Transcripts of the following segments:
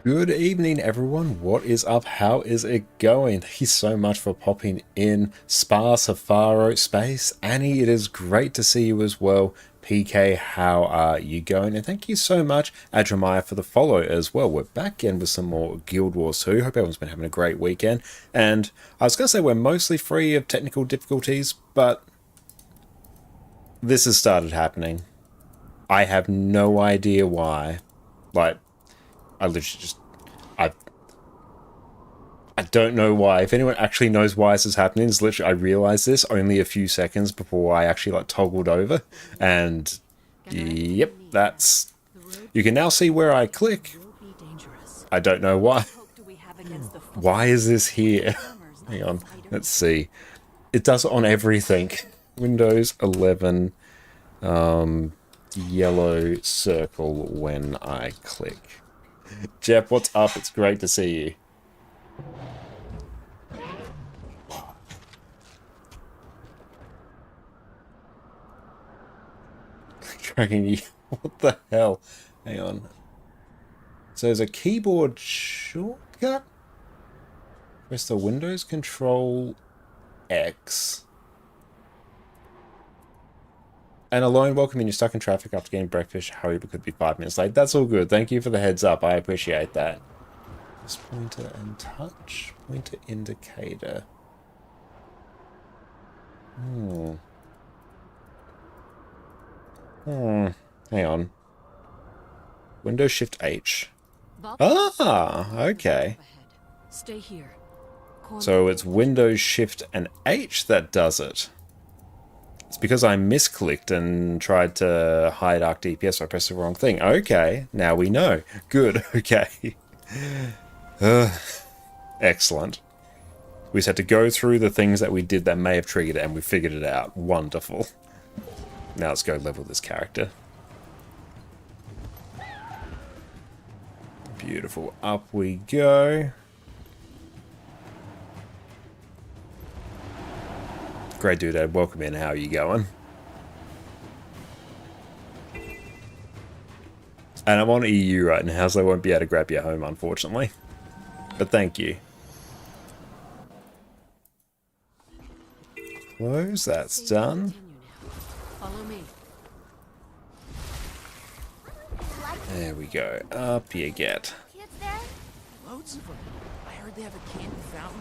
Good evening, everyone. What is up? How is it going? Thank you so much for popping in. Spa, Safaro, Space, Annie, it is great to see you as well. PK, how are you going? And thank you so much, Adramaya, for the follow as well. We're back in with some more Guild Wars 2. Hope everyone's been having a great weekend. And I was going to say we're mostly free of technical difficulties, but this has started happening. I have no idea why. Like, I literally just I I don't know why. If anyone actually knows why this is happening, it's literally I realized this only a few seconds before I actually toggled over, and yep, that's. You can now see where I click. I don't know why. Why is this here? Hang on, let's see. It does it on everything. Windows 11, yellow circle when I click. Jeff, what's up? It's great to see you. Tracking you. What the hell? Hang on. So there's a keyboard shortcut? Press the Windows Control X. And alone, welcome in. You're stuck in traffic after getting breakfast. Hurry, but could be 5 minutes late. That's all good. Thank you for the heads up. I appreciate that. Just pointer and touch. Pointer indicator. Hang on. Windows Shift H. Ah, okay. Stay here. So it's Windows Shift and H that does it. It's because I misclicked and tried to hide Arc DPS, so I pressed the wrong thing. Okay, now we know. Good, okay. Excellent. We just had to go through the things that we did that may have triggered it, and we figured it out. Wonderful. Now let's go level this character. Beautiful. Up we go. Great dude, Ed. Welcome in. How are you going? And I'm on EU right now, so I won't be able to grab you home, unfortunately. But thank you. Close. That's done. Follow me. There we go. Up you get. Kids there? Loads of them. I heard they have a candy fountain.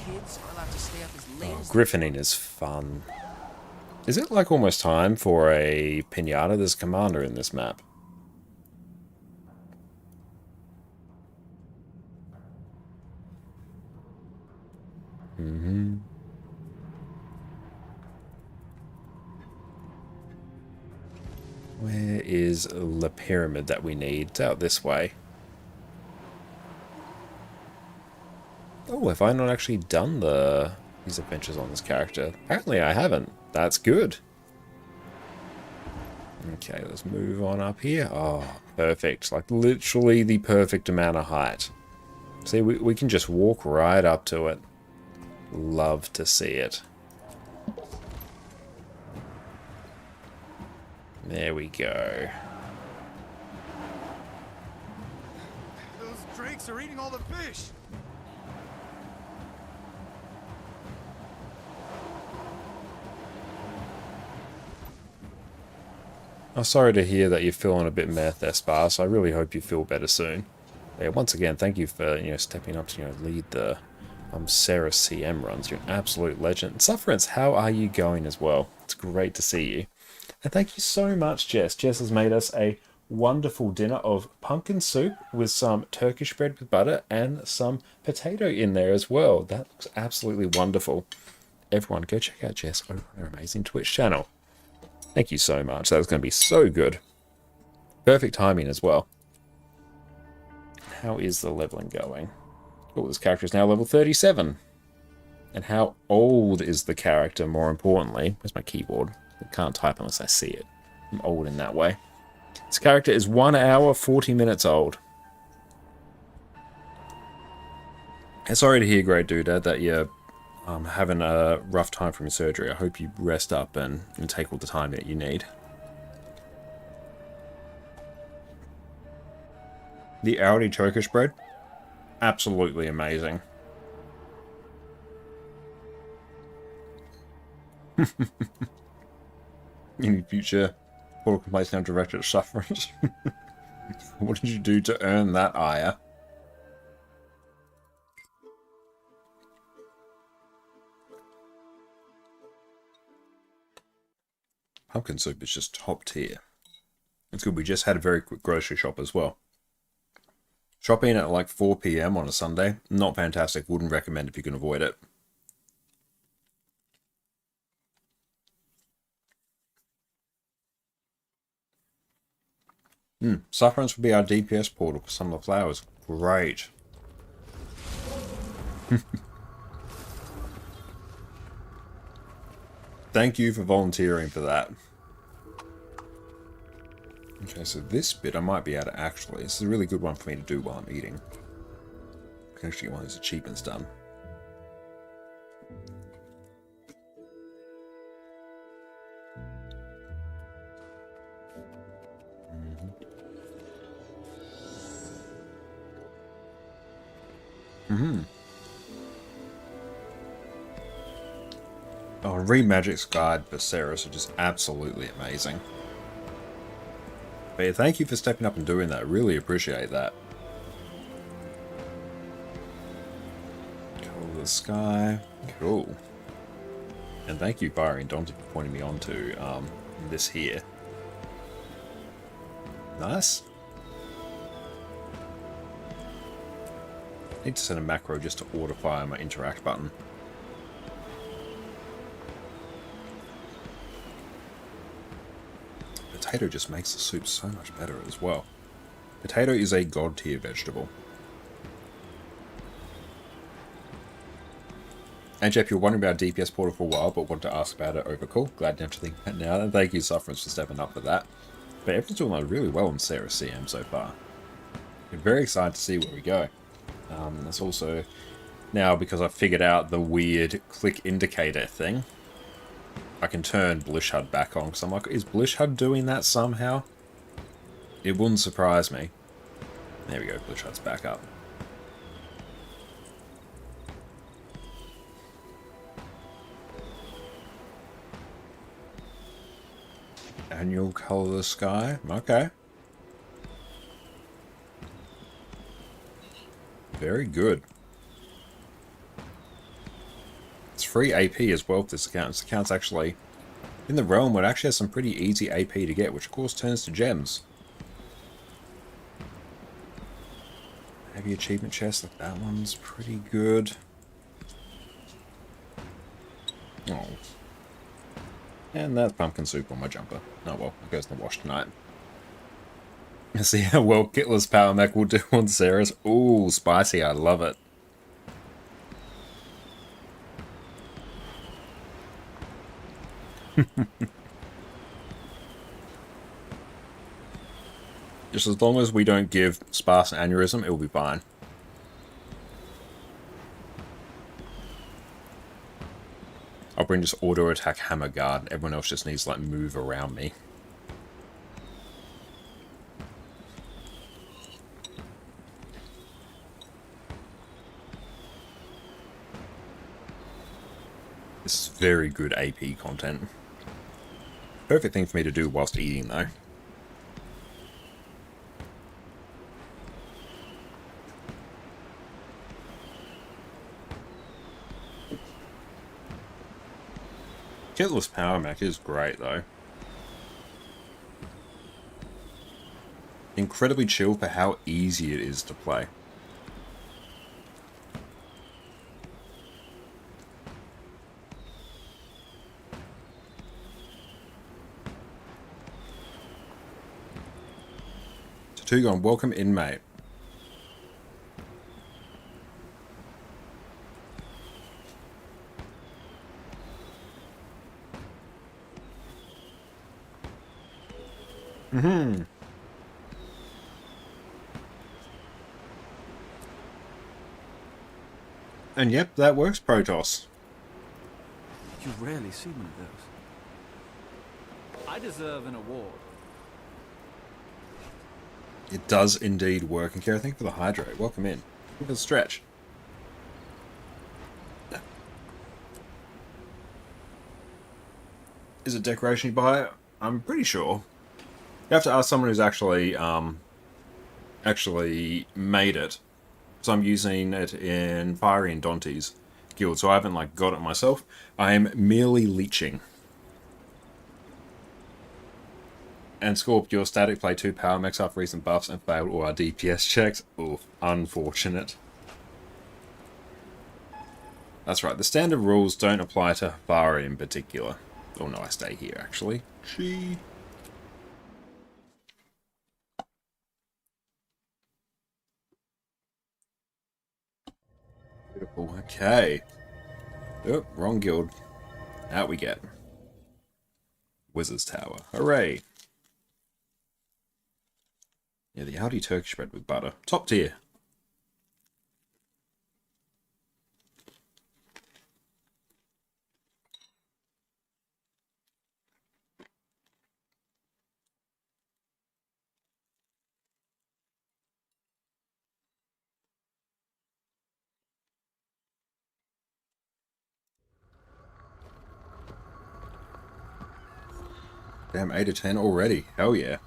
Kids are allowed to stay up as late as Griffining is fun. Is it like almost time for a pinata? There's a commander in this map. Where is the pyramid that we need? It's out this way. Oh, have I not actually done these adventures on this character? Apparently I haven't. That's good. Okay, let's move on up here. Oh, perfect. Like literally the perfect amount of height. See, we can just walk right up to it. Love to see it. There we go. Those drakes are eating all the fish. I'm sorry to hear that you're feeling a bit meh there, Sparse. I really hope you feel better soon. Yeah, once again, thank you for stepping up to lead the Cerus CM runs. You're an absolute legend. Sufferance, how are you going as well? It's great to see you. And thank you so much, Jess. Jess has made us a wonderful dinner of pumpkin soup with some Turkish bread with butter and some potato in there as well. That looks absolutely wonderful. Everyone, go check out Jess over her amazing Twitch channel. Thank you so much. That was going to be so good. Perfect timing as well. How is the leveling going? Oh, this character is now level 37. And how old is the character, more importantly? Where's my keyboard? I can't type unless I see it. I'm old in that way. This character is 1 hour, 40 minutes old. And sorry to hear, Great Dude, that you're having a rough time from your surgery. I hope you rest up and take all the time that you need. The Audi Turkish bread, absolutely amazing. In future, portal complaints now directed at sufferers. What did you do to earn that ire? Pumpkin soup is just top tier. It's good. We just had a very quick grocery shop as well. Shopping at like 4 PM on a Sunday, not fantastic. Wouldn't recommend if you can avoid it. Saffron's would be our DPS portal for some of the flowers. Great. Thank you for volunteering for that. Okay, so this bit I might be able to actually... This is a really good one for me to do while I'm eating. I can actually get one of those achievements done. Oh, Re-Magic's Guide for Cerus are just absolutely amazing. But yeah, thank you for stepping up and doing that. Really appreciate that. Color the sky. Cool. And thank you, Byron Dante, for pointing me on to this here. Nice. Need to set a macro just to auto fire my interact button. Potato just makes the soup so much better as well. Potato is a god tier vegetable. And Jeff, you're wondering about DPS portal for a while, but wanted to ask about it over call. Glad to have to think about it now. And thank you, Sufferance, for stepping up for that. But everyone's doing like really well in Cerus CM so far. I'm very excited to see where we go. That's also now because I figured out the weird click indicator thing. I can turn Blish HUD back on because I'm like, is Blish HUD doing that somehow? It wouldn't surprise me. There we go, Blish HUD's back up. Annual color the sky. Okay. Very good. It's free AP as well for this account. This account's actually in the realm where it actually has some pretty easy AP to get, which of course turns to gems. Heavy achievement chest, like that one's pretty good. Oh. And that's pumpkin soup on my jumper. Oh well, it goes in the wash tonight. See how well Kitless Power Mech will do on Cerus. Ooh, spicy, I love it. Just as long as we don't give Sparse an aneurysm, it will be fine. I'll bring this auto attack hammer guard. Everyone else just needs to like move around me. This is very good AP content. Perfect thing for me to do whilst eating though. Kitless Power Mech is great though. Incredibly chill for how easy it is to play. Tugon, welcome in, mate. And yep, that works, Protoss. You rarely see one of those. I deserve an award. It does indeed work. And Kara, thank you for the hydrate. Welcome in. Give it a stretch. Is it decoration you buy? I'm pretty sure. You have to ask someone who's actually made it. So I'm using it in Fiery and Dante's guild, so I haven't like got it myself. I am merely leeching. And Scorp, your static play 2 power mechs after recent buffs and failed all our DPS checks. Oof, unfortunate. That's right, the standard rules don't apply to Fiery in particular. Oh no, I stay here actually. Gee. Beautiful, okay. Oh, wrong guild. Out we get. Wizard's Tower. Hooray! Yeah, the Aldi Turkish bread with butter. Top tier. Damn, 8 to 10 already. Hell yeah.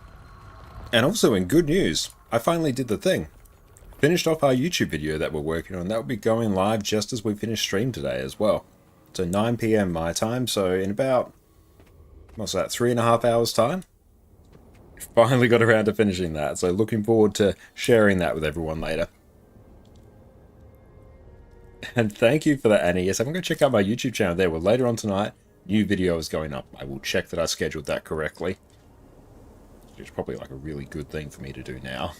And also in good news, I finally did the thing. Finished off our YouTube video that we're working on. That will be going live just as we finish stream today as well. So 9 PM my time, so in about, what's that, 3.5 hours time? Finally got around to finishing that, so looking forward to sharing that with everyone later. And thank you for that, Annie. Yes, I'm going to check out my YouTube channel there. Well, later on tonight, new video is going up. I will check that I scheduled that correctly. It's probably like a really good thing for me to do now.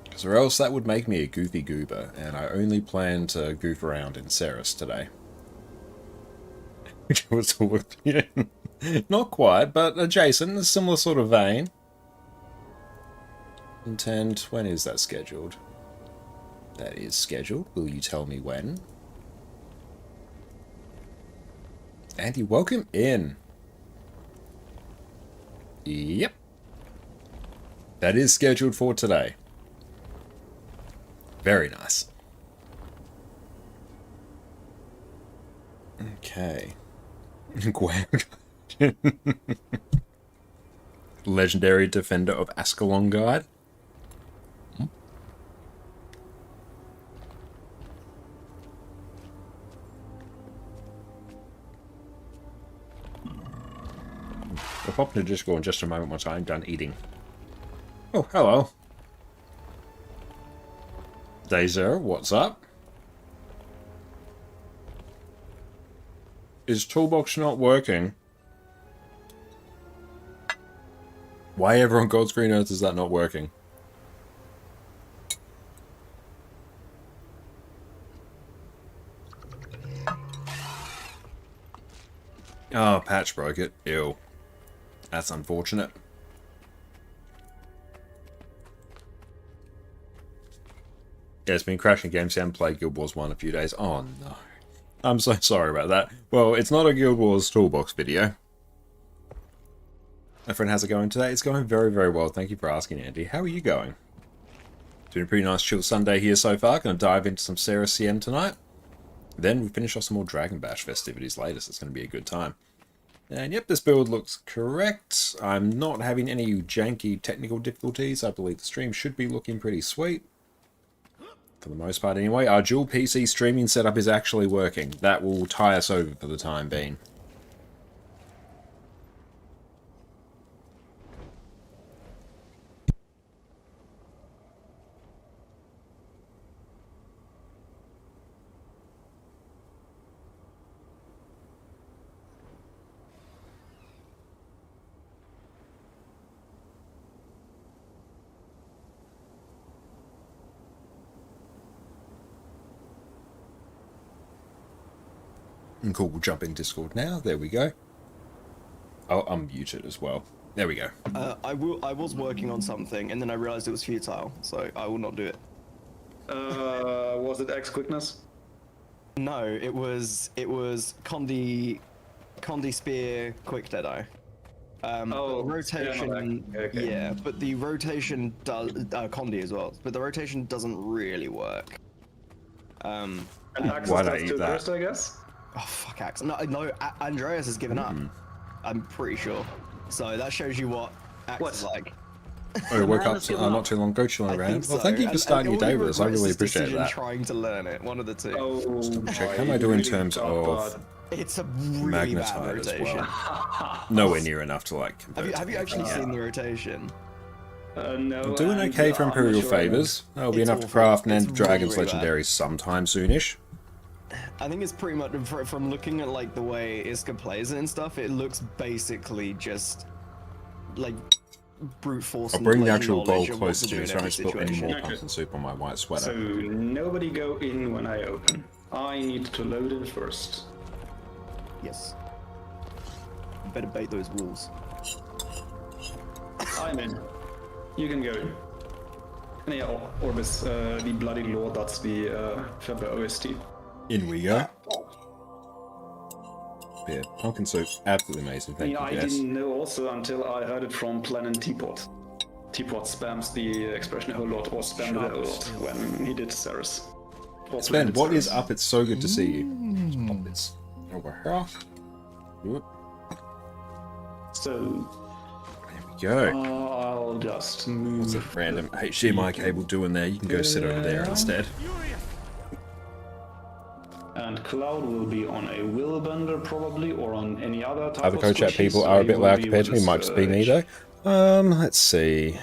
Because or else that would make me a goofy goober, and I only plan to goof around in Cerus today. Which was not quite, but adjacent, a similar sort of vein. And when is that scheduled? That is scheduled. Will you tell me when? Andy, welcome in. Yep. That is scheduled for today. Very nice. Okay. Legendary Defender of Ascalon Guide. We'll pop into Discord in just a moment once I'm done eating. Oh, hello. Dazer, what's up? Is Toolbox not working? Why ever on God's green earth is that not working? Oh, patch broke it. Ew. That's unfortunate. Yeah, it's been crashing games. Haven't played Guild Wars 1 a few days. Oh no. I'm so sorry about that. Well, it's not a Guild Wars Toolbox video. My friend, how's it going today? It's going very, very well. Thank you for asking, Andy. How are you going? Doing a pretty nice chill Sunday here so far. Going to dive into some Cerus CM tonight. Then we finish off some more Dragon Bash festivities later, so it's going to be a good time. And yep, this build looks correct. I'm not having any janky technical difficulties. I believe the stream should be looking pretty sweet. For the most part anyway. Our dual PC streaming setup is actually working. That will tie us over for the time being. And cool, we'll jump in Discord now. There we go. Oh, I'm muted as well. There we go. I was working on something, and then I realized it was futile, so I will not do it. Was it X quickness? No, it was Condi Spear Quick Deadeye. Oh, rotation, okay. yeah, but the rotation does Condi as well, but the rotation doesn't really work. And Axis Why'd I does eat too, that? first, I guess. Oh fuck, Axe. No, Andreas has given up. I'm pretty sure. So that shows you what Axe What? is like. Oh, woke man up has given not up. too long ago, chilling I around. think Well, so. thank you for starting your all he day with us. I regrets really is appreciate decision that. trying to learn it. One of the two. Oh, Check. How am boy, I doing in really terms talk of about- It's a really bad magnetite as rotation. well? Nowhere near enough to like compare. Have you actually seen the rotation? No, I'm doing and, okay for I'm not Imperial sure I know. favors. That'll be It's enough to awful. craft an It's End Dragon's really, really bad. Legendary sometime soonish. I think it's pretty much from looking at like the way Iska plays it and stuff. It looks basically just like brute force. I'll and bring the blade actual knowledge goal of what closer do to me in so I every don't spill any more situation. pumpkin soup on my white So sweater. nobody go in when I open. I need to load in first. Yes. You better bait those wolves. I'm in. You can go in. And yeah, Orbis, the Bloody Lord, that's the February OST. In we go. Yeah, pumpkin soup, absolutely amazing. Thank Yeah, I you, guys. didn't know also until I heard it from Plan and Teapot. Teapot spams the expression a whole lot, or spammed it a whole lot when he did Cerus. Or Sven, planned what is Cerus. up? It's so good to see you. Let's pop this over here. Whoop. So, There we go. I'll just move. What's a random HDMI cable doing there? You can go sit over there instead. And Cloud will be on a Willbender probably, or on any other type Other of co-chat squishy, people so are a he bit will loud be compared to with me. Might his, just be me though. Let's see.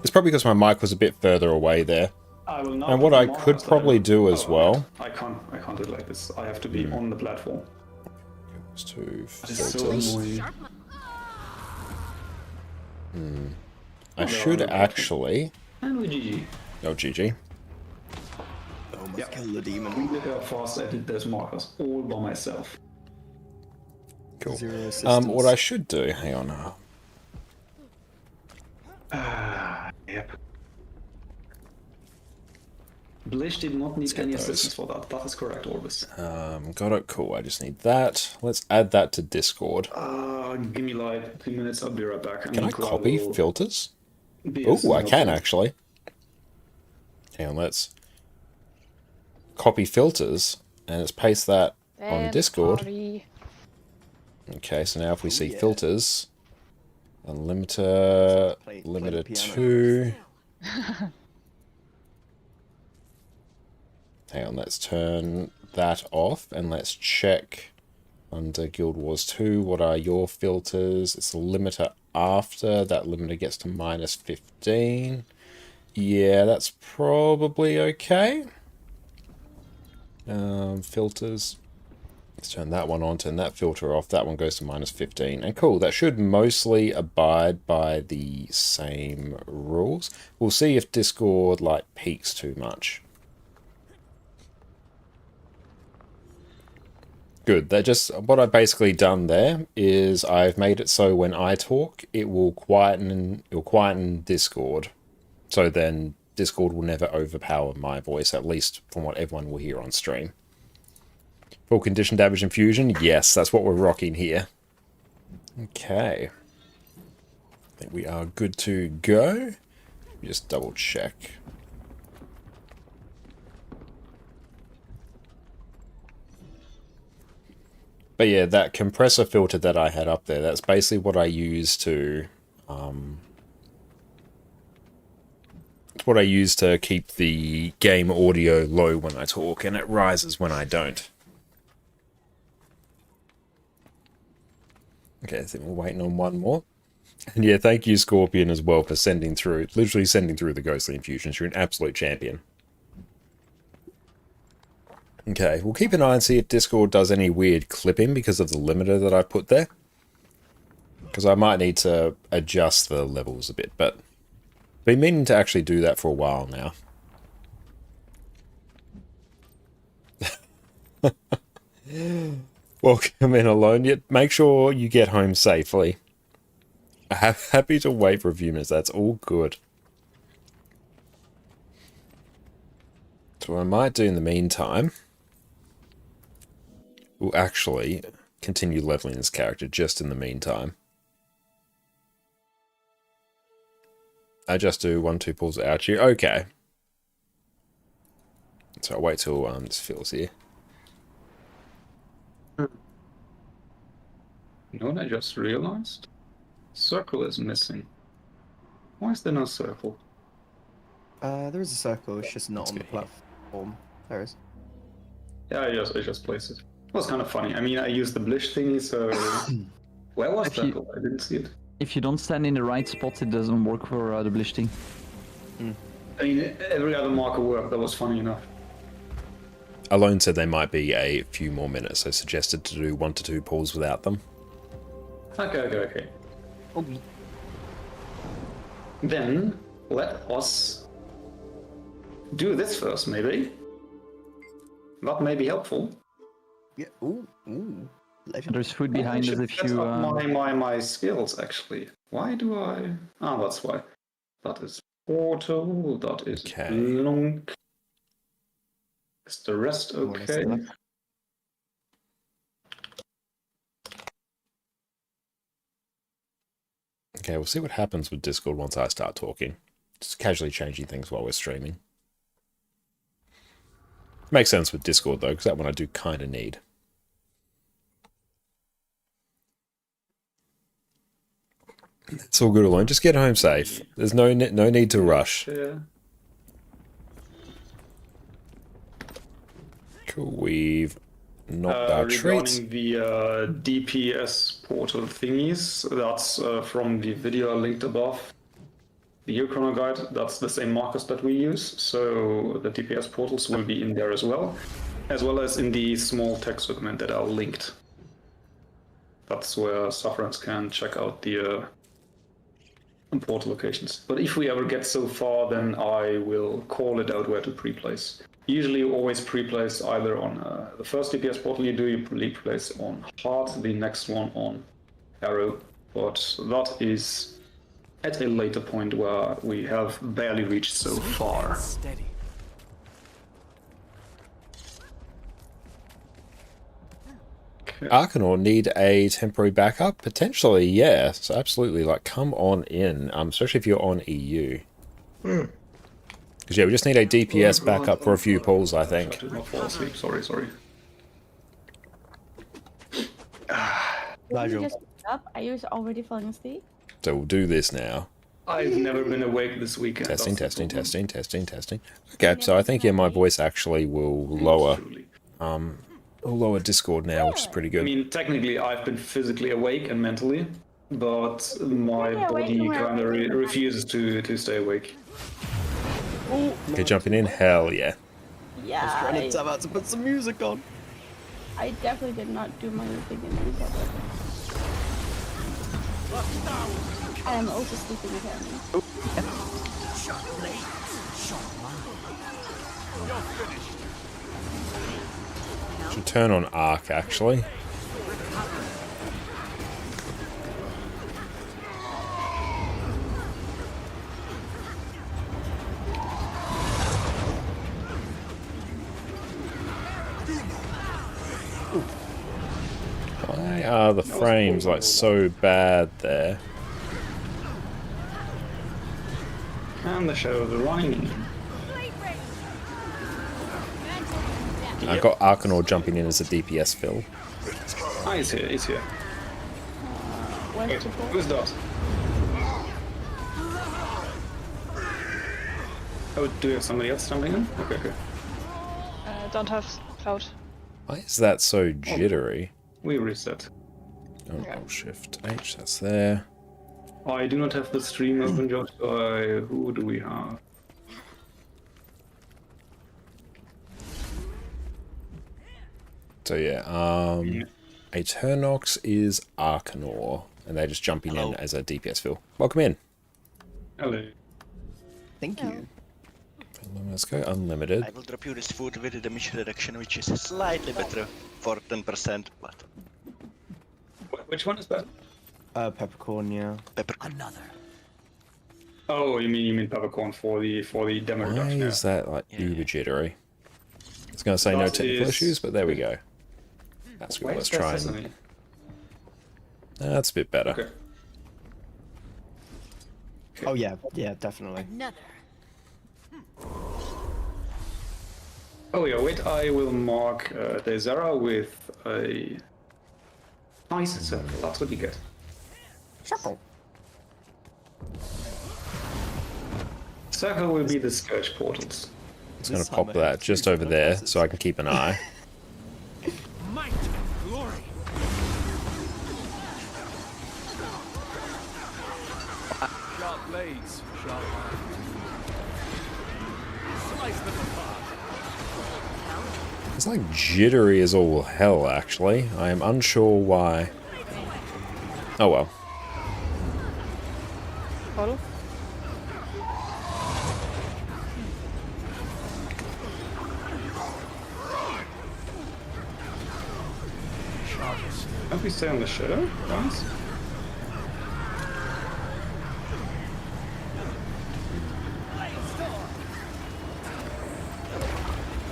It's probably because my mic was a bit further away there. I will now And what put I the could markers probably down. do as Oh, well. I can't do it like this. I have to be on the platform. Is to It's so filters. annoying. I should actually. And we GG. Oh, GG. Almost Yeah. kill the demon. We look how fast I did those markers all by myself. Cool. Zero assistance. What I should do. Hang on. Yep. Blish did not need get any those. assistance for that. That is correct, Orbis. Got it. Cool. I just need that. Let's add that to Discord. Give me like 2 minutes. I'll be right back. And Can I Cloud copy will filters? be Oh, as I can helpful. actually. Hang on, let's copy filters and let's paste that on Discord. Okay, so now if we see yeah. filters, and limiter, Play the limiter piano. 2. Hang on, let's turn that off and let's check under Guild Wars 2. What are your filters? It's the limiter after. That limiter gets to minus 15. Yeah, that's probably okay. Filters. Let's turn that one on, turn that filter off. That one goes to minus 15. And cool, that should mostly abide by the same rules. We'll see if Discord like peaks too much. Good. That just what I've basically done there is I've made it so when I talk, it will quieten Discord. So then Discord will never overpower my voice, at least from what everyone will hear on stream. Full condition damage infusion? Yes, that's what we're rocking here. Okay. I think we are good to go. Just double check. But yeah, that compressor filter that I had up there, that's basically what I use to... it's what I use to keep the game audio low when I talk, and it rises when I don't. Okay, I think we're waiting on one more. And yeah, thank you, Scorpion, as well, for sending through, literally sending through the Ghostly Infusions. You're an absolute champion. Okay, we'll keep an eye and see if Discord does any weird clipping because of the limiter that I put there. Because I might need to adjust the levels a bit, but been meaning to actually do that for a while now. Welcome in alone, yet make sure you get home safely. I'm happy to wait for a few minutes, that's all good. So what I might do in the meantime, we'll actually continue leveling this character just in the meantime. I just do 1-2 pulls out you. Okay. So I'll wait till this fills here. You know what I just realized? Circle is missing. Why is there no circle? There is a circle, it's just not on the platform. There is. Yeah, I just placed it. It was kind of funny. I mean, I used the blish thingy, so... Where was circle? I didn't see it. If you don't stand in the right spot, it doesn't work for the blish thing. I mean, every other marker worked. That was funny enough. Alone said they might be a few more minutes, so suggested to do 1-2 pulls without them. Okay. Then, let us do this first, maybe. That may be helpful. Yeah. Ooh. Legend. There's food behind us if you... my skills, actually. Why do I... Ah, that's why. That is portal, that is lunk. Is the rest okay? Okay, we'll see what happens with Discord once I start talking. Just casually changing things while we're streaming. Makes sense with Discord, though, because that one I do kind of need. It's all good alone. Just get home safe. There's no need to rush. Yeah. Cool. We've knocked our treats. Regarding the DPS portal thingies, that's from the video linked above. The Year Chrono Guide, that's the same markers that we use, so the DPS portals will be in there as well as in the small text document that are linked. That's where sufferers can check out the portal locations. But if we ever get so far, then I will call it out where to pre-place. Usually you always pre-place either on the first DPS portal you pre-place on Heart, the next one on Arrow, but that is at a later point where we have barely reached so far. Steady. Arcanor need a temporary backup? Potentially, yeah. So absolutely, like, come on in, especially if you're on EU. Because, yeah, we just need a DPS backup for a few pulls, I think. I did not fall asleep, sorry. Did you just wake up? Are you already falling asleep? So we'll do this now. I've never been awake this weekend. Testing. Okay, so I think, yeah, my voice actually will lower. We'll lower Discord now, which is pretty good. I mean, technically, I've been physically awake and mentally, but my body kind of refuses to stay awake. Okay, jumping in? Hell yeah. Yeah. I was trying to tap out to put some music on. I definitely did not do my beginning. I am also sleeping apparently. Should turn on Arc, actually. Why are the frames like so bad there? And the shadows are running. I got Arcanor jumping in as a DPS fill. Ah, he's here. Wait, who's that? Oh, do you have somebody else jumping in? Okay. Don't have cloud. Why is that so jittery? We reset. Oh, Shift H, that's there. I do not have the stream open, Josh. Who do we have? So yeah, a Turnox is Arcanor, and they're just jumping in as a DPS fill. Welcome in. Hello. Thank you. Let's go unlimited. I will drop you this food with the mission reduction, which is slightly better for 10%, but... Which one is better? Peppercorn, yeah. Another. Oh, you mean peppercorn for the demo Why reduction? is that like uber jittery? I was going to say no technical issues, but there we go. That's good. Let's try and... That's a bit better. Okay. Oh yeah, yeah, definitely. Another. Oh yeah, wait, I will mark Desera with a nice circle. That's what you get. Circle. Circle will be the Scourge portals. It's going to pop that just over there so I can keep an eye. Might and glory. Sharp blades, sharp minds. Slice them apart. It's like jittery as all hell, actually. I am unsure why. Oh well. Portal. Can't we stay on the shadow, guys?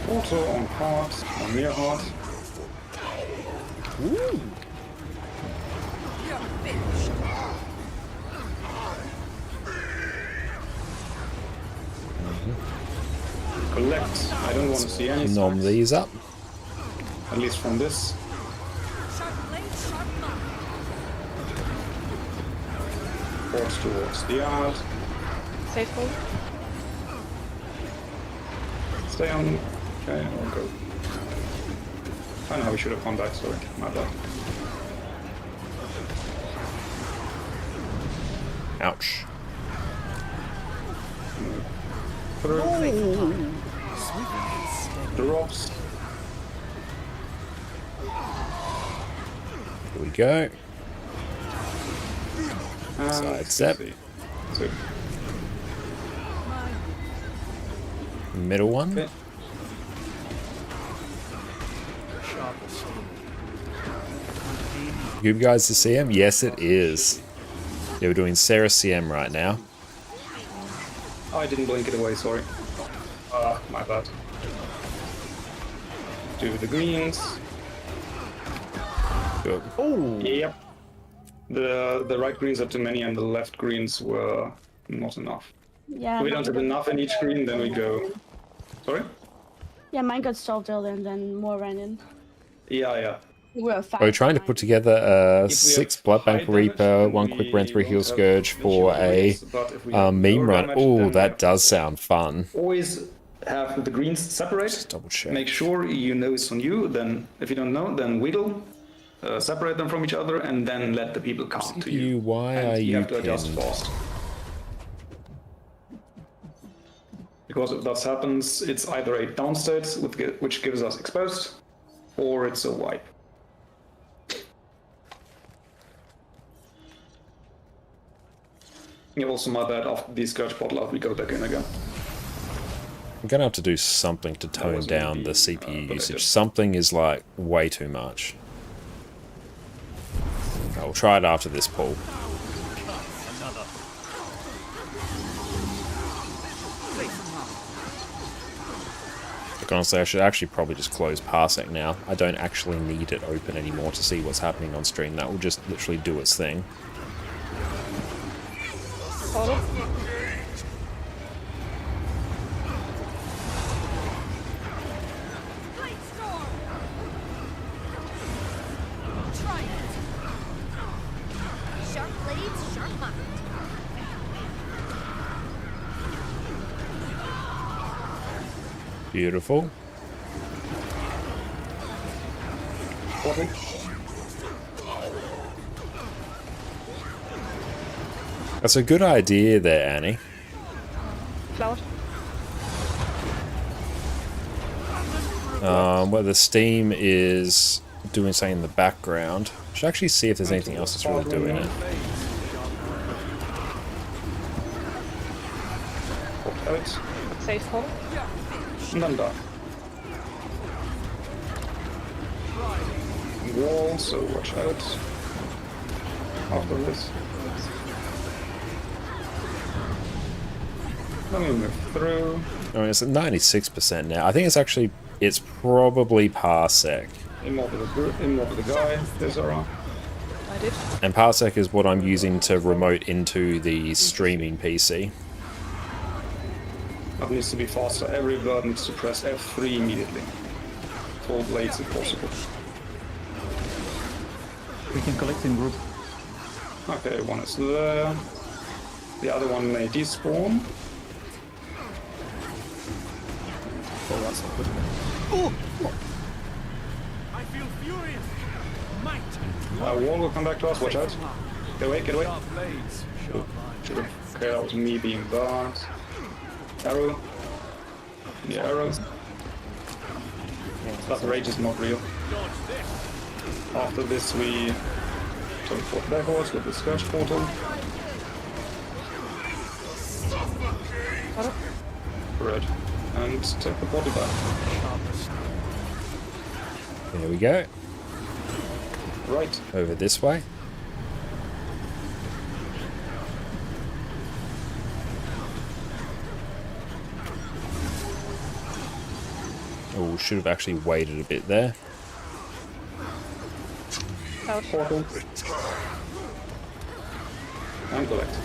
Auto on heart, on near heart. Ooh. Collect. I don't want to see any Nom signs, these up. at least from this. Force towards the yard. Safe hold. Stay on. Okay, I'll go. I know we should have gone back, sorry. My bad. Ouch. Through. Drops. Here we go. And Sidestep. So, Middle one. okay. You guys to CM? Yes, it is. Yeah, we're doing Cerus CM right now. Oh, I didn't blink it away, sorry. My bad. Do the greens. Good. Oh. Yep. The right greens are too many and the left greens were not enough. Yeah. If we don't have enough in each green, then we go... Sorry? Yeah, mine got stalled earlier and then more ran in. Yeah. We were fine. We're trying to put together a If we 6 have Blood Bank high damage, Reaper, then 1 Quick Run, 3 we Heal won't have Scourge for visual a greens, but if we have meme low run. damage, Oh, then we that have does to sound fun. always have the greens separate. Just double check. Make sure you know it's on you. Then, if you don't know, then wiggle, separate them from each other, and then let the people come to you. Why And are you you have to adjust pinned? fast. Because if that happens, it's either a down state, which gives us exposed, or it's a wipe. Yeah, also my bad, after the Scourge bottle out, we go back in again. I'm gonna have to do something to tone was down maybe, the CPU but I usage. just- Something is like way too much. I'll try it after this pull. Look, honestly, I should actually probably just close Parsec now. I don't actually need it open anymore to see what's happening on stream. That will just literally do its thing. Portal. Sharp blades, sharp mind. Beautiful. That's a good idea there, Annie. Cloud. Where the steam is doing something in the background. Should actually see if there's anything else that's really doing it. Out, Safe portal. and then done. Wall, so watch out. After this. Let me move through. I mean, it's at 96% now. I think it's probably Parsec. Immob with the guy. There's our I And Parsec is what I'm using to remote into the streaming PC. That needs to be faster. Every bird needs to press F3 immediately. 12 blades if possible. We can collect in group. Okay, one is there. The other one may despawn. Oh, that's not good. I feel furious. Might. Wall will come back to us, watch out. Get away, get away. Sharp blades. Sharp lines. Okay, that was me being bad. Arrow. The arrows. That rage is not real. Dodge this. After this we teleport backwards with the Scourge portal. Red. And take the portal back. There we go. Right. Over this way. Oh, should have actually waited a bit there. Out. Portal. And collect.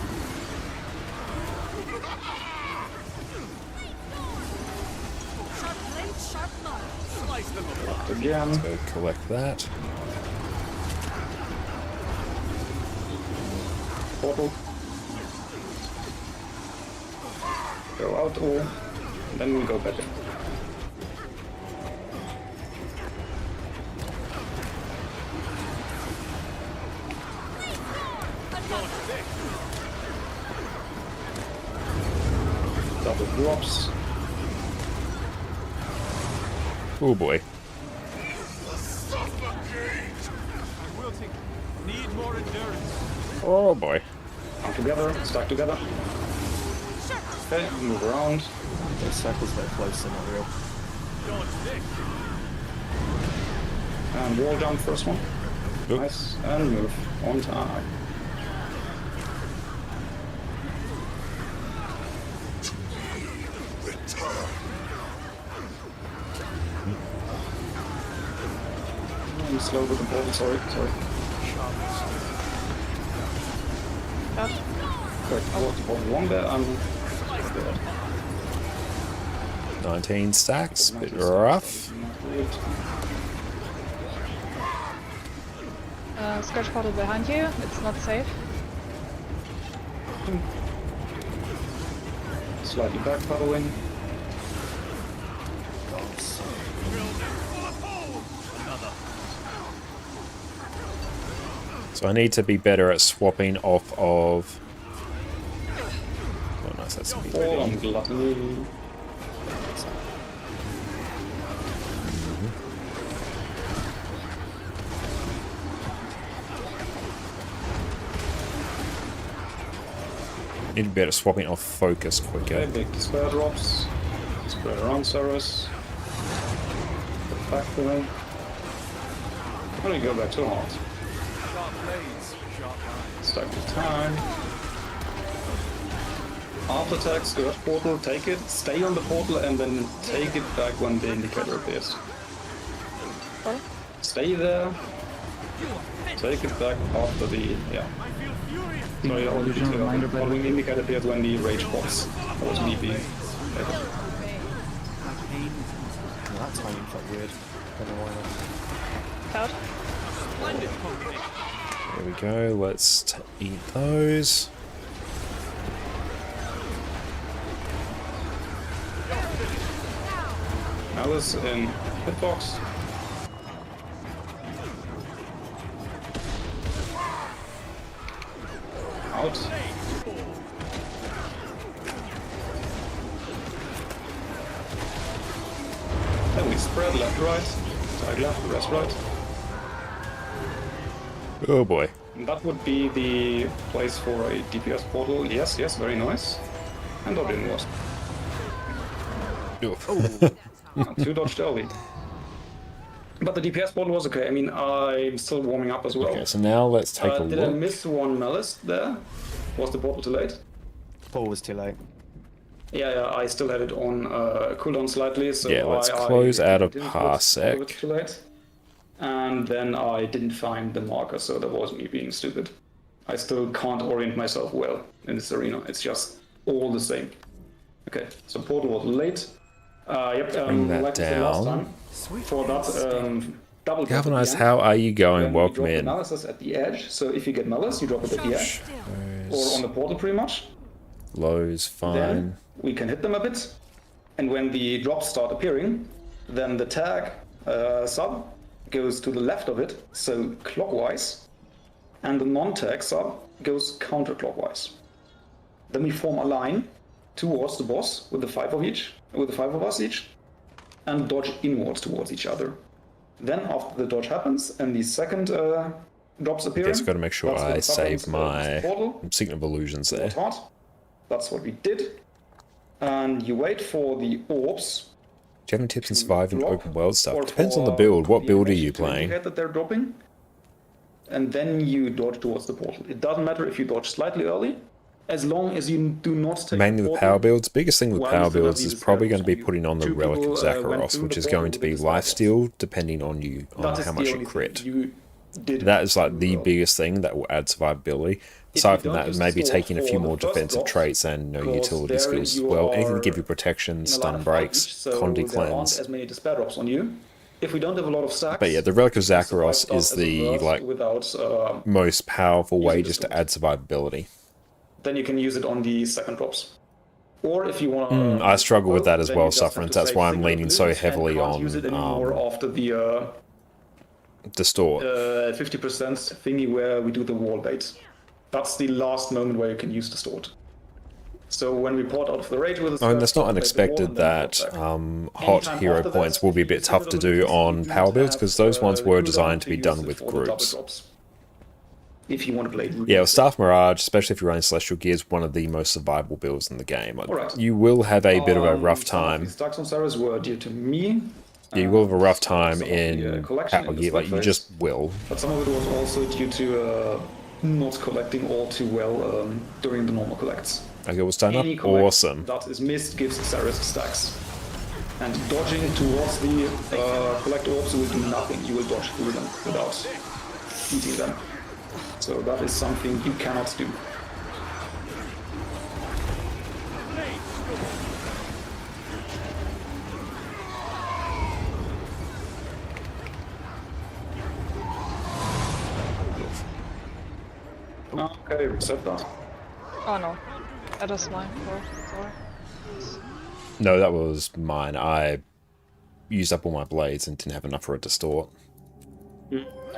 Sharp blade, sharp mark. Slice them apart. Again. Go collect that. Portal. Go out all. Then we go back in. Double drops. Oh boy. Wilting. Need more endurance. Oh boy. Come together, stack together. Okay, move around. Those circles that close are not real. Dodge this. And wall jump first one. Oop. Nice. And move on time. I'm slow with the ball, sorry. Out. Correct, I walked the ball wrong there, I'm good. 19 stacks, bit rough. Scourge portal behind you. It's not safe. Slightly back paddling. So I need to be better at swapping off of... Oh nice, that's me. Fall on gluttony. Need to be better at swapping off focus quicker. Okay, big square drops. Spread around Cerus. Back to him. I'm gonna go back too hard. Sharp blades. Sharp lines. Stack the time. After attack, Scourge portal, take it, stay on the portal, and then take it back when the indicator appears. Portal. Stay there. Take it back after the I feel furious. Sorry, I'll leave it Original to reminder, the by the following way. indicator appears when the rage pops. That was me being. Well, that timing felt weird. Don't know why. Out. Splendid, Condi. There we go, let's eat those. Alice in hitbox. Out. Then we spread left, right. Side left, rest right. Oh boy. And that would be the place for a DPS portal. Yes, yes, very nice. And Odin was. Oof. Two dodged early. But the DPS portal was okay. I mean, I'm still warming up as well. Okay, so now let's take a Did I look. miss one malice there? Was the portal too late? Paul was too late. Yeah, I still had it on cooldown slightly, so Yeah, let's I close out of didn't Parsec. put it too late. and then I didn't find the marker, so that was me being stupid. I still can't orient myself well in this arena. It's just all the same. Okay, so portal was late. Yep, Bring that like I said last down. time, for that double drop at the Galvanized, end, how are you going? then Welcome you drop in. the Malices at the edge, so if you get Malice, you drop it at the edge, or on the portal pretty much. Lows, fine. Then we can hit them a bit, and when the drops start appearing, then the tag sub goes to the left of it, so clockwise, and the non-tag sub goes counterclockwise. Then we form a line towards the boss with the 5 of us each, and dodge inwards towards each other. Then after the dodge happens and the second drops appear, Just got to make sure I save my Signal of Illusions there. That's what we did. And you wait for the orbs. Do you have any tips on surviving open world stuff? or Depends on the for build. What build are animation you to playing? indicate that they're dropping. And then you dodge towards the portal. It doesn't matter if you dodge slightly early, as long as you do not take Mainly the with portal. power builds. Biggest thing with Well, power you still have builds is these probably going to be spells. putting on the Two Relic of people, went Zakharos, through which the is portal going to with be the lifesteal, depending on you That on is how the much only you thing crit. you did. That is like the biggest thing that will add survivability. Aside from that, maybe taking a few more defensive traits and no utility skills as well. Anything to give you protection, stun breaks, Condi cleanse. As many despair drops on you. If we don't have a lot of stacks, But yeah, the Relic of Zakharos is the like without, most powerful way using just the to add survivability. then you can use it on the second drops. Or if you want I struggle with that as then well, you just have Sufferance. to That's save why I'm Signal of leaning so Illusions and heavily can't on use it anymore after the Distort. 50% thingy where we do the wall bait. That's the last moment where you can use Distort. So when we port out of the rage with I mean, that's not unexpected that hot hero points will be a bit tough to do on power builds, because those ones were designed to be done with groups. If you want to play Yeah, with Staff Mirage, especially if you're running Celestial Gear, is one of the most survivable builds in the game. Alright. You will have a bit of a rough Some of time. these stacks on Cerus were due to me. You will have a rough time some of the, in collection Power in the Gear, like you slip just will. But some of it was also due to not collecting all too well during the normal collects. Okay, we'll stand up. Any collect Awesome. that is missed gives Cerus stacks. And dodging towards the collect orbs will do nothing. You will dodge through them without eating them. So that is something you cannot do. Okay, reset that. Oh no. That is mine. Oh, sorry. No, that was mine. I used up all my blades and didn't have enough for a Distort.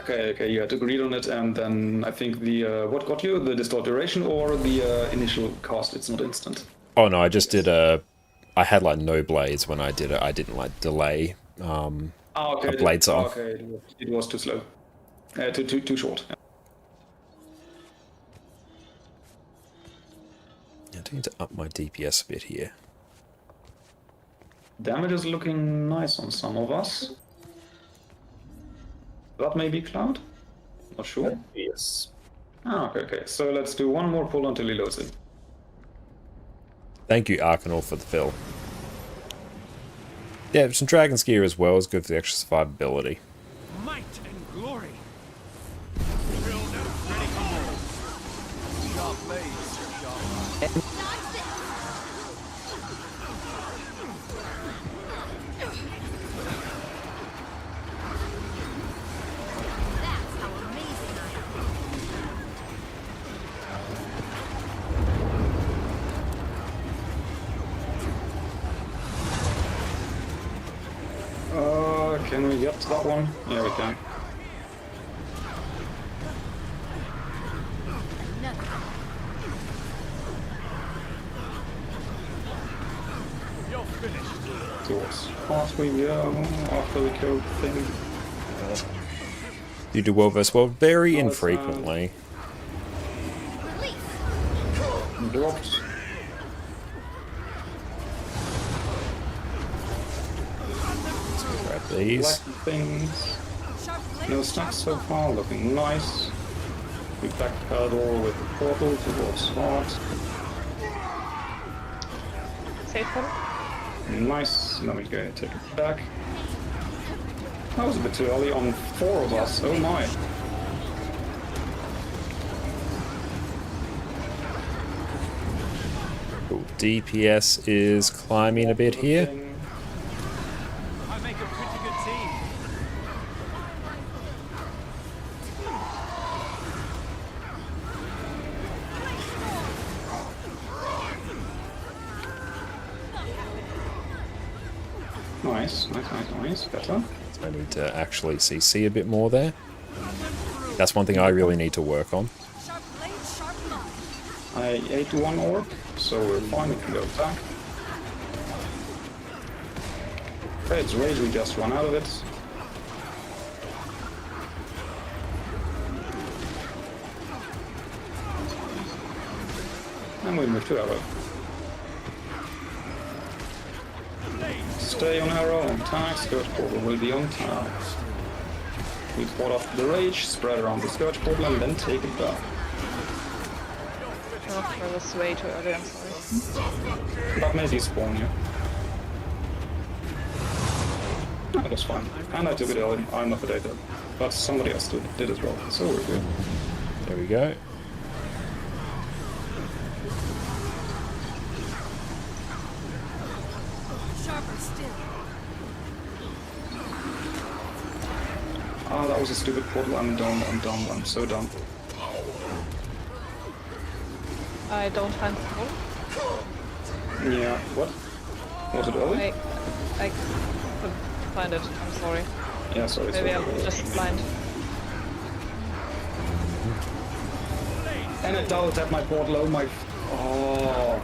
Okay, you had agreed on it, and then I think the what got you? The Distort duration or the initial cost? It's not instant. Oh no, I just did I had like no blades when I did it. I didn't like delay a blades off. Okay, it was too slow. Too short. I do need to up my DPS a bit here. Damage is looking nice on some of us. That may be Cloud? Not sure. Yes. Okay. So let's do one more pull until he loads it. Thank you, Arcanor, for the fill. Yeah, some Dragon's Gear as well is good for the extra survivability. Might and glory. Real never ready to roll. Sharp blades, sharp eyes. That's how amazing I am. Can we get that one? Yeah, we can. You're finished. Towards fast we go after we kill the thing. You do well versus well very infrequently. Dropped. Grab these. Black things. No stacks so far, looking nice. We backpedal with the portal towards heart. Safe portal? Nice. Now we go take it back. That was a bit too early on 4 of us. Oh my. Cool. DPS is climbing a bit here. I make a pretty good team. Nice. Better. I need to actually CC a bit more there. That's one thing I really need to work on. Sharp blade, sharp line. I ate 1 orb, so we're fine. We can go attack. Okay, it's rage. We just run out of it. And we move to arrow. Stay on arrow, on tag, Scourge Portal will be on tag. We fought off the rage, spread around the Scourge Portal and then take it back. Oh, that was way too early, I'm sorry. That may despawn you. No, that's fine. And I took it early, I'm not the data. But somebody else did as well, so we're good. There we go. Sharper still. Ah, that was a stupid portal, I'm dumb, I'm so dumb. I don't find the hole. Yeah, what? Was it early? I couldn't find it, I'm sorry. Yeah, sorry. Maybe I'm just blind. And I double tapped my portal, oh my... Oh...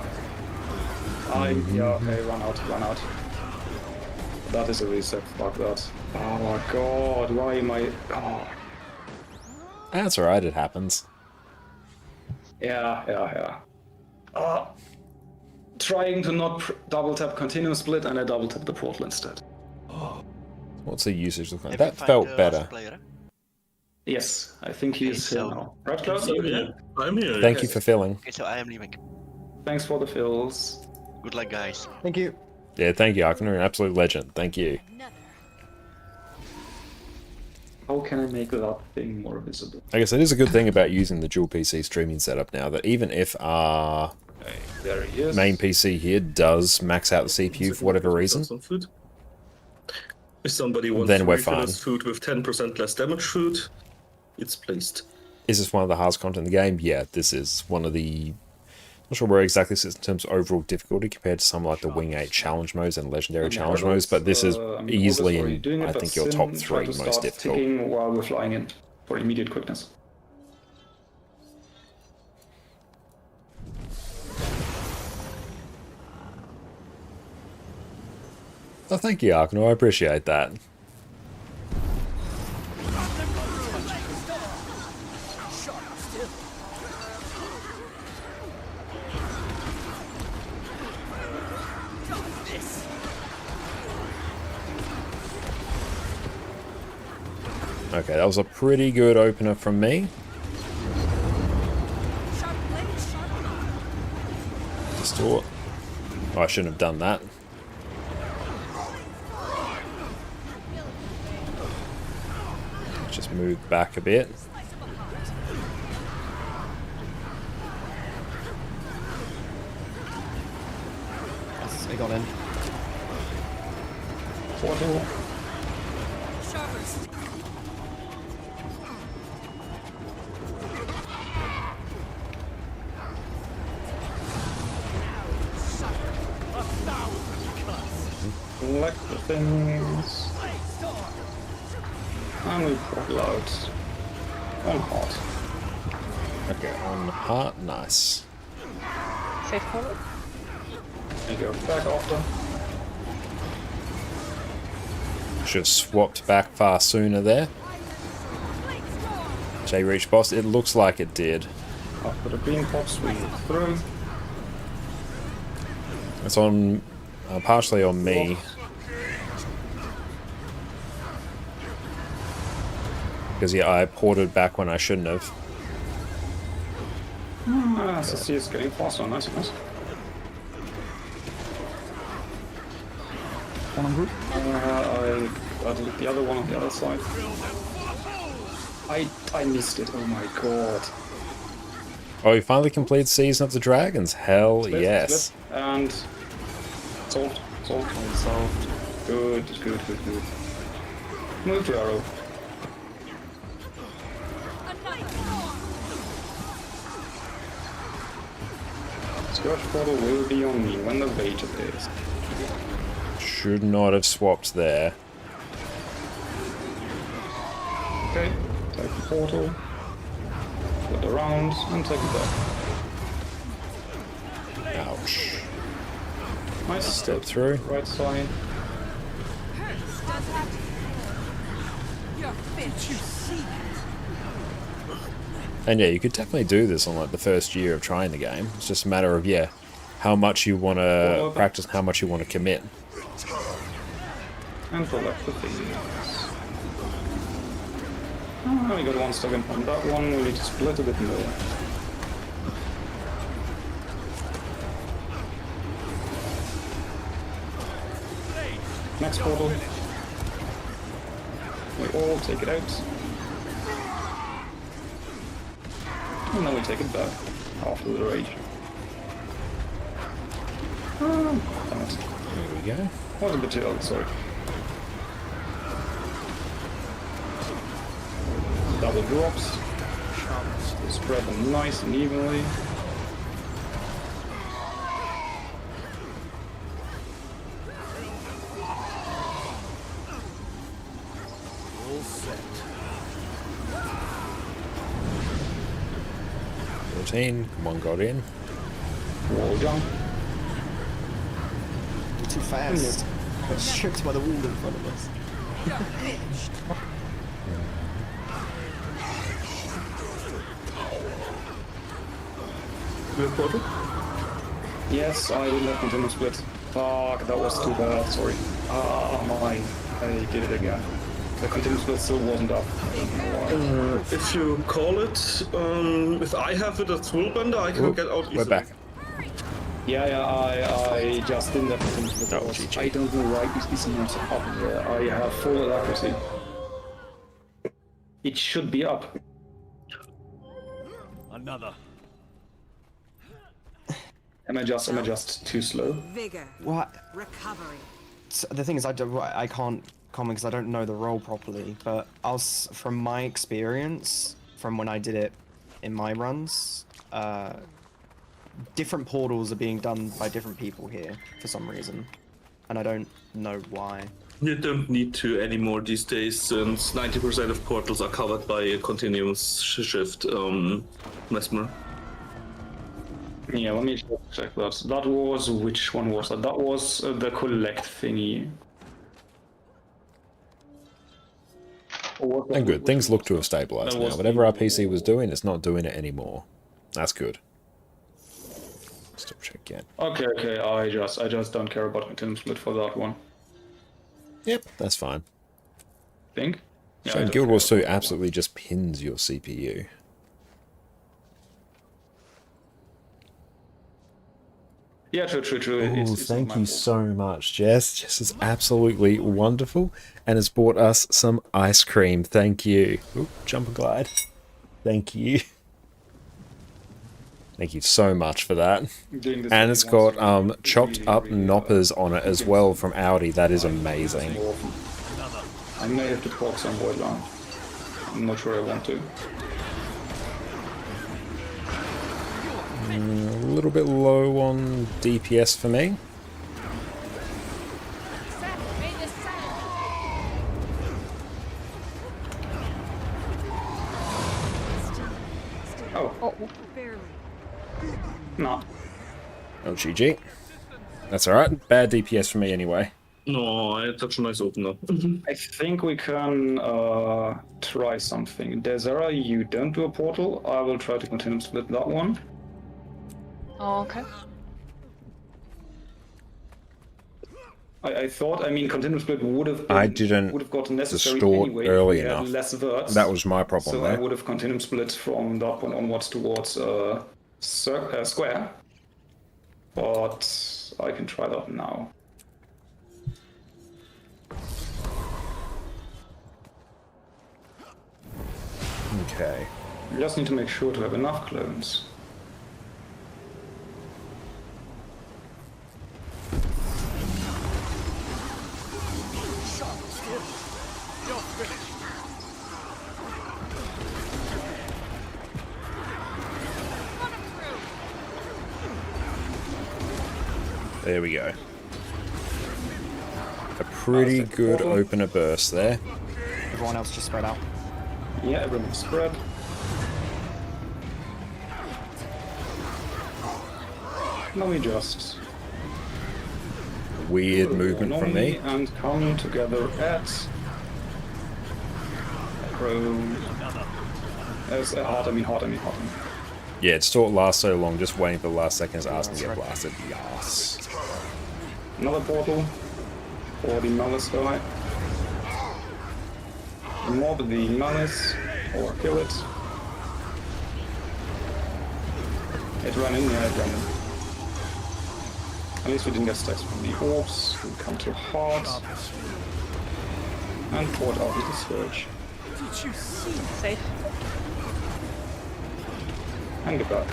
yeah, okay, run out. That is a reset, fuck that. Oh my god, why am I... Oh. That's alright, it happens. Yeah. Trying to not double tap continuous split and I double tap the portal instead. What's the usage look like? Have That you find felt the better. last player? Yes, I think he is here so- now. Right, Cloud? Yeah, I'm here. Thank you for filling. Okay, so I am leaving. Thanks for the fills. Good luck, guys. Thank you. Yeah, thank you, Arkner. An absolute legend. Thank you. Another. How can I make that thing more visible? I guess it is a good thing about using the dual PC streaming setup now that even if our Okay, there he is. main PC here does max out the CPU for whatever reason, Some food. If somebody wants Then to we're refill his fine. food with 10% less damage food, it's placed. is this one of the hardest content in the game? Yeah, this is one of the... Not sure where exactly it sits in terms of overall difficulty compared to some like the Wing 8 challenge modes and legendary challenge modes, but this is easily in, I think, your top 3 most difficult. Ticking while we're flying in for immediate quickness. Oh, thank you, Arkner. I appreciate that. Okay, that was a pretty good opener from me. Sharp blade, sharp line. Distort. Oh, I shouldn't have done that. Just move back a bit. Slice of a heart. Yes, I got in. Portal. Sharper still. Collect the things. And we portal out. On hot. Okay, on heart, nice. Safe call. And go back after. Should have swapped back far sooner there. J reach boss, it looks like it did. After the green pops, we move through. It's on, partially on me. Because yeah, I ported back when I shouldn't have. SSC is getting faster, nice. One on group. I I did the other one on the other side. I missed it. Oh my god. Oh, you finally completed Season of the Dragons. Hell Split, yes. split, and solved. Solved. Good. Move to arrow. Scourge portal will be on me when the rage appears. Should not have swapped there. Okay, take the portal, flip around, and take it back. Ouch. Nice. Step through. Right side. And yeah, you could definitely do this on like the first year of trying the game. It's just a matter of, yeah, how much you want to practice and how much you want to commit. And collect the things. Oh, we got one second on that one. We need to split a bit more. Next portal. We all take it out. And then we take it back after the rage. Damn it. There we go. Was a bit too early, sorry. Double drops. Spread them nice and evenly. All set. 14. One got in. Wall jump. Too fast. Got stripped by the wall in front of us. Portal? Yes, I did not continue split. Fuck, that was too bad, sorry. Ah, mine. I did it again. The continuous split still wasn't up. I don't know why. If you call it, if I have it as Willbender, I can get out easily. We're back. Yeah, I just didn't have continuous split. GG. I don't know why it's not up there. I have full accuracy. It should be up. Another. Am I just too slow? Vigor. What? Recovery. So the thing is, I can't comment because I don't know the role properly. But from my experience, from when I did it in my runs, different portals are being done by different people here for some reason, and I don't know why. You don't need to anymore these days, since 90% of portals are covered by a continuous shift mesmer. Yeah, let me check that. That was, which one was that? That was the collect thingy. And good. Things look to have stabilized now. Whatever our PC was doing, it's not doing it anymore. That's good. Still check again. Okay. I just don't care about continuous split for that one. Yep, that's fine. Think? Yeah, So Guild Wars 2 absolutely just pins your CPU. Yeah, true. Oh, It's thank not you my fault. so much, Jess. Jess is absolutely wonderful and has bought us some ice cream. Thank you. Ooh, jump and glide. Thank you. Thank you so much for that. Doing this And thing it's got once chopped up knoppers on it as well from Audi. That is amazing. I may have to proc some void line. I'm not sure I want to. A little bit low on DPS for me. Oh. Barely. No. Oh, GG. That's alright. Bad DPS for me anyway. No, it's such a nice opener. I think we can try something. Desera, you don't do a portal. I will try to continue to split that one. Oh, okay. I thought, continuous split would have been, I didn't would have gotten necessary distort anyway early if we had enough. less verts. That was my problem So there. I would have continued split from that point onwards towards square. But I can try that now. Okay. You just need to make sure to have enough clones. You're finished. There we go. A pretty good opener burst there. Everyone else just spread out. Yeah, everyone spread. Now we just Weird movement from me. and come together at Prog. As hard, I mean. Yeah, it still lasts so long, just waiting for the last seconds, asking to get blasted. Yes. Another portal for the Malice guy. Mob the Malice or kill it. It ran in, yeah, it ran in. At least we didn't get stacks from the orbs. We come to hard and poured out with the Scourge. Safe. And get back.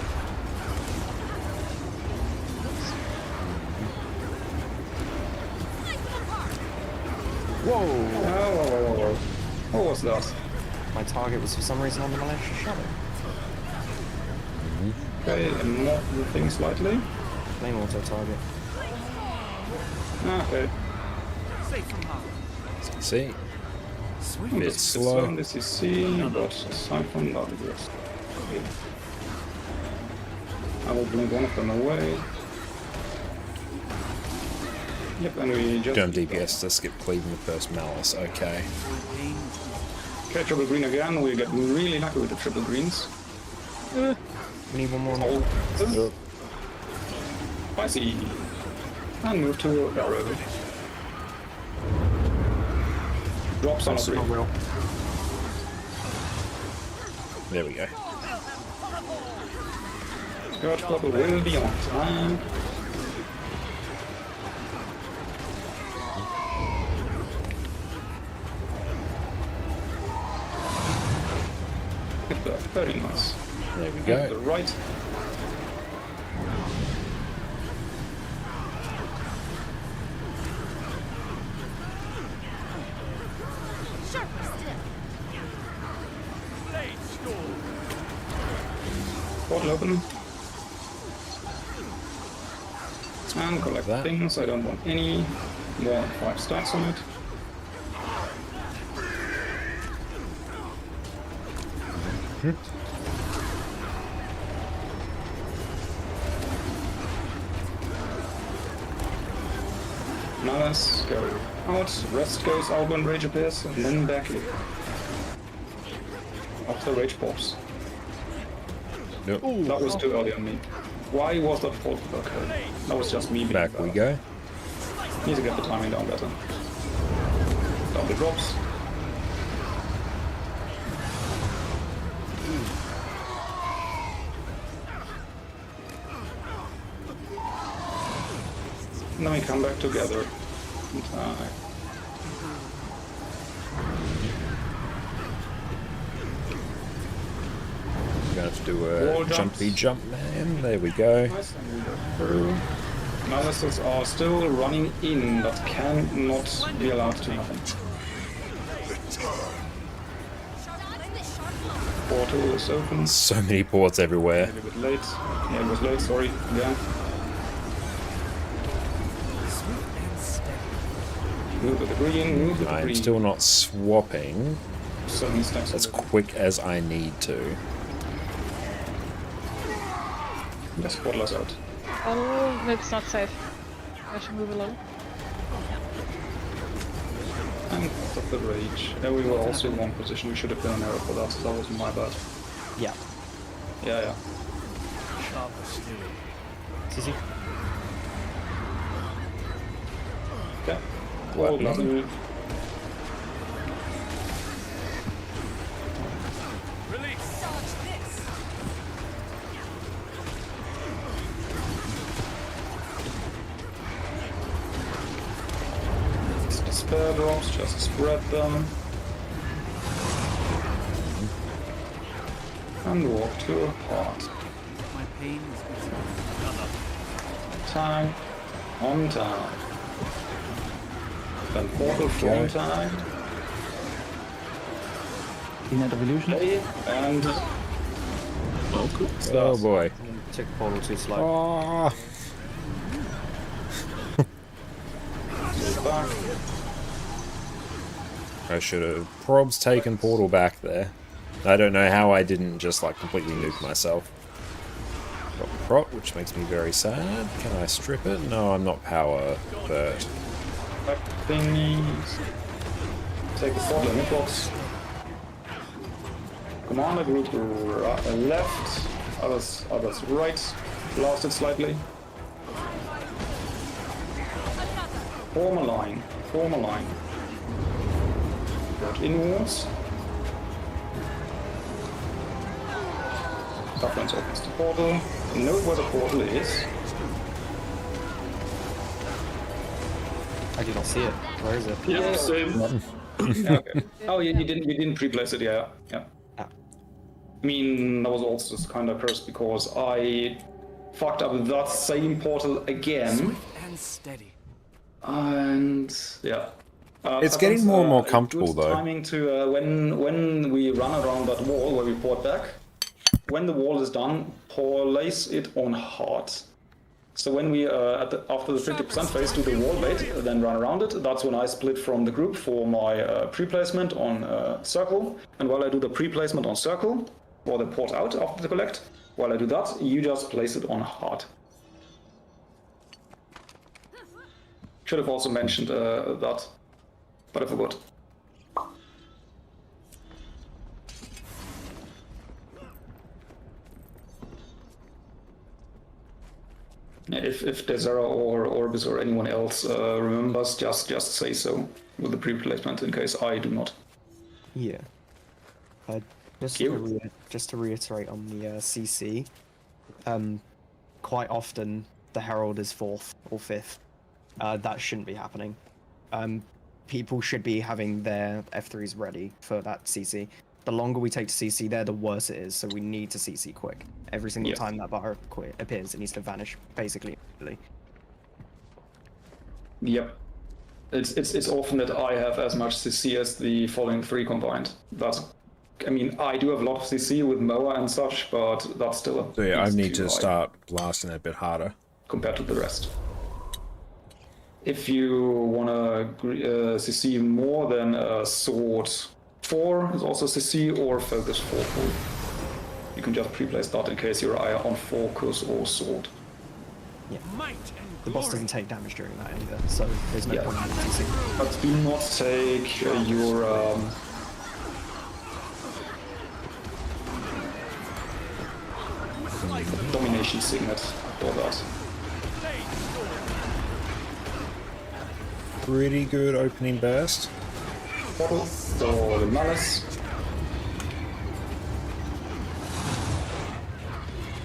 Whoa! What was that? My target was for some reason on the malicious shadow. Okay, and mod the thing slightly. Flame auto target. Okay. Safe from harm. As you can see, Sweet. bit slow. This is C, but aside from that, it was okay. I will blink one of them away. Yep, and we just... Don't DPS to skip cleaving the first Malice. Okay. Okay, triple green again. We get really lucky with the triple greens. We need one more. Oh. Spicy. And move to arrow. Drops on a green. Real. There we go. Scourge Purple will be on time. Good bird, very nice. There we To go. the right. Portal open. And collect that. things. I don't want any more than 5 stacks on it. Malice, go out, rest goes out when rage appears, and then back in. After rage pops. Nope. That was too early on me. Why was that fault? Okay. That was just me being Back we go. Need to get the timing down better. Down the drops. And then we come back together. In time. Gonna have to do a Wall jumps. jumpy jump, man. There we go. Nice, and we go through. Malices are still running in, but cannot be allowed to nothing. Portal is open. So many ports everywhere. A little bit late. Yeah, it was late, sorry. Yeah. Move with the green, move with the I'm green. still not swapping 7 stacks as of it. quick as I need to. Just portal us out. Oh, no, it's not safe. I should move along. And out of the rage. Yeah, we were also in one position. We should have been an arrow for that. That was my bad. Yeah. Yeah. CC. Okay. Well, nothing. Spare drops, just spread them. And walk to heart. My pain is Time. On time. Then portal from time. Net of illusion. Okay, and... Oh boy. Took portal too slow. Oh. Back. I should have probs taken portal back there. I don't know how I didn't just like completely nuke myself. Got the prot, which makes me very sad. Can I strip it? No, I'm not power, but... Back thingies. Take the portal in the box. Commander group left, others right. Blast it slightly. Form a line. Form a line. Work inwards. Governance opens the portal. Note where the portal is. I do not see it. Where is it? Yeah, same. Yeah, okay. Oh, you didn't pre-place it, yeah. I mean, that was also kind of cursed because I fucked up that same portal again. and steady. And yeah. It's getting more and more comfortable, good though. Timing to when we run around that wall where we port back. When the wall is done, place it on hard. So when we after the 50% phase do the wall bait, then run around it. That's when I split from the group for my pre-placement on circle. And while I do the pre-placement on circle, or the port out after the collect, while I do that, you just place it on hard. Should have also mentioned that, but I forgot. If Desera or Orbis or anyone else remembers, just say so with the pre-placement in case I do not. Yeah. Just to reiterate on the CC, quite often the Herald is 4th or 5th. That shouldn't be happening. People should be having their F3s ready for that CC. The longer we take to CC there, the worse it is, so we need to CC quick. Every single time that bar appears, it needs to vanish, basically. Yep. It's often that I have as much CC as the following 3 combined. I mean, I do have a lot of CC with Moa and such, but that's still a... So yeah, I need to start blasting a bit harder. Compared to the rest. If you want to CC more, then Sword 4 is also CC, or Focus 4. You can just pre-place that in case you're either on Focus or Sword. Yeah. The boss doesn't take damage during that either, so there's no point in CC. But do not take your... domination signet for that. Pretty good opening burst. Portal for the Malice.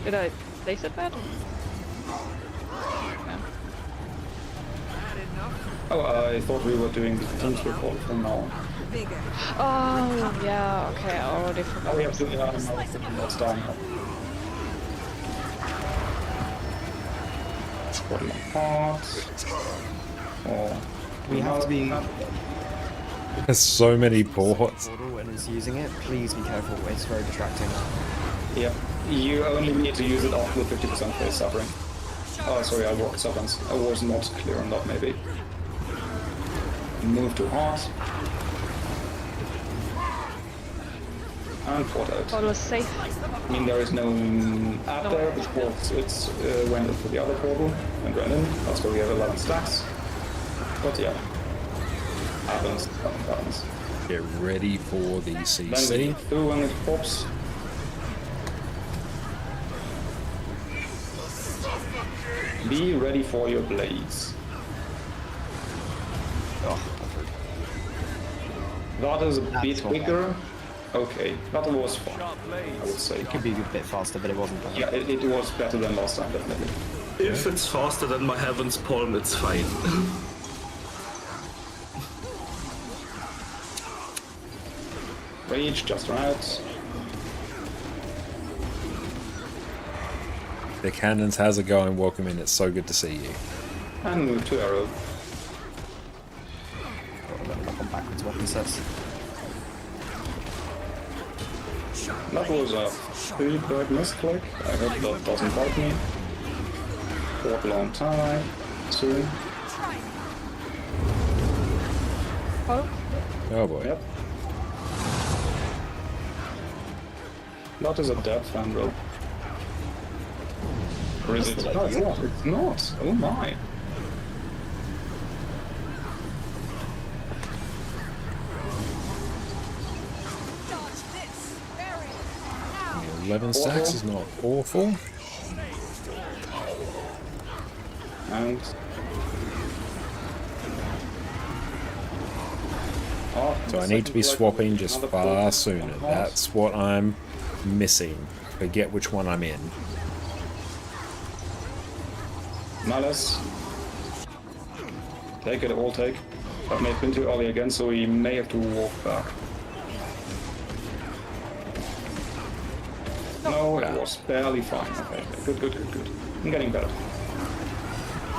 Did I place it bad? Oh, I thought we were doing the team's report from now on. Oh, yeah, okay, I already forgot. Oh, we have to, that's done. Portal apart. Oh, we have to be... There's so many ports. ...and is using it, please be careful, it's very distracting. Yeah, you only need to use it after the 50% phase suffering. Oh, sorry, I walked seconds. I was not clear on that, maybe. Move to heart. And port out. Portal is safe. I mean, there is no add there because it's went into the other portal and ran in. That's where we have 11 stacks. But yeah, happens. Get ready for the Then CC. we through when it pops. Be ready for your blades. That is a bit quicker. Okay, that was fine, I would say. It could be a bit faster, but it wasn't bad. Yeah, it was better than last time, definitely. If it's faster than my Heaven's Palm, it's fine. Rage, just run out. The cannons, how's it going? Welcome in, it's so good to see you. And move to arrow. Back on backwards weapon sets. That was a 3-bird misclick. I hope that doesn't bite me. Portal on time. Soon. Oh boy. Yep. That is a dead Fandral. Or is it? No, it's not. It's not. Oh my. Dodge this. Bury it. Now. 11 stacks is not awful. And oh, So I need to be swapping just far sooner. That's what I'm missing. Forget which one I'm in. Malice. Take it, all take. That may have been too early again, so we may have to walk back. No, it was barely fine. Okay, good. I'm getting better.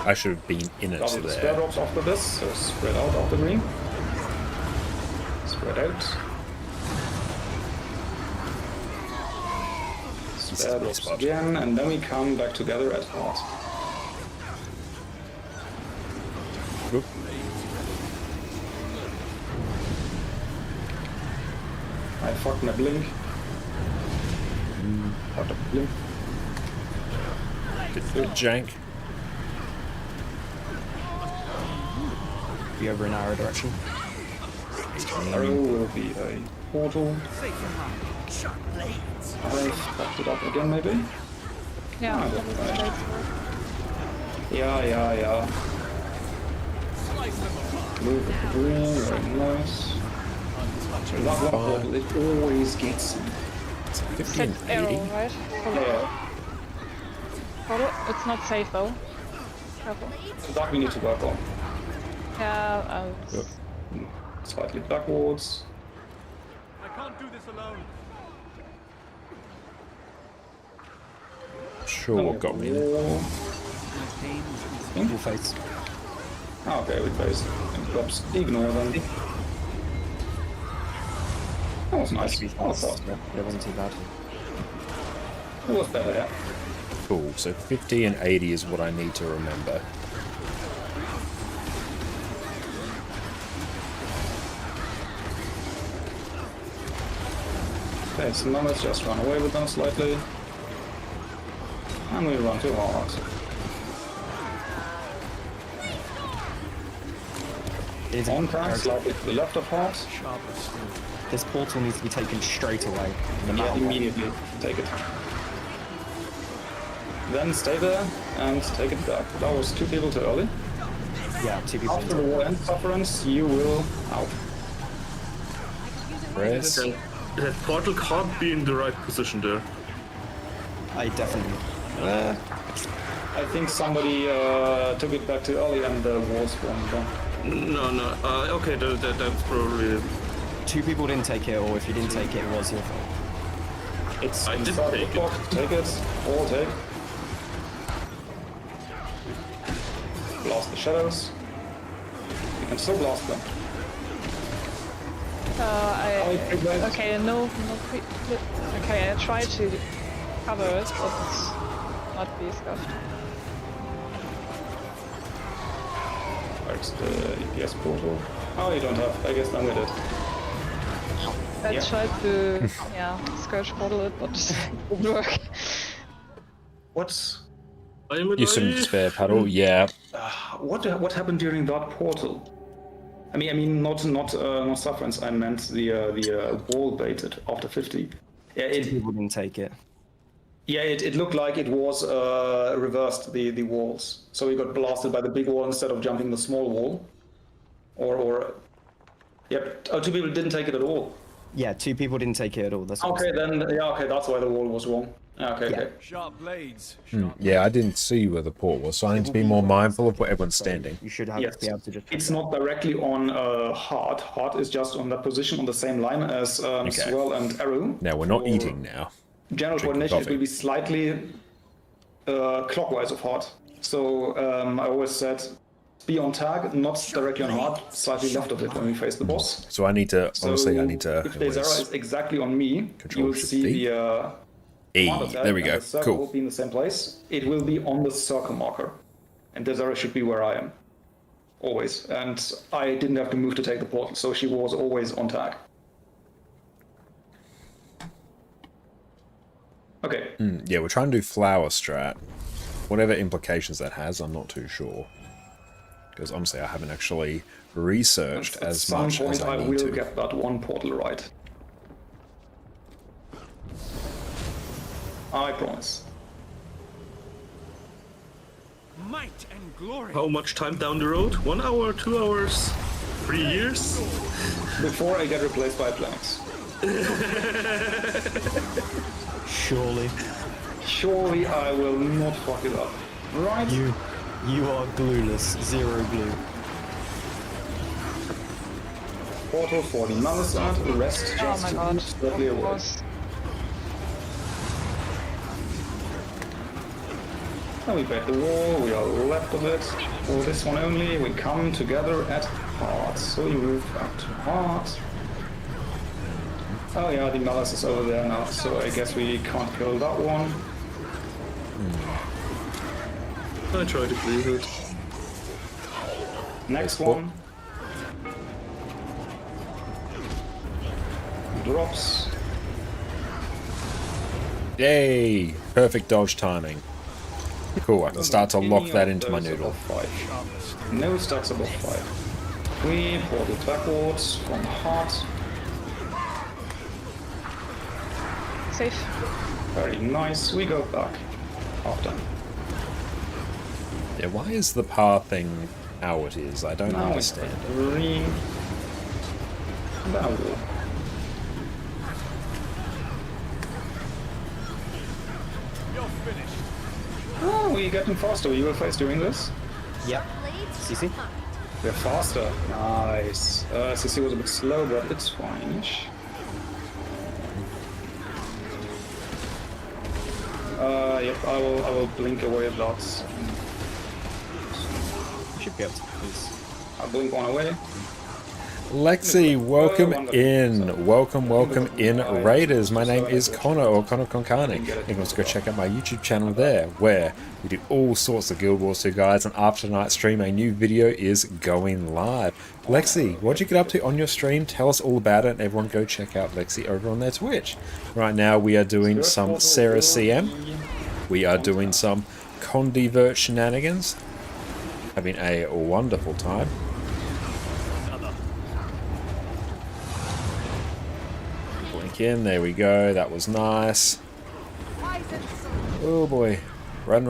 I should have been in it Double the spare there. drops after this, so spread out of the green. Spread out. Spare drops again, and then we come back together at heart. Oop. I fucked my blink. Out of blink. Good jank. Be over in our direction. Arrow will be a portal. I fucked it up again, maybe? Yeah, Ah, that was right. straightforward. Yeah. Move with the green, very nice. That one portal, it always gets me. It's 50 Set and 80. arrow, right? Follow. Yeah, Follow. It's not safe though. Careful. that we need to work on. Yeah, Yep. Slightly backwards. I can't do this alone. Sure what got me in. Wall. Full face. Ah, okay, we face. Drops. Ignore them. That was nice. Be That was fast. fast. Yeah, it wasn't too bad. It was better, yeah. Cool, so 50 and 80 is what I need to remember. Okay, so now let's just run away with them slightly. And we run too hard. It is On time, slightly to the left of hard. This portal needs to be taken straight away. No Yeah, matter what. immediately. Take it. Then stay there and take it back. That was 2 people too early. Yeah, 2 people. After the war ends sufferance, you will out. Press. That portal can't be in the right position there. I definitely. I think somebody took it back too early and the wall spawned down. No. Okay, that's probably. 2 people didn't take it, or if you didn't take it, it was your fault. It's I did inside the take it. block. Take it. All take. Blast the shadows. You can still blast them. Okay, no okay, I tried to cover it, but it's not be scuffed. Where's the EPS portal? Oh, you don't have. I guess I'm with it. I tried to, scourge portal it, but it didn't work. What? You shouldn't spare paddle, yeah. What happened during that portal? I mean, not sufferance. I meant the wall baited after 50. Yeah, People didn't take it. Yeah, it looked like it was reversed the walls. So we got blasted by the big wall instead of jumping the small wall. Or yep. Oh, 2 people didn't take it at all. Yeah, 2 people didn't take it at all. That's what Okay, then okay, that's why the wall was wrong. Okay. Sharp blades. Yeah, I didn't see where the port was, so I need to be more mindful of where everyone's standing. You should have Yes. be able to just. It's not directly on Heart. Heart is just on that position on the same line as Swirl and Arrow. Now, we're not For eating now. General Drinking coordination, it coffee. will be slightly clockwise of heart. So I always said be on tag, not directly on heart, slightly left of it when we face the boss. So I need to, honestly, I need to... If the Zera is exactly on me, you will see the command attack, there we go, and the circle cool. will be in the same place. It will be on the circle marker. And the Zera should be where I am. Always. And I didn't have to move to take the portal, so she was always on tag. Okay. Yeah, we're trying to do flower strat. Whatever implications that has, I'm not too sure. Because honestly, I haven't actually researched as much as I need to. At some point, I will get that one portal right. I promise. Might and glory. How much time down the road? 1 hour, 2 hours, 3 years? Before I get replaced by planets. Surely. Surely I will not fuck it up. Right? You are glueless. Zero glue. Portal for the Malazad, rest Oh just my to god. keep steadily away. Was- Now we break the wall, we are left of it. For this one only, we come together at heart. So you move back to heart. Oh yeah, the Malaz is over there now, so I guess we can't kill that one. I try to clear it. Next one. Drops. Yay! Perfect dodge timing. Cool, I can start to lock that into my noodle. No stacks above 5. We portal backwards from heart. Safe. Very nice. We go back. Half done. Yeah, why is the pathing how it is? I don't understand. Green. Now. You're finished. Oh, we're getting faster. You were fast doing this? Yep. CC? We're faster. Nice. CC was a bit slow, but it's fine. Yep, I will blink away that. You should be able to, please. I'll blink one away. Lexi, welcome in. Welcome in, Raiders. My name is Connor, or ConnorConCarne. You can also go check out my YouTube channel there, where we do all sorts of Guild Wars 2 guides, and after tonight's stream, a new video is going live. Lexi, what'd you get up to on your stream? Tell us all about it, and everyone go check out Lexi over on their Twitch. Right now, we are doing some Cerus CM. We are doing some Condi Virt shenanigans. Having a wonderful time. In. There we go. That was nice. Oh boy. Run.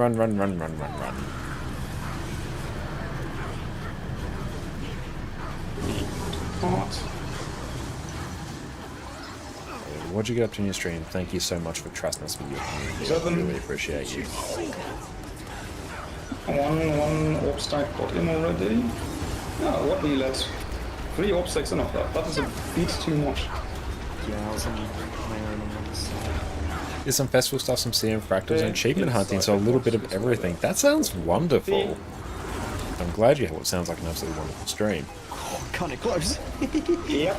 What'd you get up to in your stream? Thank you so much for trusting us with your community. I really appreciate you. One orb stack got in already. Oh, what we let 3 orb stacks in of that. That is a bit too much. Yeah, I was on my own on the side. There's some festival stuff, some CM fractals, and achievement hunting, so a little bit of everything. That sounds wonderful. I'm glad you have what sounds like an absolutely wonderful stream. Oh, kind of close. Yep.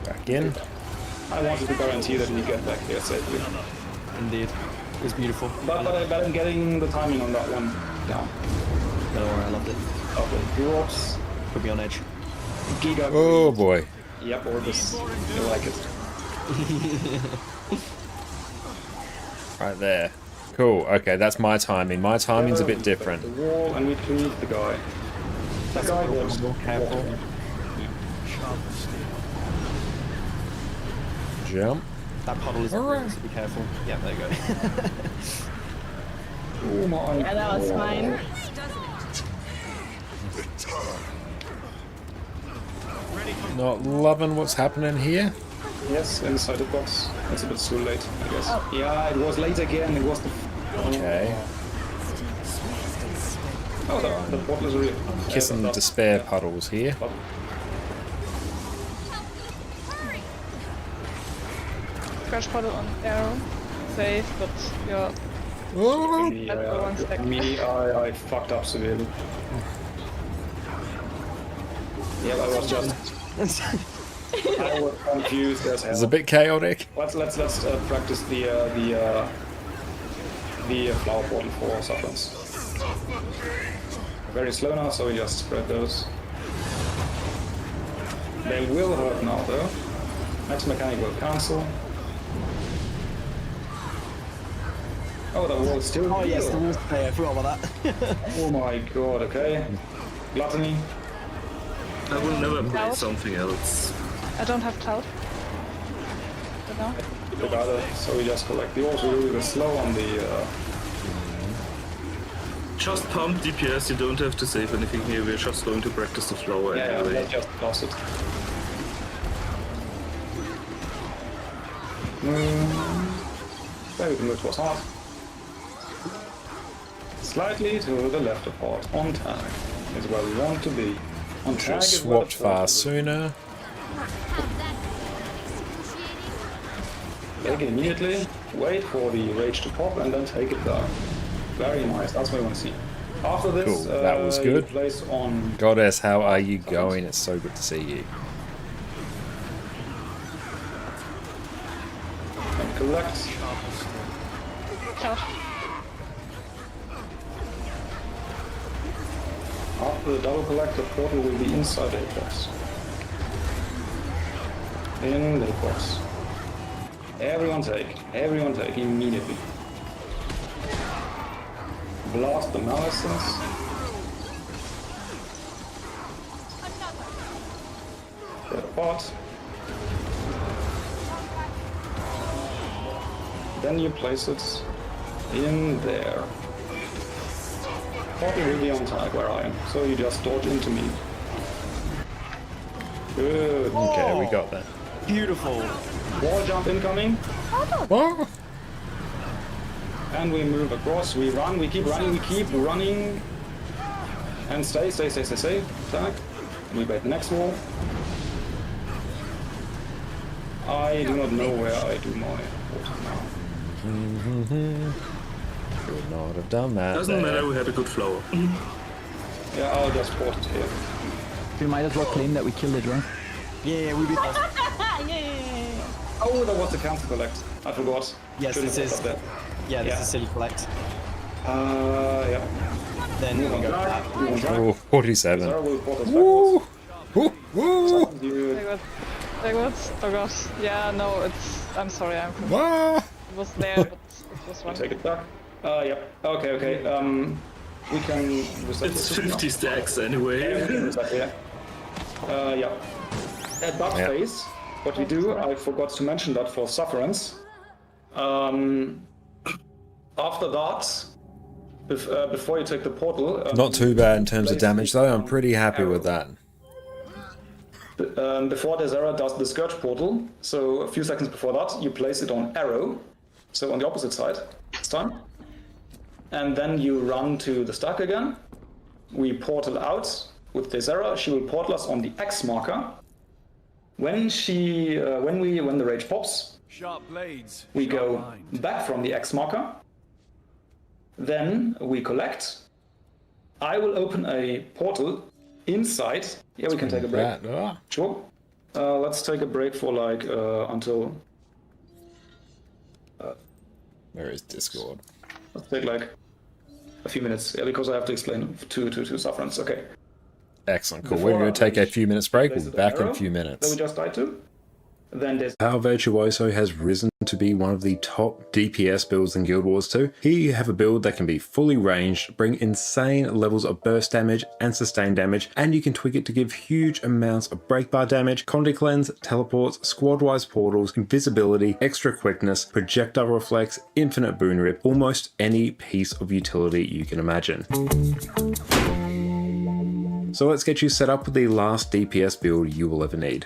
Back in. I wanted to guarantee that we get back here safely. Indeed. It was beautiful. But I'm getting the timing on that one down. Don't worry, I loved it. Okay, drops. Put me on edge. Giga. Oh boy. Yep, Orbis. I like it. Right there. Cool. Okay, that's my timing. My timing's a bit different. The wall and we cleave the guy. That guy was more careful. Jump. That puddle is Alright. so be careful. Yeah, there you go. Oh my. Yeah, that was fine. Not loving what's happening here. Yes, inside the box. It's a bit too late, I guess. Oh. Yeah, it was late again. It was the. Okay. Oh, the portal is real. Kissing the despair puddles here. Crash puddle on arrow. safe, but you're at the one stack. I fucked up severely. Yeah, I was just. I was confused as hell. It's a bit chaotic. Let's practice the flower portal for sufferance. Very slow now, so we just spread those. They will hurt now though. Next mechanic will cancel. Oh, the wall is still Oh here. yes, the wall's there. I forgot about that. Oh my god, okay. Gluttony. I will never play Cloud? something else. I don't have cloud. But now? Together, so we just collect the ores. We will slow on the... Just pump DPS, you don't have to save anything here, we're just going to practice the flower yeah, anyway. let's just toss it. There we can move towards heart. Slightly to the left of heart. On tag is where we want to be. On Should tag have is where the swapped far first is. sooner. Take it immediately, wait for the rage to pop and then take it down. Very nice, that's what we want to see. After this, Cool, that was you good. place on... Goddess, how are you going? It's so good to see you. and collect. Cloud. After the double collect, the portal will be inside the hitbox. In the hitbox. Everyone take immediately. Blast the malices. Get a pot. Then you place it in there. Portal will be on tag where I am, so you just dodge into me. Good. Okay, we got that. Beautiful. Wall jump incoming. What? And we move across, we run, we keep running. And stay. Tag. And we bait the next wall. I do not know where I do my water now. Should not have done that. Doesn't there. matter, we had a good flower. Yeah, I'll just port it here. We might as well claim that we killed it, right? Yeah, we beat that. Yeah. Oh, that was the cancel collect. I forgot. Yes, Shouldn't this have is. put that. Yeah, this Yeah. is silly collect. Yeah. Then we Move on go track, back. move on track. Oh, 47. Sarah will port us Woo! backwards. Woo! Woo! You- Very good. Very good. Oh gosh. Yeah, no, it's... I'm sorry, I'm confused. Ah! It was there, but it was wrong. Take it back. Yep. Okay. We can reset It's the system now. 50 stacks Yeah, we anyway. can reset, yeah. Yeah. At that Yeah. phase, what we do, I forgot to mention that for sufferance. After that, before you take the portal... Not too bad in terms of place damage though, I'm pretty happy arrow. with that. Before Desera does the Scourge portal, so a few seconds before that, you place it on arrow, so on the opposite side this time. And then you run to the stack again. We portal out with Desera. She will portal us on the X marker. When the rage pops, Sharp blades. we sharp go mind. back from the X marker. Then we collect. I will open a portal inside. Yeah, we can take a break. That, ah. Sure. Let's take a break for like until. Where is Discord? Let's take like a few minutes. Yeah, because I have to explain to sufferance. Okay. Excellent, cool. Before We're going to take a few minutes break. place We'll be it on back in a arrow few That minutes. we just died to. Then there's How Virtuoso has risen to be one of the top DPS builds in Guild Wars 2. Here you have a build that can be fully ranged, bring insane levels of burst damage and sustain damage, and you can tweak it to give huge amounts of breakbar damage, Condi cleanse, teleports, squad-wise portals, invisibility, extra quickness, projectile reflex, infinite boon rip, almost any piece of utility you can imagine. So let's get you set up with the last DPS build you will ever need.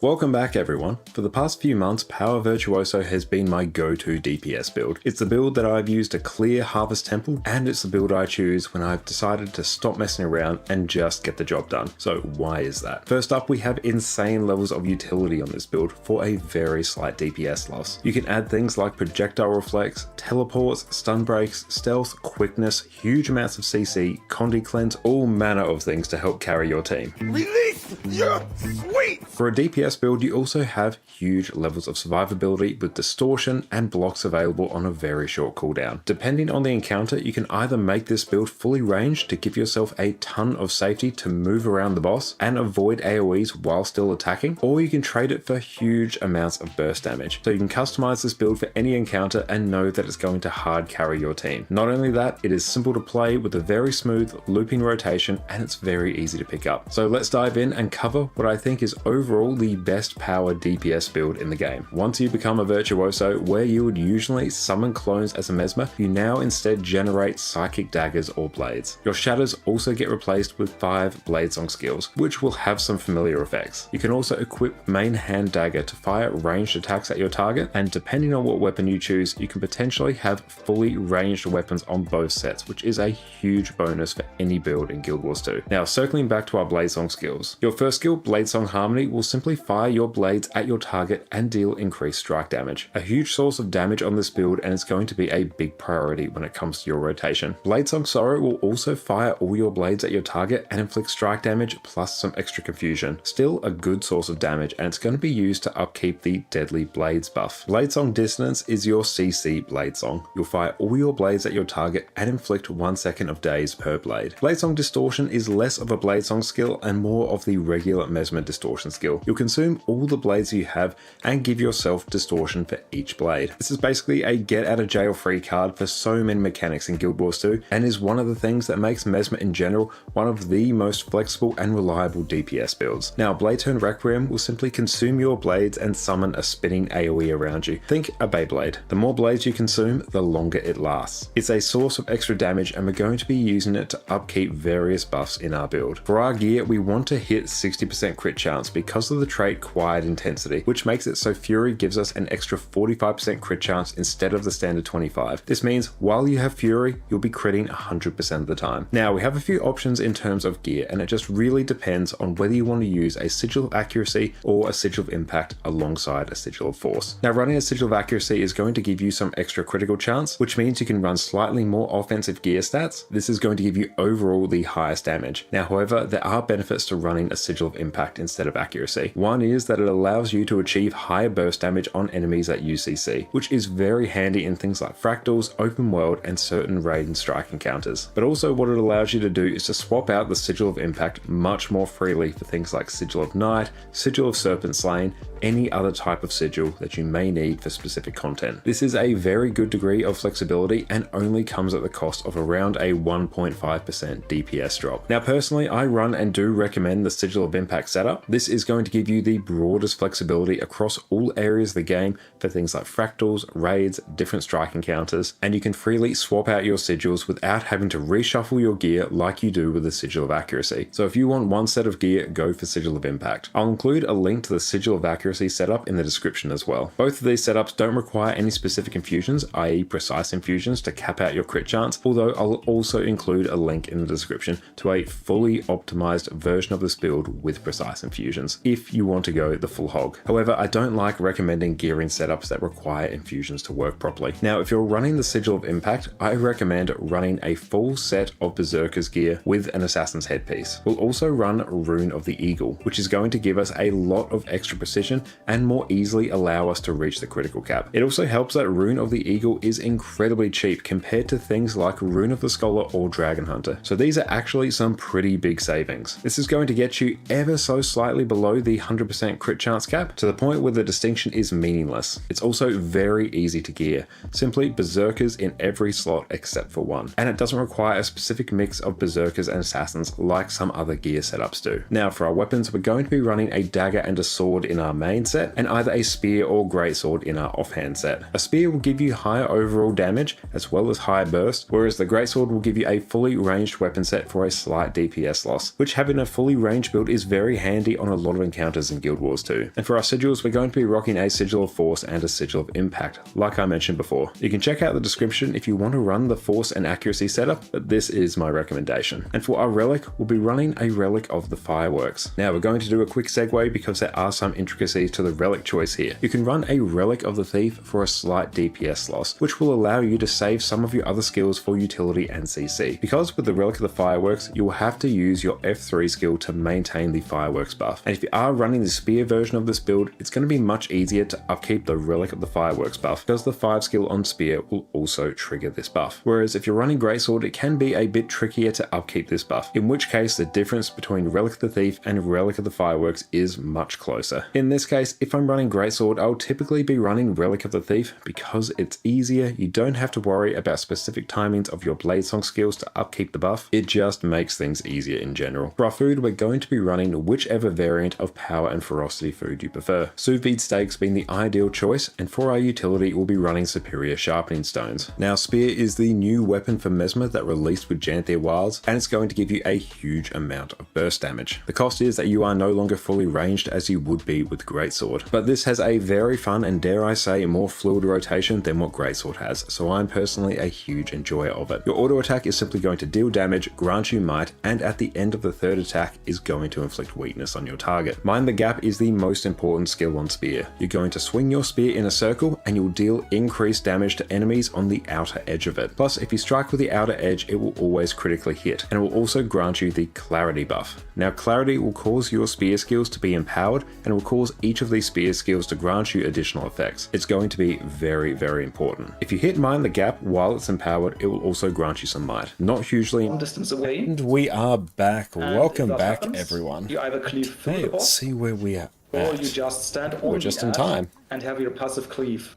Welcome back everyone. For the past few months, Power Virtuoso has been my go-to DPS build. It's the build that I've used to clear Harvest Temple, and it's the build I choose when I've decided to stop messing around and just get the job done. So why is that? First up, we have insane levels of utility on this build for a very slight DPS loss. You can add things like projectile reflex, teleports, stun breaks, stealth, quickness, huge amounts of CC, Condi cleanse, all manner of things to help carry your team. Release your sweet! For a DPS build, you also have huge levels of survivability with distortion and blocks available on a very short cooldown. Depending on the encounter, you can either make this build fully ranged to give yourself a ton of safety to move around the boss and avoid AoEs while still attacking, or you can trade it for huge amounts of burst damage. So you can customize this build for any encounter and know that it's going to hard carry your team. Not only that, it is simple to play with a very smooth looping rotation, and it's very easy to pick up. So let's dive in and cover what I think is overall the best power DPS build in the game. Once you become a Virtuoso, where you would usually summon clones as a Mesmer, you now instead generate Psychic Daggers or Blades. Your Shatters also get replaced with 5 Bladesong skills, which will have some familiar effects. You can also equip Main Hand Dagger to fire ranged attacks at your target, and depending on what weapon you choose, you can potentially have fully ranged weapons on both sets, which is a huge bonus for any build in Guild Wars 2. Now, circling back to our Bladesong skills. Your first skill, Bladesong Harmony, will simply fire your blades at your target and deal increased strike damage. A huge source of damage on this build, and it's going to be a big priority when it comes to your rotation. Bladesong Sorrow will also fire all your blades at your target and inflict strike damage plus some extra confusion. Still a good source of damage, and it's going to be used to upkeep the Deadly Blades buff. Bladesong Dissonance is your CC Bladesong. You'll fire all your blades at your target and inflict 1 second of daze per blade. Bladesong Distortion is less of a Bladesong skill and more of the regular Mesmer Distortion skill. You'll consume all the blades you have and give yourself distortion for each blade. This is basically a get out of jail free card for so many mechanics in Guild Wars 2, and is one of the things that makes Mesmer in general one of the most flexible and reliable DPS builds. Now, Blade Turn Requiem will simply consume your blades and summon a spinning AoE around you. Think a Beyblade. The more blades you consume, the longer it lasts. It's a source of extra damage, and we're going to be using it to upkeep various buffs in our build. For our gear, we want to hit 60% crit chance because of the trait Quiet Intensity, which makes it so Fury gives us an extra 45% crit chance instead of the standard 25. This means while you have Fury, you'll be critting 100% of the time. Now, we have a few options in terms of gear, and it just really depends on whether you want to use a Sigil of Accuracy or a Sigil of Impact alongside a Sigil of Force. Now, running a Sigil of Accuracy is going to give you some extra critical chance, which means you can run slightly more offensive gear stats. This is going to give you overall the highest damage. Now, however, there are benefits to running a Sigil of Impact instead of Accuracy. One is that it allows you to achieve higher burst damage on enemies at UCC, which is very handy in things like Fractals, Open World, and certain raid and strike encounters. But also what it allows you to do is to swap out the Sigil of Impact much more freely for things like Sigil of Night, Sigil of Serpent Slain, any other type of sigil that you may need for specific content. This is a very good degree of flexibility and only comes at the cost of around a 1.5% DPS drop. Now, personally, I run and do recommend the Sigil of Impact setup. This is going to give you the broadest flexibility across all areas of the game for things like fractals, raids, different strike encounters, and you can freely swap out your sigils without having to reshuffle your gear like you do with the Sigil of Accuracy. So if you want one set of gear, go for Sigil of Impact. I'll include a link to the Sigil of Accuracy setup in the description as well. Both of these setups don't require any specific infusions, i.e. precise infusions to cap out your crit chance, although I'll also include a link in the description to a fully optimized version of this build with precise infusions, if you want to go the full hog. However, I don't like recommending gearing setups that require infusions to work properly. Now, if you're running the Sigil of Impact, I recommend running a full set of Berserker's gear with an Assassin's Headpiece. We'll also run Rune of the Eagle, which is going to give us a lot of extra precision and more easily allow us to reach the critical cap. It also helps that Rune of the Eagle is incredibly cheap compared to things like Rune of the Scholar or Dragon Hunter, so these are actually some pretty big savings. This is going to get you ever so slightly below the 100% crit chance cap, to the point where the distinction is meaningless. It's also very easy to gear, simply Berserkers in every slot except for one, and it doesn't require a specific mix of Berserkers and Assassins like some other gear setups do. Now, for our weapons, we're going to be running a dagger and a sword in our main set, and either a spear or greatsword in our offhand set. A spear will give you higher overall damage as well as higher burst, whereas the greatsword will give you a fully ranged weapon set for a slight DPS loss, which having a fully ranged build is very handy on a lot of encounters covers in Guild Wars 2. And for our sigils, we're going to be rocking a Sigil of Force and a Sigil of Impact, like I mentioned before. You can check out the description if you want to run the Force and Accuracy setup, but this is my recommendation. And for our relic, we'll be running a relic of the fireworks. Now we're going to do a quick segue because there are some intricacies to the relic choice here. You can run a relic of the thief for a slight DPS loss, which will allow you to save some of your other skills for utility and CC. Because with the relic of the fireworks, you will have to use your F3 skill to maintain the fireworks buff. And if you are running the spear version of this build, it's going to be much easier to upkeep the relic of the fireworks buff, because the 5 skill on spear will also trigger this buff. Whereas if you're running greatsword, it can be a bit trickier to upkeep this buff, in which case the difference between relic of the thief and relic of the fireworks is much closer. In this case, if I'm running greatsword, I'll typically be running relic of the thief because it's easier. You don't have to worry about specific timings of your blade song skills to upkeep the buff. It just makes things easier in general. For our food, we're going to be running whichever variant of power and ferocity food you prefer. Sous vide steaks being the ideal choice, and for our utility, we'll be running superior sharpening stones. Now, spear is the new weapon for Mesmer that released with Janthir Wilds, and it's going to give you a huge amount of burst damage. The cost is that you are no longer fully ranged as you would be with greatsword, but this has a very fun and, dare I say, more fluid rotation than what greatsword has, so I'm personally a huge enjoyer of it. Your auto attack is simply going to deal damage, grant you might, and at the end of the third attack is going to inflict weakness on your target. Mind the Gap is the most important skill on spear. You're going to swing your spear in a circle and you'll deal increased damage to enemies on the outer edge of it. Plus, if you strike with the outer edge, it will always critically hit, and it will also grant you the clarity buff. Now, clarity will cause your spear skills to be empowered, and it will cause each of these spear skills to grant you additional effects. It's going to be very, very important. If you hit Mind the Gap while it's empowered, it will also grant you some might. Not hugely. Distance away. And we are back. And welcome if that back, happens, everyone. You either cleave through Hey, the let's boss, see where we are. or you just stand on We're just the in ad time. and have your passive cleave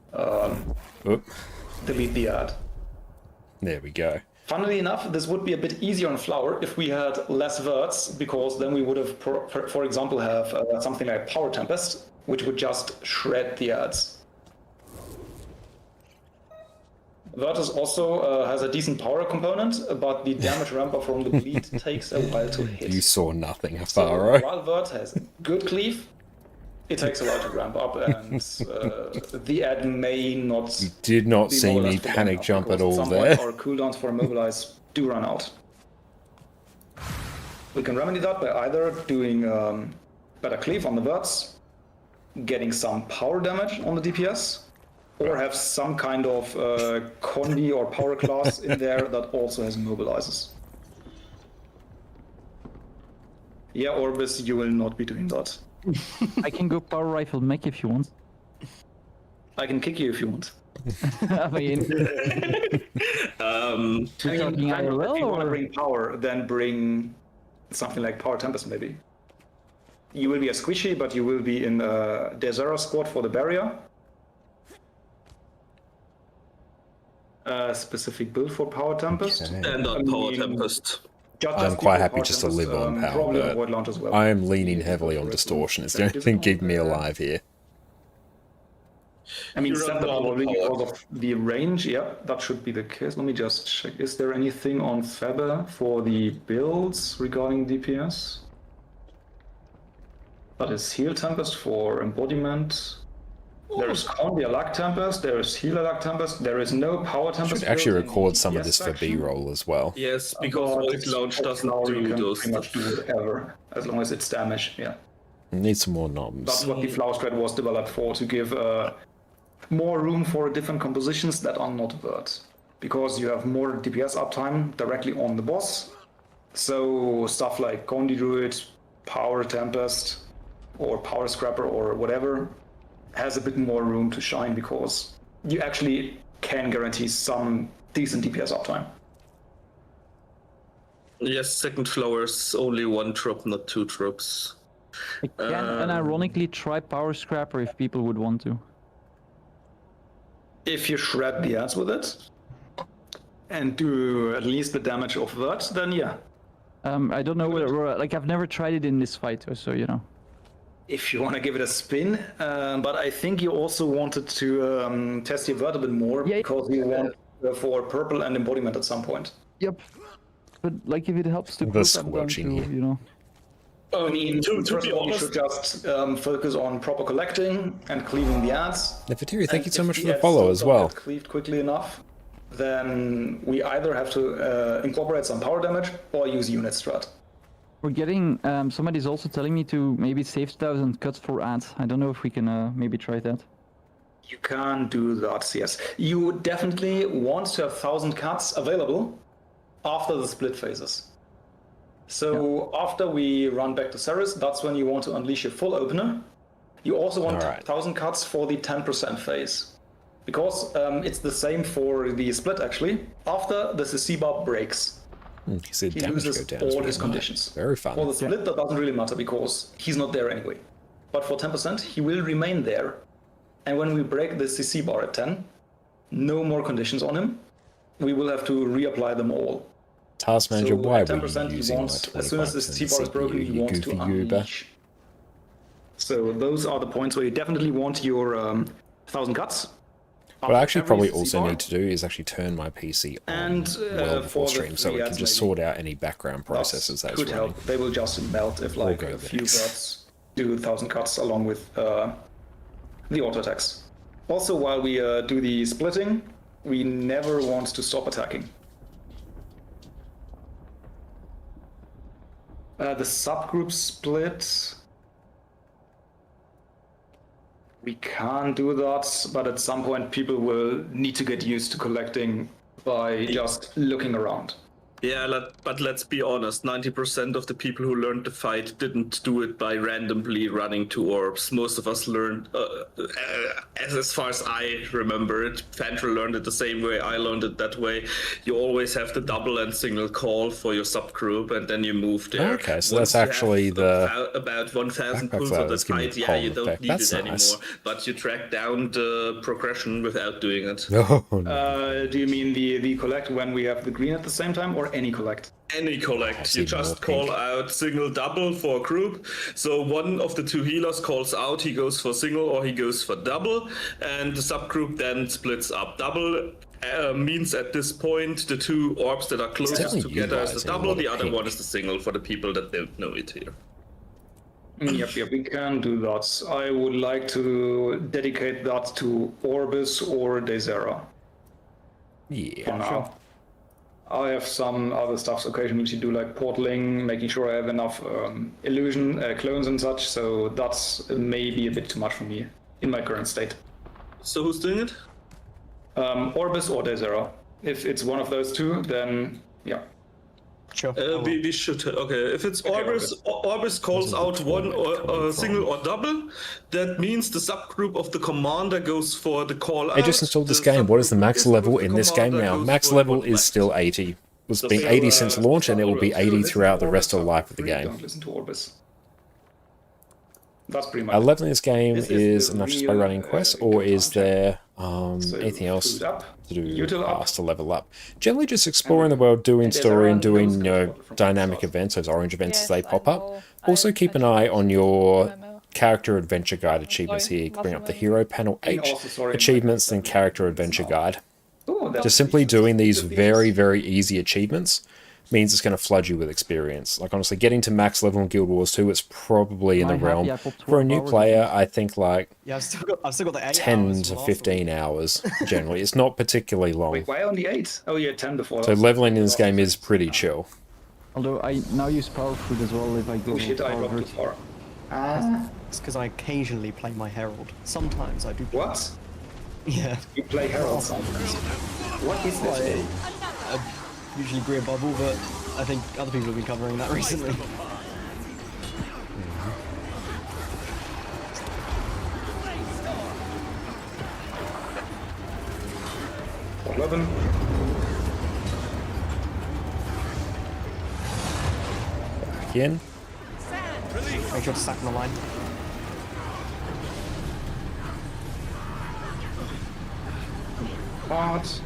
Oop. delete the ad. There we go. Funnily enough, this would be a bit easier on Flower if we had less verts, because then we would have, for example, have something like Power Tempest, which would just shred the ads. Virtus also has a decent power component, but the damage ramp-up from the bleed takes a while to hit. You saw nothing, So Afaro. while Virt has good cleave, it takes a while to ramp up, and the ad may not. You did not be see me mobilized for long panic enough, jump at because all some there. point Our cooldowns for Immobilize do run out. We can remedy that by either doing better cleave on the Virts, getting some power damage on the DPS, or have some kind of Condi or power class in there that also has Immobilizes. Yeah, Orbis, you will not be doing that. I can go power rifle mech if you want. I can kick you if you want. I mean, If you want to or? bring power, then bring something like Power Tempest, maybe. You will be a squishy, but you will be in the Desera squad for the barrier. Specific build for Power Tempest. Okay. And on Power Tempest. I'm quite happy just to live on power, Probably but Void Launch as well. I am leaning heavily on distortion. It's the only thing keeping me alive here. I mean, You run Santa down probably power. because of the range. Yeah, that should be the case. Let me just check. Is there anything on Faber for the builds regarding DPS? That is Heal Tempest for embodiment. There is Condi Alag Tempest. There is Heal Alag Tempest. There is no Power Tempest. Should actually build in record some of DPS this for section. B-roll as well. Yes, because Void Launch doesn't Now you do can those pretty much do stuff. whatever, as long as it's damage. Yeah. Need some more That's knobs. what the Flower Spread was developed for, to give more room for different compositions that are not Vert. Because you have more DPS uptime directly on the boss. So stuff like Condi Druid, Power Tempest, or Power Scrapper, or whatever, has a bit more room to shine, because you actually can guarantee some decent DPS uptime. Yes, second flower's only 1 drop, not 2 drops. I can unironically try power scrapper if people would want to. If you shred the ads with it, and do at least the damage of that, then yeah. I don't know whether, like, I've never tried it in this fight, so you know. If you want to give it a spin, but I think you also wanted to test your Vert a bit more, Yeah, because you want for purple and embodiment at some point. Yep. But like, if it helps to The put them down squelching to, here. you know. I mean, to first be of all, you honest, should just focus on proper collecting and cleaving the ads. Nefertiri, thank you so And much if for the ads follow still as don't well. get cleaved quickly enough, then we either have to incorporate some power damage or use unit strat. We're getting, somebody's also telling me to maybe save 1,000 cuts for ads. I don't know if we can maybe try that. You can do that, yes. You definitely want to have 1,000 cuts available after the split phases. So after we run back to Cerus, that's when you want to unleash your full opener. You also want 1,000 cuts for the 10% phase. Because it's the same for the split, actually. After the CC bar breaks, he loses all his conditions. Very fun. For the split, that doesn't really matter because he's not there anyway. But for 10%, he will remain there. And when we break the CC bar at 10, no more conditions on him. We will have to reapply them all. Task Manager, So why at were 10% you using want, like 25% as soon as the CC bar is broken, you want to unleash. So those are the points where you definitely want your 1,000 cuts. What I actually probably CC also bar. need to do is actually turn my PC on And, well before for the stream so it can ads just maybe. sort out any background processes that's could running. help. They will just melt if like go a the few next. birds do 1,000 cuts along with the auto attacks. Also, while we do the splitting, we never want to stop attacking. The subgroup split, we can do that, but at some point people will need to get used to collecting by just looking around. Yeah, but let's be honest, 90% of the people who learned the fight didn't do it by randomly running to orbs. Most of us learned, as far as I remember it, Fandral learned it the same way, I learned it that way. You always have the double and single call for your subgroup, and then you move there. Okay, so Once that's actually you have about 1,000 pulls on the that's giving me fight, yeah, pollen you don't effect. need That's it nice. anymore. But you track down the progression without doing it. Oh, no. Do you mean the collect when we have the green at the same time, or any collect? Any collect. You even more just pink. call out single double for a group. So one of the two healers calls out, he goes for single or he goes for double, and the subgroup then splits up. Double means at this point the two orbs that are closest definitely together is the utilizing a double, lot the of other pink. one is the single for the people that don't know it here. Yep, we can do that. I would like to dedicate that to Orbis or Desera for Yeah. now. I have some other stuff occasionally to do, like portaling, making sure I have enough illusion clones and such, so that's maybe a bit too much for me in my current state. So who's doing it? Orbis or Desera. If it's one of those two, then yeah. Sure. We should. Okay, if it's Orbis, Orbis calls out one or single or double. That means the subgroup of the commander goes for the call out. I just installed this game. What is the max level in this game now? Max level is still 80. It's been 80 since launch, and it will be 80 throughout the rest of the life of the game. Don't listen to Orbis. That's pretty much. Leveling this game This is the enough just by real, running quests, or is there So anything else food up, to do util up, past to level up? Generally just exploring the world, doing story and doing, you know, from dynamic stuff. events, those orange events as Yes, they pop I up. know. Also I keep an tried eye to on do your MMO. character adventure guide achievements Sorry, here. You can bring up the nothing. hero panel H, also, sorry, achievements, my- then character adventure guide. Oh, that's Just simply decent. doing these Good very, things. very easy achievements means it's going to flood you with experience. Like, honestly, getting to max level in Guild Wars 2 is probably in the I have- realm. yeah, for For a 12 new hours, player, at I think, like, Yeah, I've still got the 8 10 hours to from last 15 week. hours, generally. It's not particularly long. Wait, why only 8? Oh, yeah, 10 before. So leveling in this game is pretty chill. Although I now use power food as well if I go Oh shit, I power dropped too Virt. far. It's because I occasionally play my Herald. Sometimes I do. What? Yeah. You play Herald sometimes. What is this? Usually Greer Bubble, but I think other people have been covering that recently. What 11? Again, Make sure to stack on the line. What?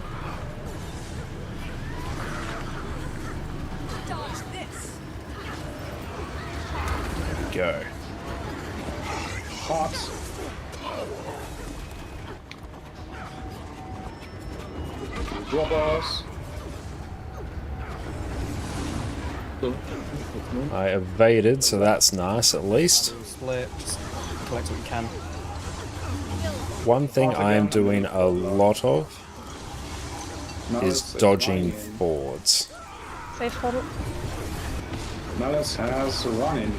Dodge this. go. Hot. Droppers. I evaded, so that's nice at least. Split, just collect what you can. One thing I am doing a lot of is dodging forwards. Safe portal. Malice has running.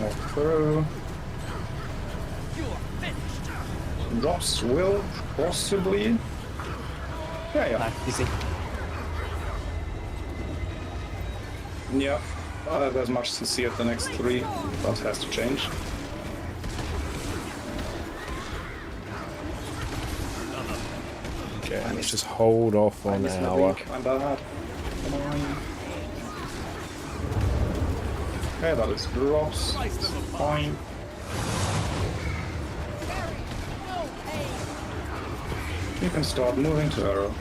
Walk through. Drops will possibly. Yeah. No, easy. Yeah. There's much to see at the next 3. That has to change. Okay, let's just hold off on our... I'm bad. Okay, that is drops. Fine. You can start moving to arrow.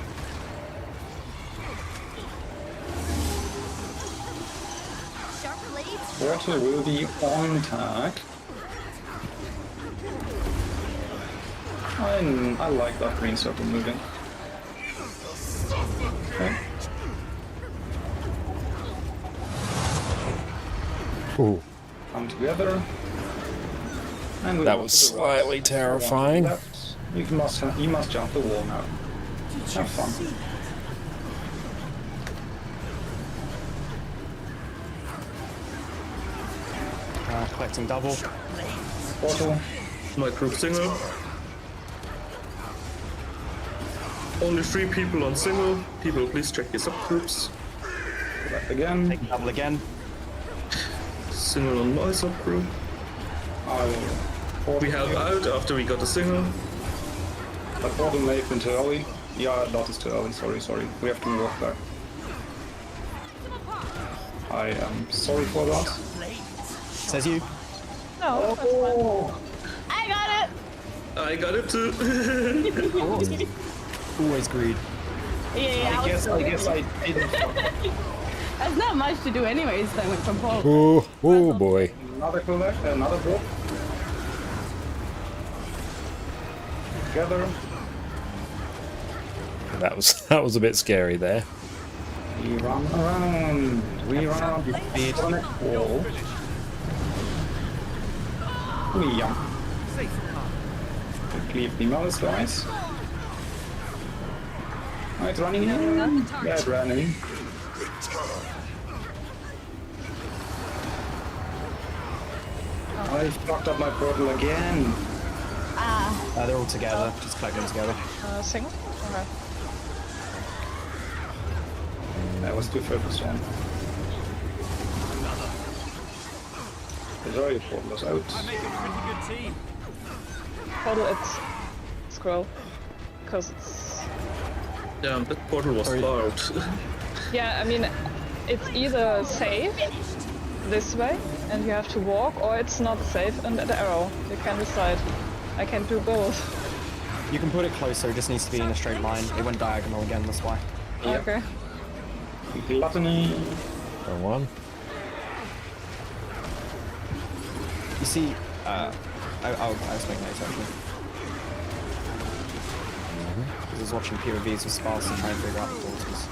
Water will be on tag. I like that green circle moving. Okay. Ooh, Come together. And we that go was to the right. slightly terrifying. Left. You must jump the wall now. Have fun. Collecting double. Portal. My group single. Only 3 people on single. People, please check your subgroups. Left again. Take double again. Single on my subgroup. I will. We help out after we got a single. That portal may have been too early. Yeah, that is too early. Sorry. We have to walk back. I am sorry for that. Says you. No, that's fine. I got it! I got it too. Always greed. Yeah, I guess I didn't. There's not much to do anyways, then with from Paul. Oh boy. Another collect, another drop. Together. That was a bit scary there. We run around. We run around. We beat on the wall. We jump. We cleave the mouse, guys. Oh, it's running in. Yeah, it's running. I fucked up my portal again. They're all together. Just collect them together. Single? Okay. That was too focused on. Sorry, portal was out. I make a pretty good team. Portal, it's scroll. Because it's... Yeah, that portal was far out. Yeah, I mean, it's either safe this way and you have to walk, or it's not safe and the arrow. You can decide. I can do both. You can put it closer, it just needs to be in a straight line. It went diagonal again, that's why. Okay. Gluttony. One. You see, I'll explain later actually. I was watching POVs with Sparse and trying to figure out the portals.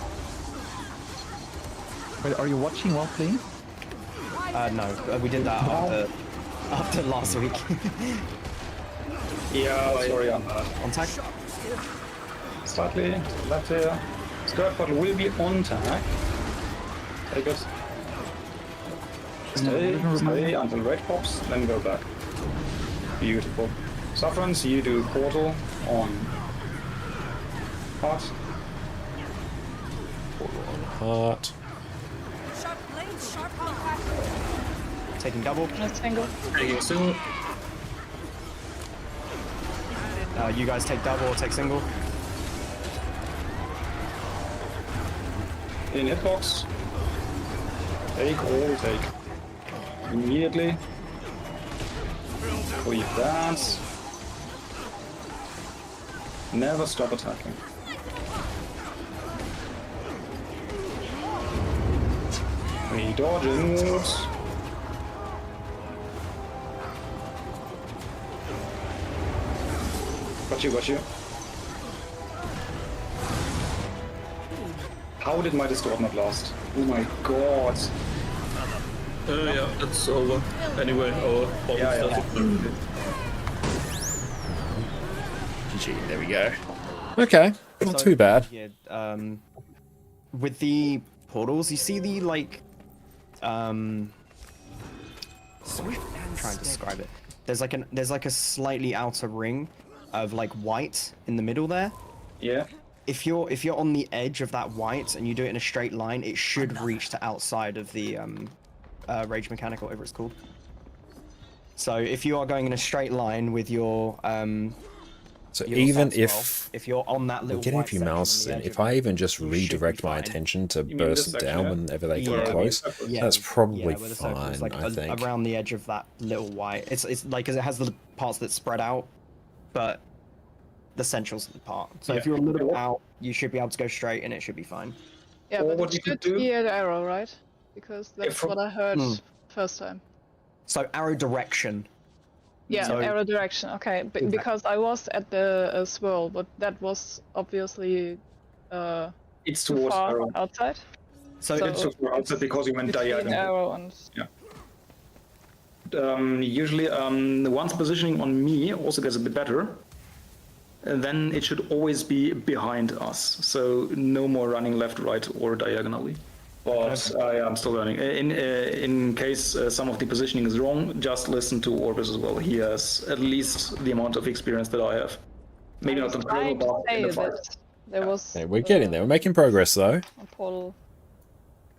Wait, are you watching while playing? No, we did that after last week. Yeah, sorry on that. On tag? Slightly left here. Skirt portal will be on tag. Take it. Stay until red pops, then go back. Beautiful. Saffrons, you do portal on heart. Heart. Sharp blades, sharp compact. Taking double. Let's single. Taking single. You guys take double or take single. In hitbox. Take all, take. Immediately. Leave that. Never stop attacking. We dodge it. Got you. How did my distort not last? Oh my god. Yeah, it's over. Anyway, our bomb started. GG, there we go. Okay, not So, too bad. Yeah, with the portals, you see the like, Swift and trying to steady. describe it. There's like a slightly outer ring of like white in the middle there. Yeah. If you're on the edge of that white and you do it in a straight line, it should reach to outside of the rage mechanic or whatever it's called. So if you are going in a straight line with your So your even stats roll, if if you're on that little we're getting a white few section on mouse the in, edge if of I it, even just you should be redirect my fine. attention to You mean burst this section, down yeah? whenever they Yeah, come close, Yeah, that's probably where the circle's, fine, like, I think. around the edge of that little white. It's like, because it has the parts that spread out, but the central's the part. So if Yeah. you're a little bit out, you should be able to go straight and it should be fine. Yeah, Or but what it you could should do- be an arrow, right? Because that's from- what I heard Hmm. first time. So arrow direction. Yeah, So- arrow direction. Okay, because I was at the swirl, but that was obviously It's too towards far arrow. outside. So, So It's towards outside because you went between diagonal. arrow and Usually, the one's positioning on me also gets a bit better. And then it should always be behind us. So no more running left, right, or diagonally. But I'm still learning. In case some of the positioning is wrong, just listen to Orbis as well. He has at least the amount of experience that I have. Maybe not the trying to but in say the fight. that there was Yeah, we're getting there. We're making progress though. a portal.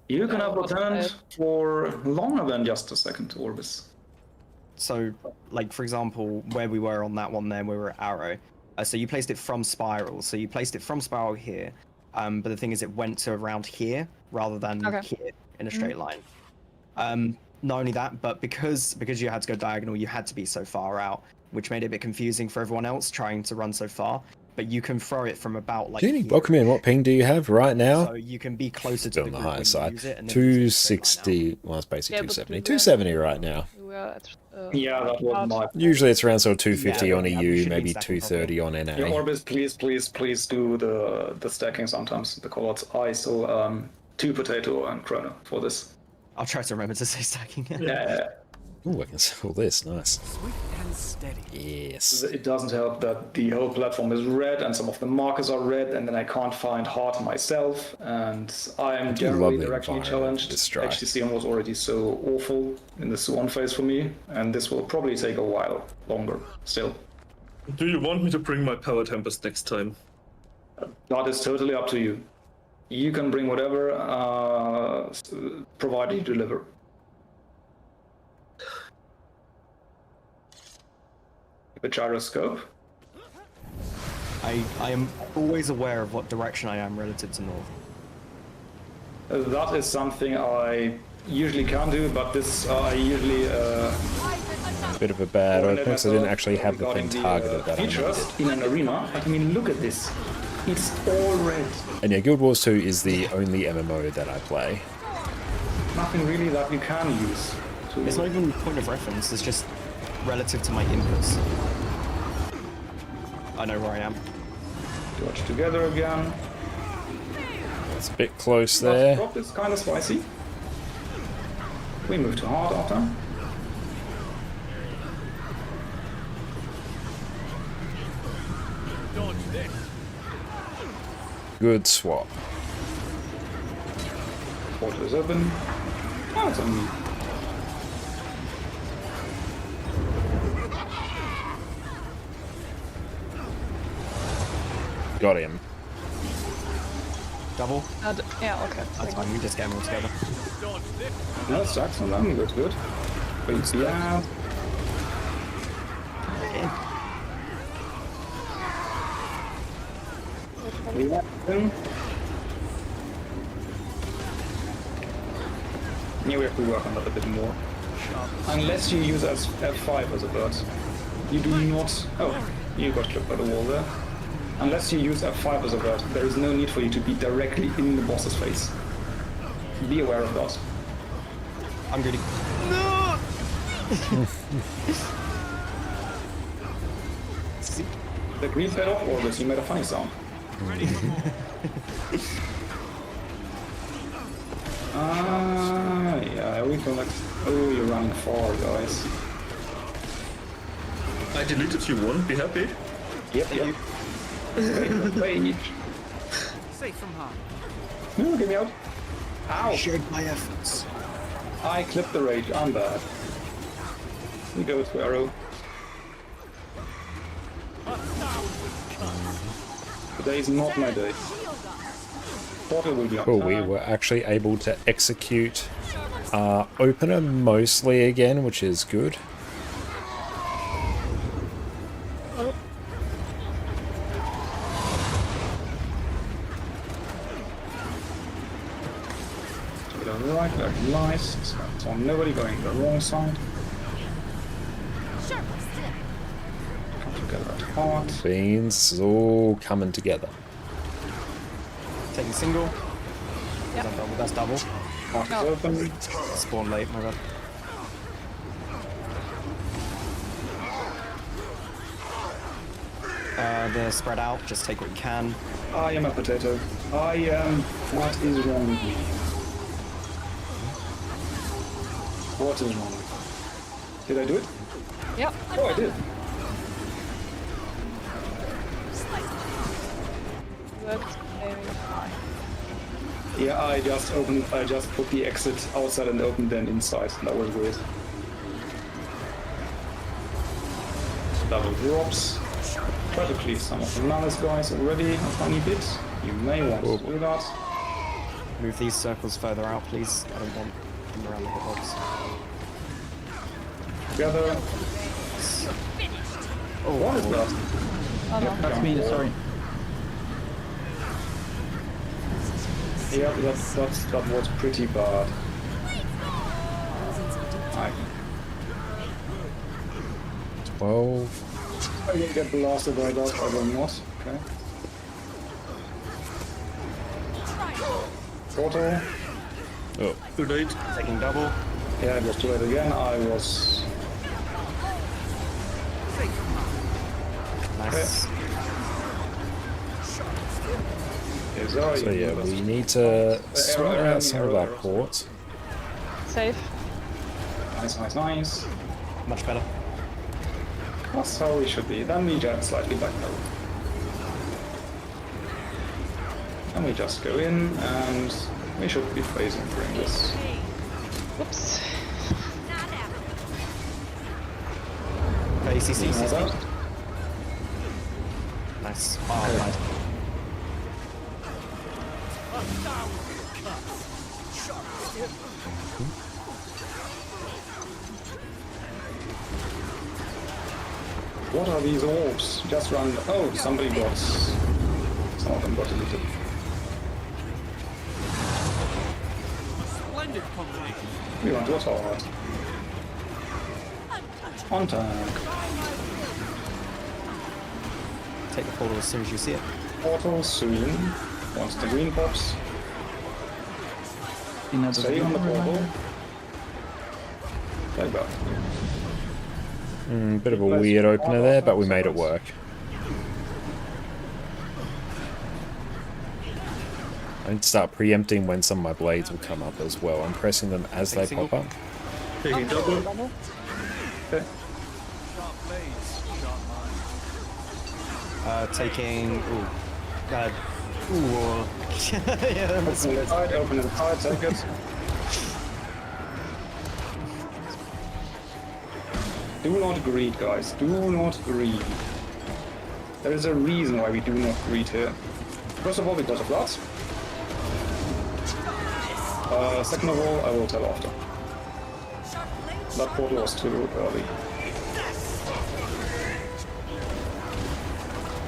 You can have what pretend I- for longer than just a second, Orbis. So, like, for example, where we were on that one there, we were at arrow. So you placed it from spiral. So you placed it from spiral here. But the thing is, it went to around here rather than Okay. here in a straight line. Not only that, but because you had to go diagonal, you had to be so far out, which made it a bit confusing for everyone else trying to run so far. But you can throw it from about like. Jenny, here. welcome in. What ping do you have right now? So you can be closer to Still the on the group higher when you side. use it, and then use it straight line 260. out. Well, it's basically Yeah, but 270. we were- 270 right now. We were at, Yeah, that was my. Usually it's around sort of 250 Yeah, on yeah, we EU, should be maybe stacking 230 on NA. Yeah, Orbis, please do the stacking sometimes because I still two potato and chrono for this. I'll try to remember to say stacking. Yeah. Oh, I can sell this. Nice. Swift and steady. Yes. It doesn't help that the whole platform is red and some of the markers are red, and then I can't find heart myself, and I am do generally love the directionally environment challenged. this try. HTCM was already so awful in the Swan phase for me, and this will probably take a while longer still. Do you want me to bring my power tempest next time? That is totally up to you. You can bring whatever, provided you deliver. The gyroscope. I am always aware of what direction I am relative to north. That is something I usually can do, but this I usually Bit of a bad opening, because I didn't actually have the regarding thing targeted that I features needed. in an arena. I mean, look at this. It's all red. And yeah, Guild Wars 2 is the only MMO that I play. Nothing really that you can use. It's not even point of reference, it's just relative to my inputs. I know where I am. Dodge together again. It's a bit close Last there. drop is kind of spicy. We move to hard after. Dodge this. Good swap. Portal is open. Oh, it's on me. Got him. Double? Yeah, okay. That's fine, we just get them all together. Dodge this. No, it stacks on them. Good. Wait, yeah. Yeah. Yeah, we have to work on that a bit more. Unless you use as F5 as a bird. You do not... Oh, you got clipped by the wall there. Unless you use F5 as a bird, there is no need for you to be directly in the boss's face. Be aware of that. I'm greedy. Yep. the green paid off, or this you made a funny sound. Yeah, we collect. Oh, you're running far, guys. I deleted you one, be happy. Yep. Wait. Safe from harm. No, get me out. Ow! Shared my efforts. I clipped the rage, I'm bad. We go to arrow. Today's not my day. Portal will be on Cool, time. we were actually able to execute our opener mostly again, which is good. To the right, very nice. So nobody going the wrong side. Come together at heart. Beans all coming together. Taking single. Yep. That's double. Heart is open. Spawn late, my bad. They're spread out, just take what you can. I am a potato. I am... What is wrong with me? What is wrong? Did I do it? Yep. Oh, I did. Worked very fine. Yeah, I just put the exit outside and opened then inside. That was weird. Double drops. Try to cleave some of the malice guys already a tiny bit. You may want to do that. Move these circles further out, please. I don't want them around the hitbox. Together. Oh, what is that? Oh no. That's me, sorry. Yeah, that was pretty bad. I 12. I didn't get blasted by that, I will not. Okay. Portal. Oh. Too late. Taking double. Yeah, it was too late again. I was... Nice. So yeah, we need to sort out some of our ports. Safe. Nice. Much better. That's how we should be. Then we jet slightly back now. And we just go in, and we should be phasing during this. Whoops. ACC. Nice. Oh, nice. What are these orbs? Just run. Oh, somebody got. Some of them got deleted. Splendid combination. We want to attack. On tank. Take the portal as soon as you see it. Portal soon. Once the green pops. Stay on the portal. Like that. Bit of a weird opener there, but we made it work. I need to start preempting when some of my blades will come up as well. I'm pressing them as they pop up. Taking double. Okay. Sharp blades, sharp mind. Taking. Ooh. Yeah, that must be Open and tight, take it. Do not greed, guys. Do not greed. There is a reason why we do not greed here. First of all, because of that. Second of all, I will tell after. That portal was too early.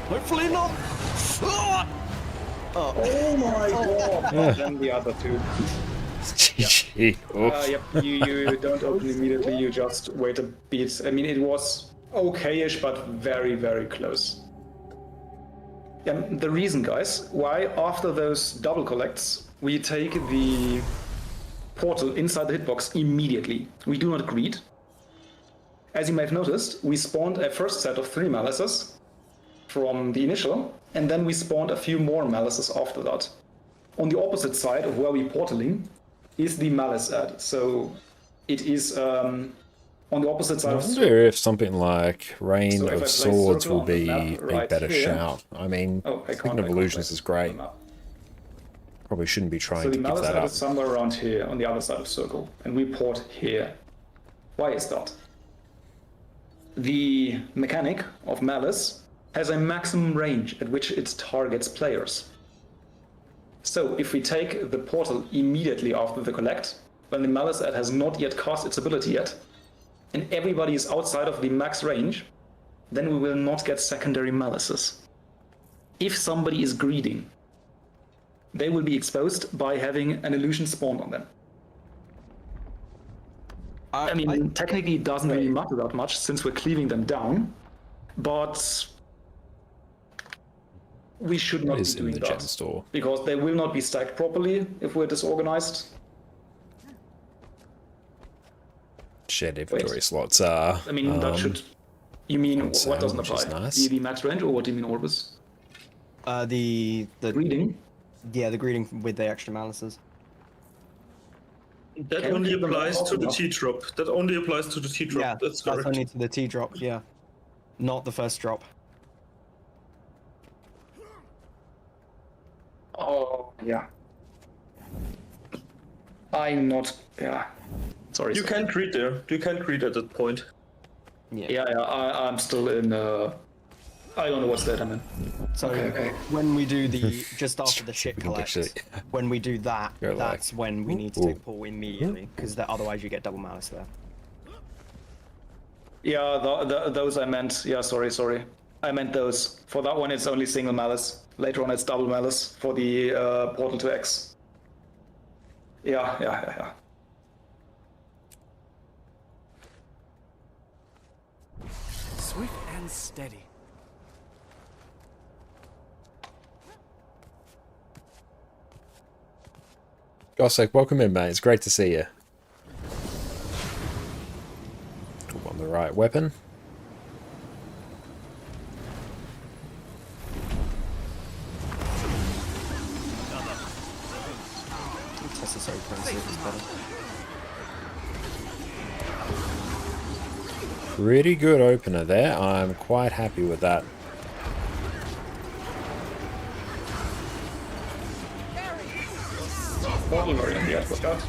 Hopefully not. Oh my god! Then the other two. GG. Yep, you don't open immediately, you just wait a bit. I mean, it was okay-ish, but very, very close. The reason, guys, why after those double collects, we take the portal inside the hitbox immediately. We do not greed. As you may have noticed, we spawned a first set of 3 malices from the initial, and then we spawned a few more malices after that. On the opposite side of where we're portaling is the malice ad. So it is on the opposite side I of wonder if something like Rain So if I of place Swords circle will on the be map a right better here- shout. I mean, speaking of illusions is great. Probably shouldn't be So trying the to give malice that ad up. is somewhere around here on the other side of circle, and we port here. Why is that? The mechanic of malice has a maximum range at which it targets players. So if we take the portal immediately after the collect, when the malice ad has not yet cast its ability yet, and everybody is outside of the max range, then we will not get secondary malices. If somebody is greeding, they will be exposed by having an illusion spawned on them. I mean, technically it doesn't really matter that much since we're cleaving them down, but we should not be is in doing the that gem store? because they will not be stacked properly if we're disorganized. Shared inventory slots are. I mean, that should. You mean on what sale, doesn't which apply? is nice. The max range, or what do you mean, Orbis? The Greeting. Yeah, the greeting with the extra malices. That Can only keep them applies to the off. T-drop. That only applies to the T-drop. Yeah, that's that's correct. only to the T drop. Yeah, not the first drop. Oh, yeah. I'm not. Yeah. Sorry. You can't read there. You can't read at that point. Yeah. I'm still in. I don't know what's that, I mean. So Okay. when we do the just after the shit English, collect, when we do that, Go like- that's when we need to take pull immediately, because otherwise you get double malice there. Yeah, those I meant. Yeah, sorry. I meant those. For that one, it's only single malice. Later on, it's double malice for the portal to X. Yeah. Swift and steady. Gossek, welcome in, mate. It's great to see you. Want the right weapon? Test this open and see if it's better. Pretty good opener there. I'm quite happy with that. Portal variant, yes, what's that?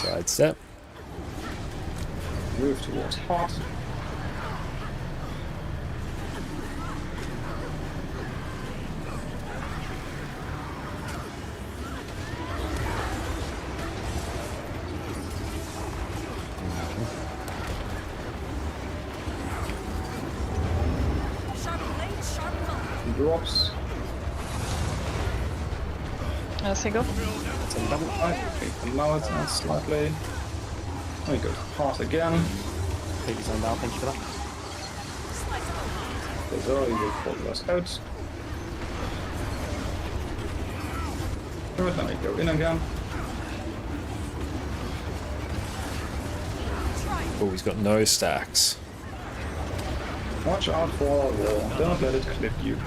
Side step. Move towards hot. Sharp blade, sharp bone. Drops. He go. It's a double fight. Okay, allow it and slightly. We go hot again. Take his own down, thank you for that. There's already the portal us out. Good, then we go in again. Oh, he's got no stacks. Watch out for a wall. Don't let it clip you.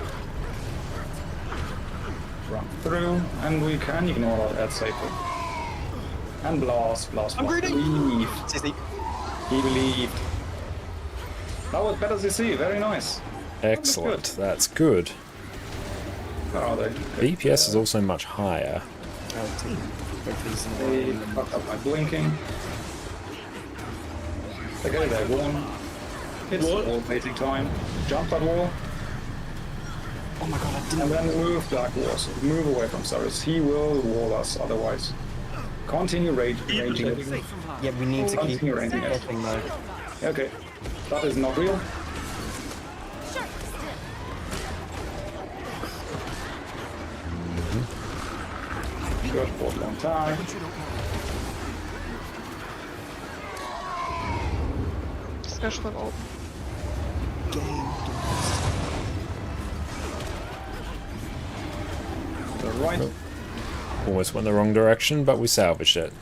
Run through, and we can ignore that ad safely. And blast. I'm greedy! Leave. CC. He believed. That was better CC, very nice. Excellent. That's good. Where are they? BPS is also much higher. They fucked up my blinking. Okay, they won. It's wall waiting time. Jump that wall. Oh my god, I didn't. And then move Black Wars. Move away from Cerus. He will wall us otherwise. Continue raging it. Yeah, we need to keep Continue raging it. getting though. Okay. That is not real. Good for a long time. Skashford open. The right. Almost went the wrong direction, but we salvaged it.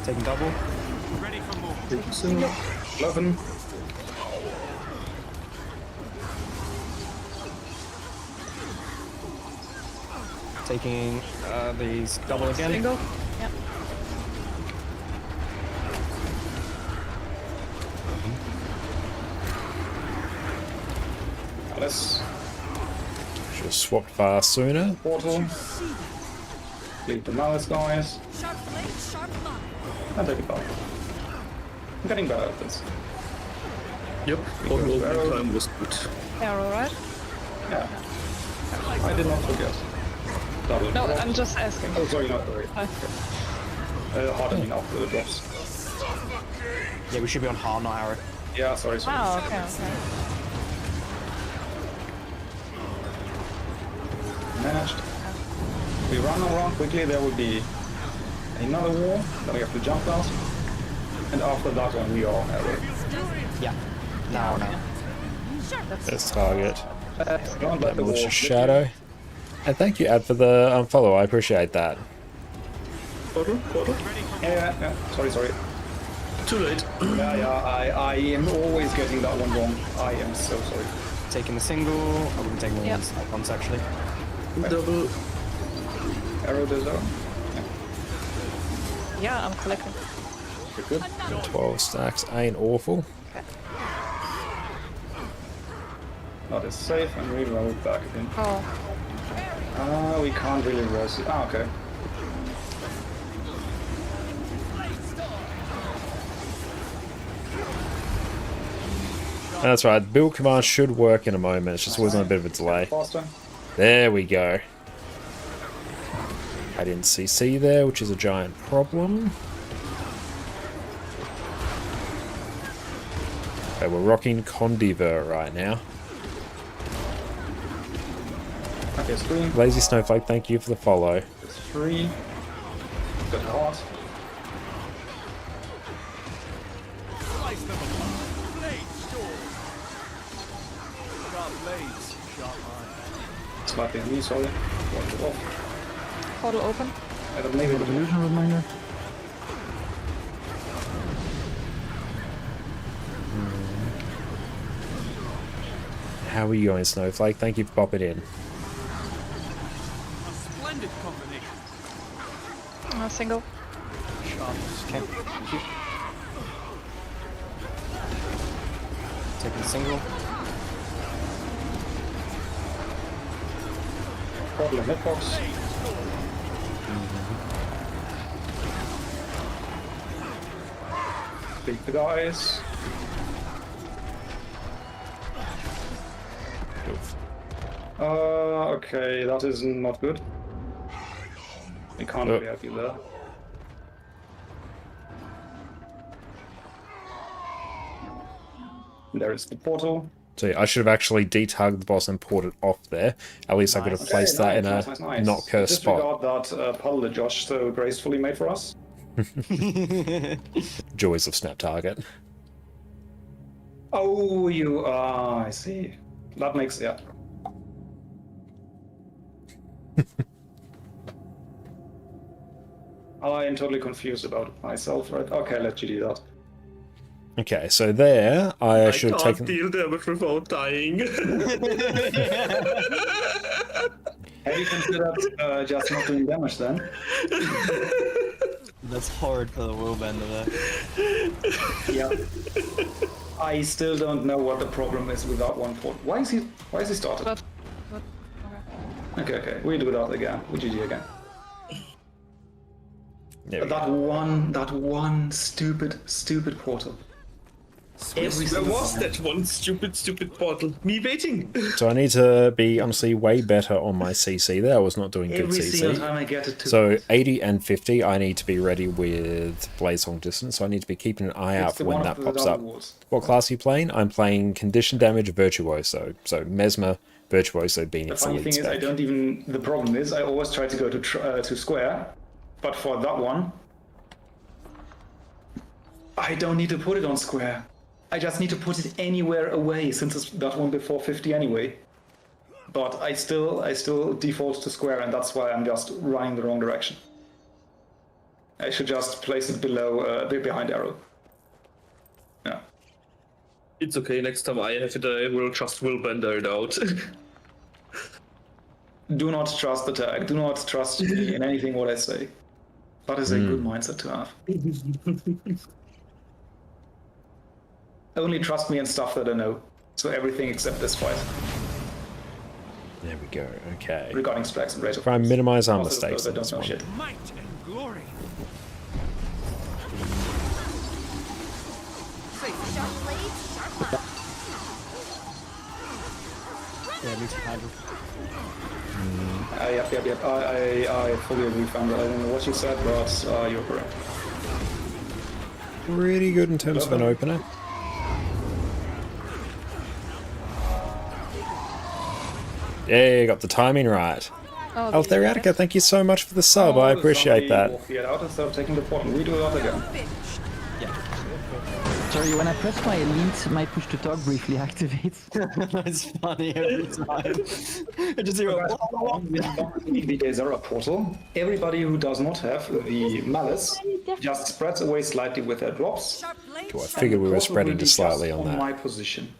Taking double. Ready for more. 11. Taking these double again. Single. Yep. Alice. Should have swapped fast sooner. Portal. Leave the malice, guys. Sharp blade, sharp line. And take it back. I'm getting better at this. Yep, portal opening time was good. Arrow, right? Yeah. I did not forget. Double No, drop. I'm just asking. Oh, sorry, not sorry. Hardening after the drops. Yeah, we should be on hard, not arrow. Yeah, sorry. Oh, okay, okay. Managed. We run around quickly, there will be another wall, then we have to jump fast. And after that one we are arrow. Yeah. Now. Let's target. Don't let the wall Malicious Shadow. And thank you, Ad, for the follow. I appreciate that. Portal? Yeah. Sorry. Too late. I am always getting that one wrong. I am so sorry. Taking the single. I wouldn't take more Yep. once actually. Double. Arrow the zone. Yeah, I'm collecting. Good. 12 stacks ain't awful. That is safe and reload back again. Oh, We can't really reverse it. Okay. That's right. Build command should work in a moment. It's just always on a bit of a delay. Faster. There we go. I didn't CC there, which is a giant problem. Okay, we're rocking Condi Virt right now. Okay, screen. Lazy Snowflake, thank you for the follow. It's 3. Good heart. Slice them apart. Blades, swords. Sharp blades, sharp iron. Slightly on me, sorry. Watch it off. portal open. I don't maybe the Illusion reminder. How are you going, Snowflake? Thank you for popping in. A splendid combination. Single. Okay. Thank you. Taking a single. portal and hitbox. Beat the guys. Okay, that is not good. We can't really help you there. There is the portal. So yeah, I should have actually detugged the boss and poured it off there. At least I could have placed that in a not cursed spot. Disregard that puddle that Josh so gracefully made for us. Joys of Snap Target. Oh, you I see. That makes, yeah. I am totally confused about myself, right? Okay, let you do that. Okay, so there, I should have can't taken... deal damage without dying. Have you considered just not doing damage then? That's hard for the Willbender there. Yeah. I still don't know what the problem is with that one port. Why is he started? But Okay, we do that again. We GG again. There we That one stupid portal. Where was that one stupid portal? Me waiting. So I need to be, honestly, way better on my CC there. I was not doing good Every single CC. time I get it to... So 80 and 50, I need to be ready with Blazesong Distance. So I need to be keeping an eye out for when that pops up. What class are you playing? I'm playing Condition Damage Virtuoso. So Mesmer, Virtuoso being The its funny lead thing is, I spec. don't even... The problem is, I always try to go to square, but for that one, I don't need to put it on square. I just need to put it anywhere away, since it's that one before 50 anyway. But I still default to square, and that's why I'm just running the wrong direction. I should just place it below, behind arrow. Yeah. It's okay, next time I have it, I will just willbender it out. Do not trust the tag. Do not trust me in anything what I say. That is a good mindset to have. Only trust me in stuff that I know. So everything except this fight. There we go. Okay. Regarding strikes and rate of Try and minimize our Also, mistakes those I in this don't know one. shit. Might and glory. Sharp blades, sharp left. Yeah, me too, Andrew. Yep. I fully agree, Founder. I don't know what you said, but you're correct. Pretty good in terms of an opener. Yeah, got the timing right. Oh, Altheriatica, thank you so much for the sub. I appreciate that. Get out instead of taking the portal. We do that again. Sorry, when I press my elite, my push to talk briefly activates. It's funny every time. I just hear the Azera portal. Everybody who does not have the malice just spreads away slightly with their drops. Sharp blades, Cool, I figured we were spreading just slightly on that. My position.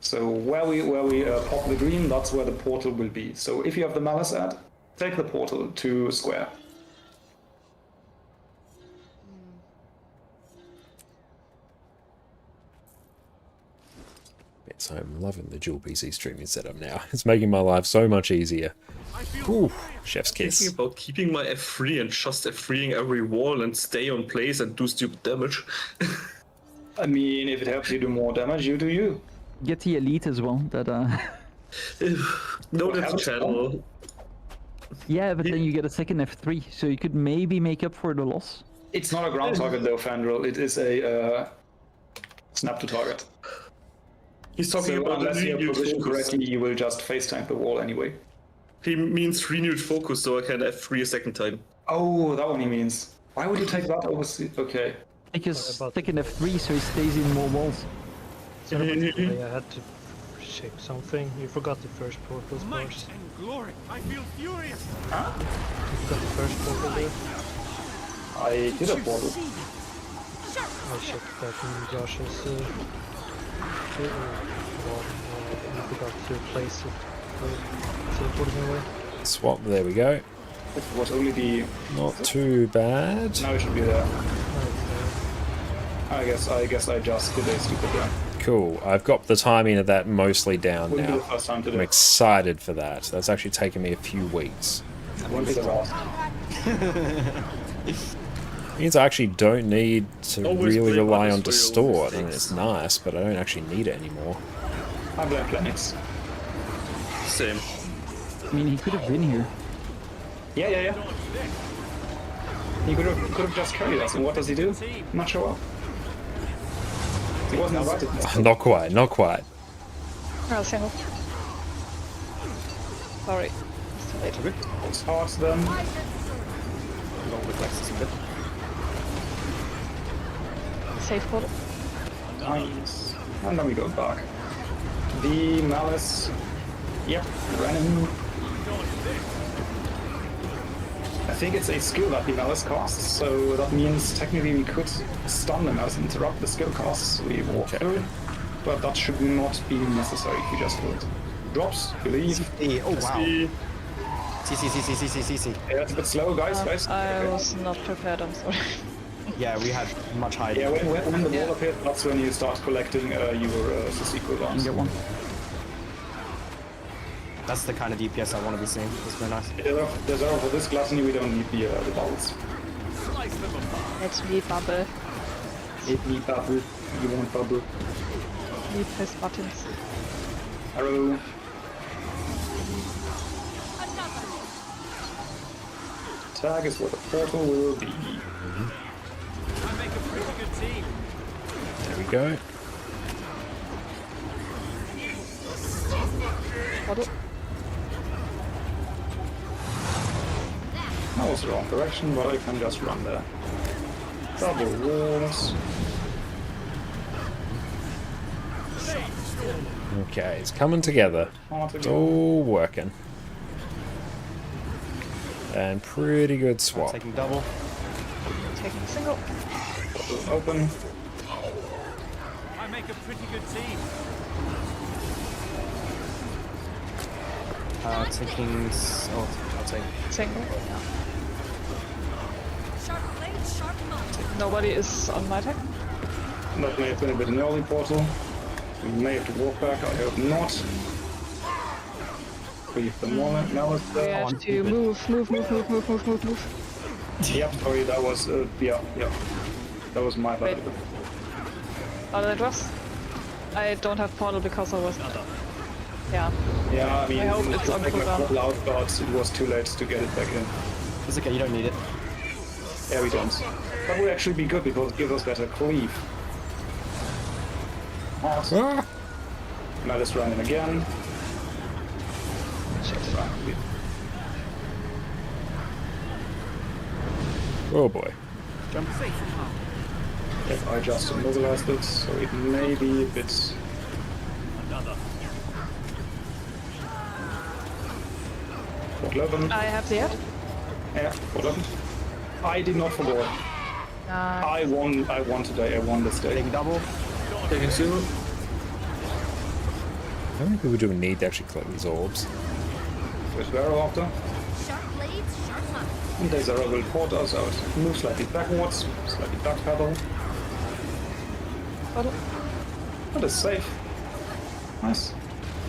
So where we pop the green, that's where the portal will be. So if you have the malice at, take the portal to square. Yes, I'm loving the dual PC streaming setup now. It's making my life so much easier. Ooh, chef's Thinking kiss. about keeping my F3 and just F3ing every wall and stay on place and do stupid damage. I mean, if it helps you do more damage, you do you. Get the elite as well. That No, that's a channel. Yeah, but then you get a second F3, so you could maybe make up for the loss. It's not a ground target though, Fandral. It is a snap to target. He's talking So about unless you have renewed positioned focus. correctly, you will just face tank the wall anyway. He means renewed focus, so I can F3 a second time. Oh, that one he means. Why would you take that over? Okay. Because second F3, so he stays in more walls. I had to check something. You forgot the first portal Might bars. and glory. I feel furious. You forgot the first portal there. I did a portal. I checked that in Josh's you forgot to place it. Teleporting away. Swap, there we go. It was only the... Not too bad. Now it should be there. I guess I just did a stupid there. Cool. I've got the timing of that mostly down Wouldn't be now. the first time to do I'm it. excited for that. That's actually taken me a few weeks. Won't be the last. Means I actually don't need to Always really blame rely others on for your Distort. I mean, mistakes. it's nice, but I don't actually need it anymore. I blame Planets. Same. I mean, he could have been here. Yeah. He could have just carried us, and what does he do? Not show up. He wasn't invited. Not quite, not quite. I'll single. Sorry. It's too late. It's hard then. Safe portal. Nice. And then we go back. The Malice. Yep, ran in. I think it's a skill that the Malice casts, so that means technically we could stun the Malice and interrupt the skill casts we walk through, but that should not be necessary if you just do it. Drops, believe. Oh wow. CC. Yeah, it's a bit slow, guys. I was not prepared, I'm sorry. Yeah, we had much higher. Yeah, when the wall appears, that's when you start collecting your CC cooldowns. Get one. That's the kind of DPS I want to be seeing. It's very nice. There's for this gluttony, we don't need the bubbles. Let me bubble. It need bubble. You want bubble. We press buttons. Arrow. Tag is what the portal will be. I make a pretty good team. There we go. Portal. That was the wrong direction, but I can just run there. Double walls. Okay, it's coming together. It's all working. And pretty good swap. Taking double. taking a single. Portal open. I make a pretty good team. Taking. I'll take. Single. Sharp blades, sharp mud. Nobody is on my tech. That may have been a bit an early portal. We may have to walk back, I hope not. Leave the moment. Now it's We have to move. Yep, sorry, that was, yeah. That was my bad. Oh, that was? I don't have portal because I was... Yeah. Yeah, I mean, I hope it's on taking a cooldown. portal out, but it was too late to get it back in. It's okay, you don't need it. Yeah, we don't. That would actually be good because it gives us better cleave. Hot. Ah! Now let's run in again. Oh boy. Jump. If I just immobilized it, so it may be a bit... Portal open. I have the ad. Yeah, portal open. I did not forget. I won today, I won this day. Taking double. Taking single. How many people do we need to actually collect these orbs? With Vero after. Sharp blades, sharp mud. And Desera will port us out. Move slightly backwards, slightly backpedal. Portal. That is safe. Nice.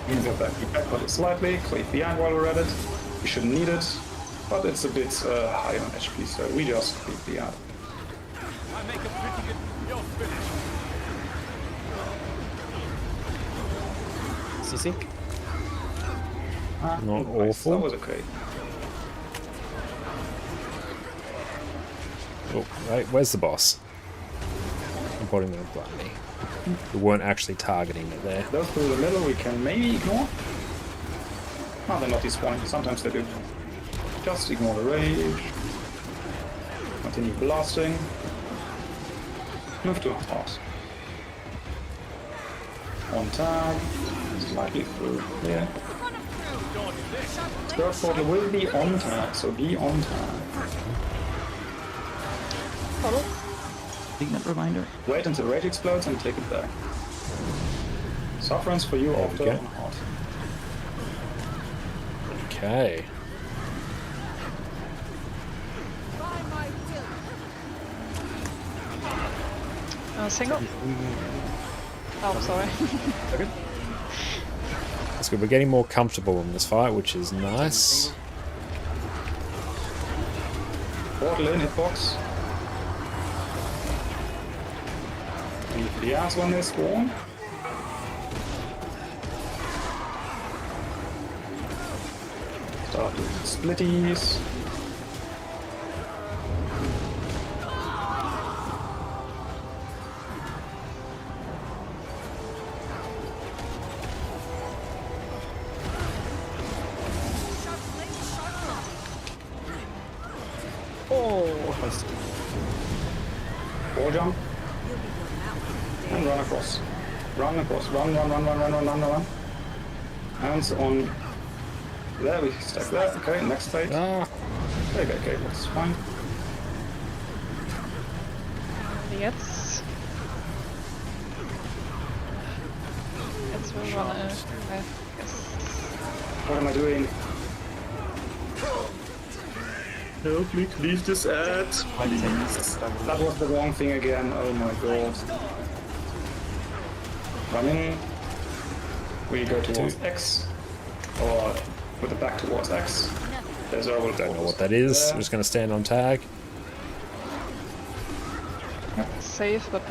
Move it back, backpedal slightly, cleave behind while we're at it. We shouldn't need it, but it's a bit high on HP, so we just cleave behind. I make a pretty good. You're finished. CC. Not Nice, awful. that was okay. Oh, right, where's the boss? I'm putting them blindly. We weren't actually targeting it there. Those through the middle we can maybe ignore. No, they're not despawning. Sometimes they do. Just ignore the rage. Continue blasting. Move to horse. On tag. Slightly through here. Third portal will be on tag, so be on tag. Portal. Ignite reminder. Wait until rage explodes and take it back. Sufferance for you There we after go. on hot. Okay. Single. Oh, sorry. Okay. That's good. We're getting more comfortable in this fight, which is nice. Portal in, hitbox. Leave the ass when they spawn. Start doing splitties. Wall jump. And run across. Run across. Run. Hands on. There, we stack that. Okay, next stage. Ah, Okay, that's fine. Jetzt. Jetzt will run okay, yes. What am I doing? Help me cleave this ad. That was the wrong thing again. Oh my god. Running. We go towards X. Or with the back towards X. There's our don't know what that is. I'm just going to stand on tag. Safe, but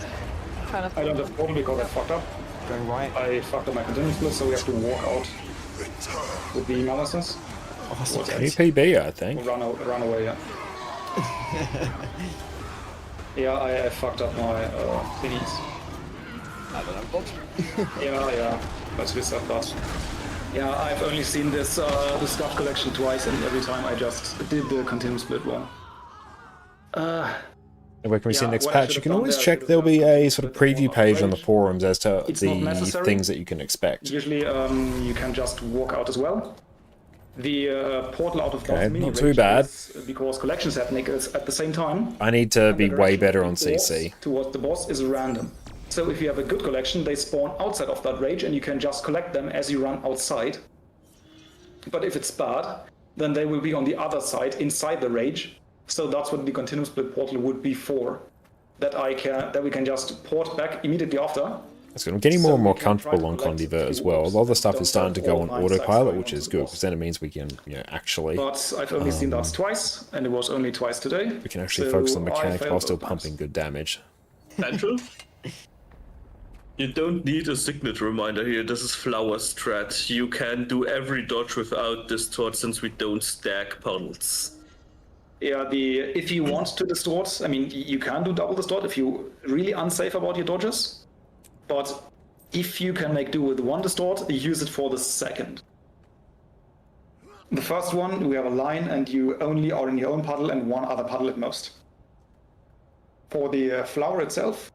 kind of. I don't have portal because I fucked up. Going right. I fucked up my continuous split, so we have to walk out with the analysis. Towards X. PPB, I think. Run away, yeah. Yeah, I fucked up my thingies. I don't know what. Yeah, let's reset that. Yeah, I've only seen this the stuff collection twice, and every time I just did the continuous split wrong. And where can we see Yeah, next what I patch? You should've can done always there, I check. should've There'll be done a sort of a bit preview more page on the rage. forums as to It's not the necessary. things that you can expect. Usually, you can just walk out as well. The portal out of Okay, that mini not too range bad. is because collection techniques at the same time. I need to and the be way direction better of on the orbs CC. towards the boss is random. So if you have a good collection, they spawn outside of that range and you can just collect them as you run outside. But if it's bad, then they will be on the other side, inside the range. So that's what the continuous split portal would be for. That we can just port back immediately after. That's good. I'm getting more and more we can comfortable try on to collect Condi Virt as few well. A orbs lot of the that stuff don't is starting to have go all on 9 stacks autopilot, going which onto is the good, boss. because then it means we can, actually... But I've only seen that twice, and it was only twice today. We can actually so focus on the I mechanic failed while still both times. pumping good damage. Central? You don't need a signet reminder here. This is flower strat. You can do every dodge without distort since we don't stack puddles. Yeah, if you want to distort, I mean, you can do double distort if you're really unsafe about your dodges. But if you can make do with one distort, use it for the second. The first one, we have a line and you only are in your own puddle and one other puddle at most. For the flower itself,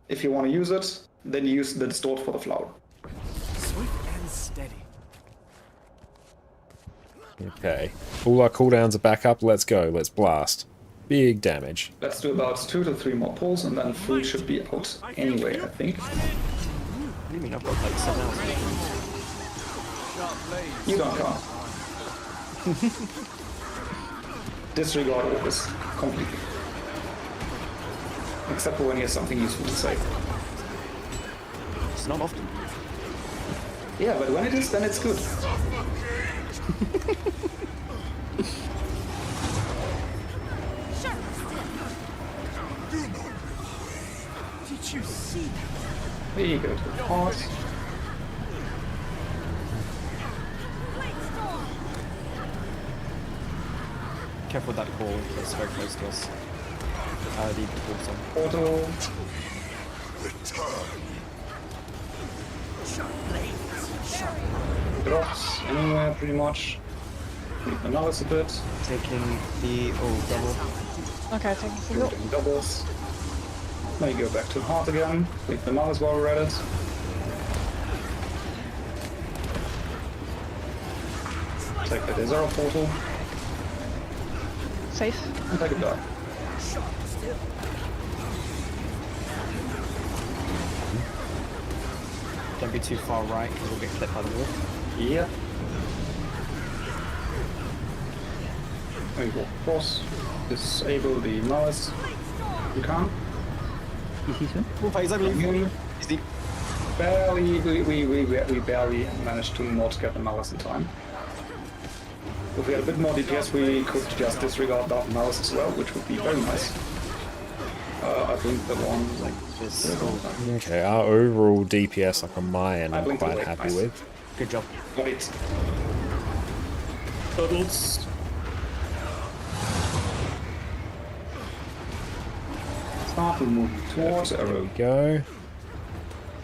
if you want to use it, then use the distort for the flower. Swift and steady. Okay. All our cooldowns are back up. Let's go. Let's blast. Big damage. Let's do about 2 to 3 more pulls and then food should be out anyway, I think. What do you mean? I've got like 7 hours. You don't count. Disregard all this completely. Except for when you have something useful to say. It's not often. Yeah, but when it is, then it's good. Did you see? There you go to the heart. Careful with that call, it's very close to us. The portal. Portal. Drops anywhere pretty much. Leave another a bit. Taking the double. Okay, taking single. Doing doubles. Then you go back to the heart again. Leave the nullers while we're at it. Take the Desert portal. Safe. And take a dive. Don't be too far right because we'll get clipped by the wall. Yeah. There you go. Cross. Disable the nullers. You can't. He's I believe. He's deep. Barely, we barely managed to not get the nullers in time. If we had a bit more DPS, we could just disregard that nullers as well, which would be very nice. I think the one like this. Okay, our overall DPS, like on my end, I'm quite happy nice. with. Good job. Got it. Puddles. Start to move towards There arrow. we go.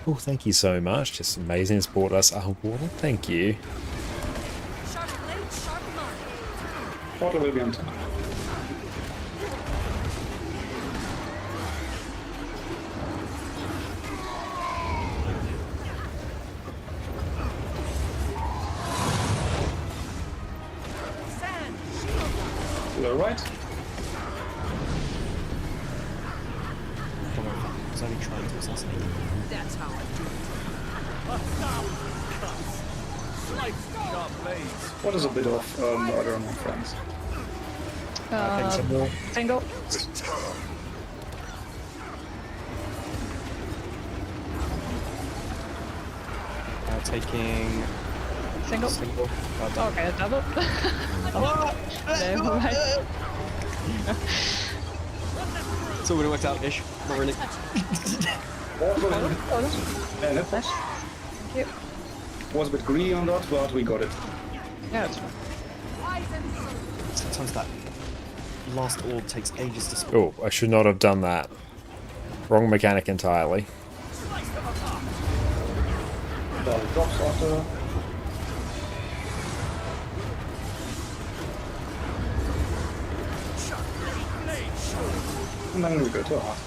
Oh, thank you so much. Just amazing. It's brought us our water. Thank you. Sharp blade, sharp mind. Portal will be on time. Sand, shield. To the right. Don't worry, I was only trying to assassinate him. That's how I do Sharp blades. What is a bit of murder among friends? Single. Taking Single. single. Okay, double. Never mind. So it would have worked out ish. Not really. Portal and it Thank you. was a bit greedy on that, but we got it. Yeah, it's fine. Sometimes that last orb takes ages to spawn. Oh, I should not have done that. Wrong mechanic entirely. Dolly drops after. And then we go to heart.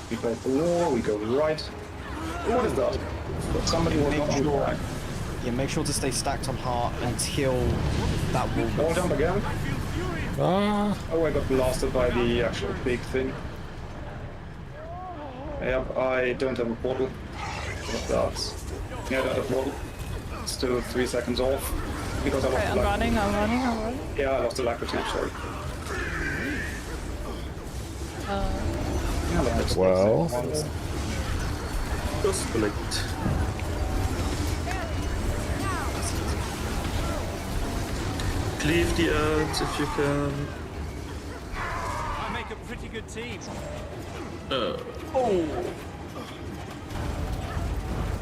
We play the wall, we go right. What is that? But somebody was not on the right. Yeah, make sure to stay stacked on heart until that wall Wall goes. jump again. Ah, Oh, I got blasted by the actual big thing. Yep, I don't have a portal. What that? Yeah, I don't have a portal. Still 3 seconds off. Because I lost Okay, the I'm life. running, I'm running, I'm running. Yeah, I lost the life too, sorry. Yeah, that's well. Just collect. Cleave the earth if you can. I make a pretty good team.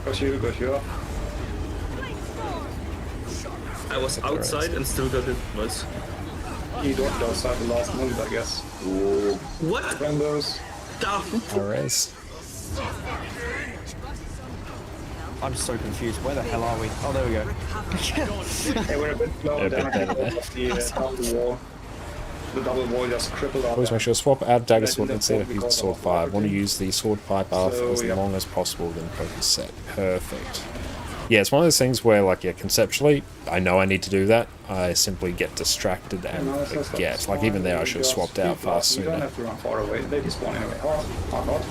Got you. I was outside and still got hit. Nice. He dodged outside the last move, I guess. What? Rambos. Perez. I'm so confused. Where the hell are we? Oh, there we go. They were a bit lower Yeah, down a bit better there. of the double wall. The double wall just crippled up. Always make sure to swap out dagger sword instead of using sword pipe. Want to use the sword pipe off as long as possible, then focus set. Perfect. Yeah, it's one of those things where, like, yeah, conceptually, I know I need to do that. I simply get distracted and forget. Like, even there, I should have swapped out fast You don't sooner. have to run far away. They despawn anyway. Hard.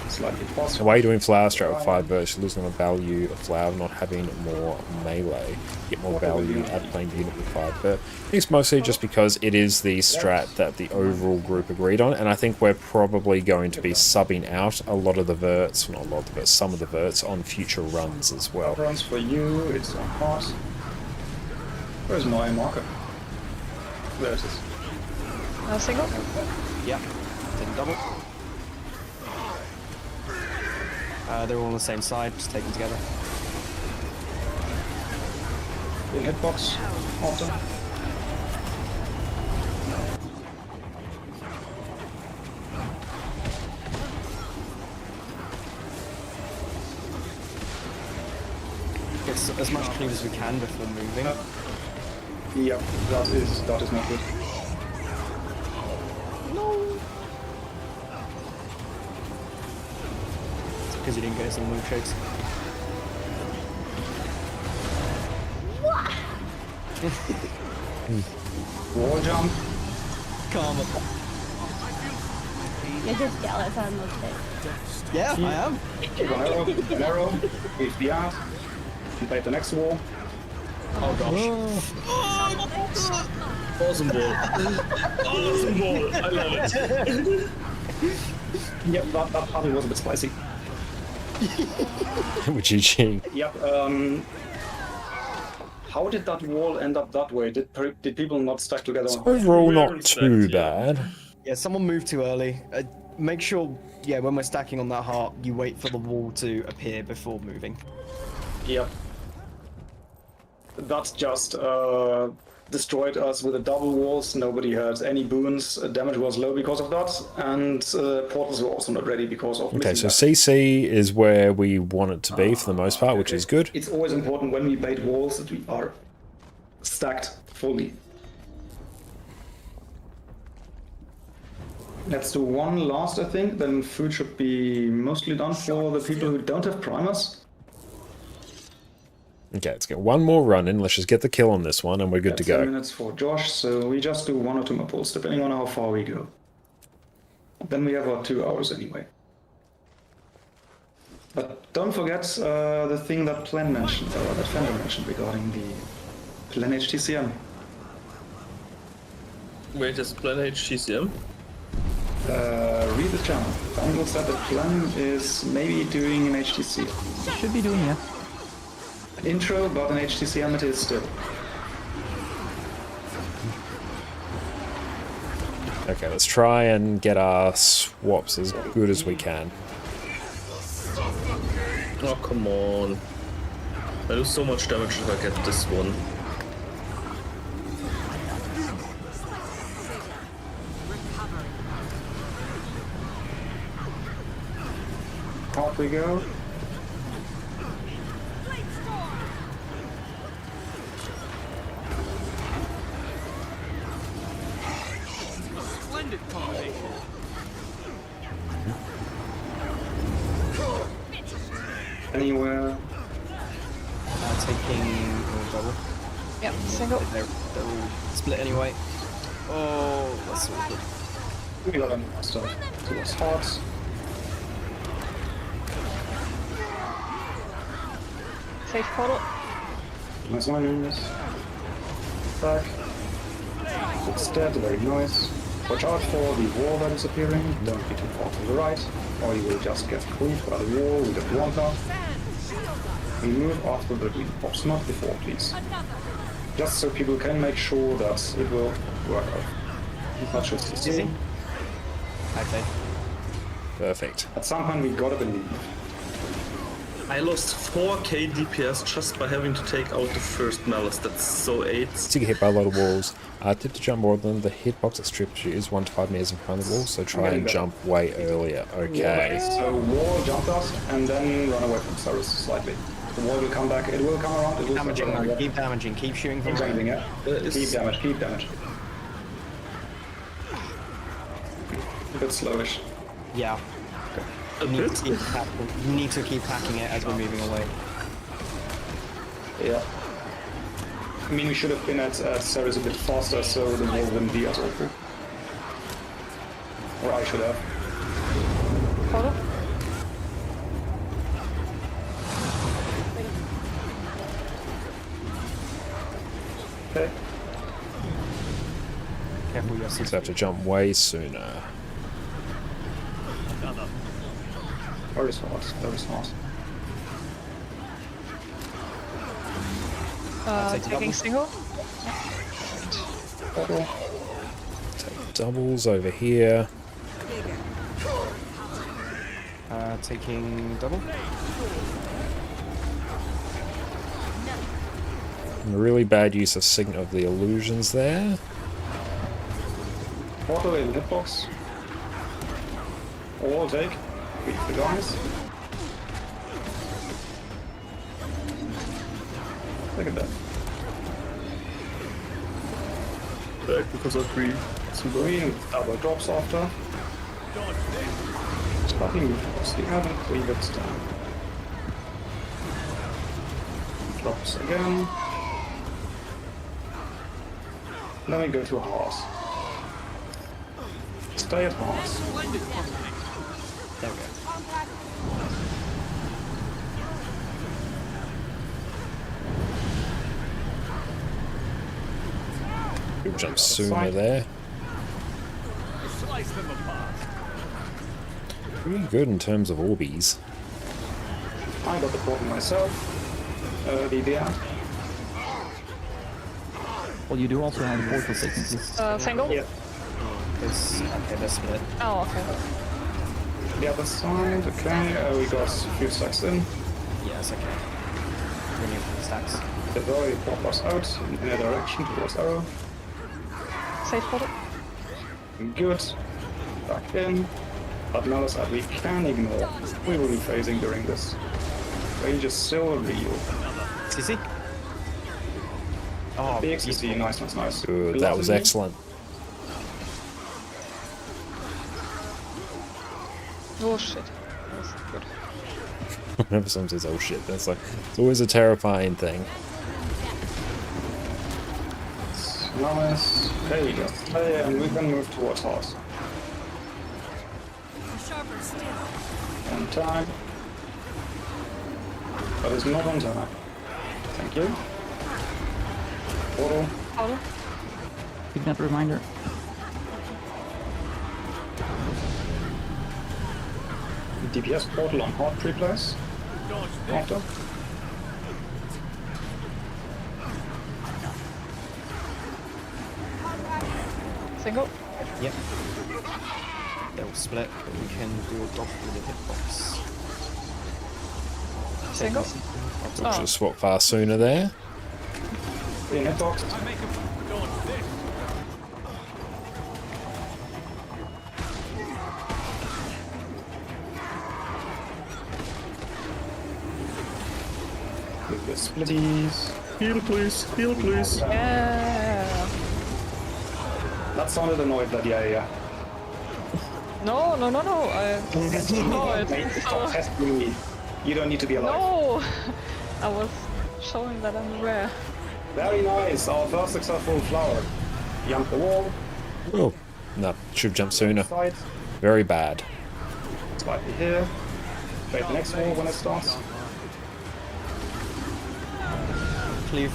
Slightly The faster. way you're doing flower strat with 5 bursts, you're losing the value of flower not having more melee. Get more value out playing the unit with 5 burst. I think it's mostly just because it is the strat that the overall group agreed on, and I think we're probably going to be subbing out a lot of the verts, well, not a lot of the verts, some of the verts on future runs as well. Runs for you, it's on hard. Where's my marker? There it is. Single? Yep. Didn't double. They're all on the same side, just take them together. Big hitbox. After. Get as much cleave as we can before moving. Yep, that is not good. Because you didn't get some move shakes. Wall jump. Karma. You're just jealous on those things. Yeah, I am. One arrow. With the art. And play the next wall. Oh gosh. Awesome ball. Awesome ball. I love it. Yep, that party was a bit spicy. GG. Yep, how did that wall end up that way? Did people not stack together? It's overall not too bad. Yeah, someone moved too early. Make sure, yeah, when we're stacking on that heart, you wait for the wall to appear before moving. Yep. That just destroyed us with the double walls. Nobody had any boons. Damage was low because of that, and portals were also not ready because of. Okay, so that. CC is where we want it to be for the most part, which is good. It's always important when we bait walls that we are stacked fully. Let's do one last, I think, then food should be mostly done for the people who don't have primers. Okay, let's get one more run in. Let's just get the kill on this one, and we're good to 10 go. minutes for Josh, so we just do 1 or 2 more pulls, depending on how far we go. Then we have our 2 hours anyway. But don't forget the thing that Plan mentioned, or that Fender mentioned regarding the Plan HTCM. Wait, is Plan HTCM? Read the channel. Fender said that Plan is maybe doing an HTC. Should be doing, yeah. Intro, but an HTCM it is still. Okay, let's try and get our swaps as good as we can. Oh, come on. I do so much damage if I get this one. Off we go. Splendid combination. anywhere. Taking double. Yep, single. They're all split anyway. Oh, that's so good. We got a master towards hearts. Safe portal. Nice ones. Back. It's dead, very nice. Watch out for the wall that is appearing. Don't be too far to the right, or you will just get creeped by the wall with the Blanca. And move after the green pops, not before, please. Just so people can make sure that it will work out. Not just easy. Okay. Perfect. At some point we gotta believe. I lost 4k DPS just by having to take out the first malice. That's so 8. To get hit by a lot of walls. Tip to jump more than the hitbox that strips you is 1 to 5 meters in front of the wall, so try and jump way earlier. Okay. So wall, jump us, and then run away from Cerus slightly. The wall will come back, it will come around, it will Damaging, come around. keep damaging, keep shooting from Keep damaging, range. yeah. Keep damage, keep damage. A bit slowish. Yeah. You need to keep hacking it as we're moving away. Yeah. I mean, we should have been at Cerus a bit faster, so the wall wouldn't be as awful. Or I should have. Portal. Okay. Careful, you So have to jump way sooner. Very smart, very smart. Taking single. Okay. Take doubles over here. Taking double. Really bad use of Signal of the Illusions there. Portal in hitbox. All take. Beat the guys. Look at that. Back because of green. Green double drops after. Starting with the other, leave it down. Drops again. Then we go to horse. Stay at horse. There we go. We'll jump sooner there. Slice them apart. Pretty good in terms of orbies. I got the portal myself. DDR. Well, you do also have portal technically. Single. Yeah. Okay, that's split. Oh, okay. The other side, okay, we got a few stacks in. Yeah, it's okay. Bring in stacks. They've already popped us out in a direction towards arrow. Safe portal. Good. Back in. But now that we can ignore, we will be phasing during this. Range is still real. CC? Oh, Big CC, nice, nice, nice. Good, that was excellent. Oh shit. That was good. Whenever someone says, oh shit, that's like, it's always a terrifying thing. Nice. Okay, just stay and we can move towards horse. Sharper still. On time. But it's not on time. Thank you. Portal. Portal. Keep that reminder. DPS portal on hard replays. After. Single. Yep. They'll split, but we can do a dot with a hitbox. Single. We'll just swap fast sooner there. In hitbox. I make a dodge this. With the splitties. Heal please, heal please. Yeah. That sounded annoyed, that yeah. No. I saw it. Stop testing me. You don't need to be alive. No! I was showing that I'm aware. Very nice. Our first successful flower. Jump the wall. Oh, no, should jump sooner. Side. Very bad. Slightly here. Wait the next wall when it starts. Cleave.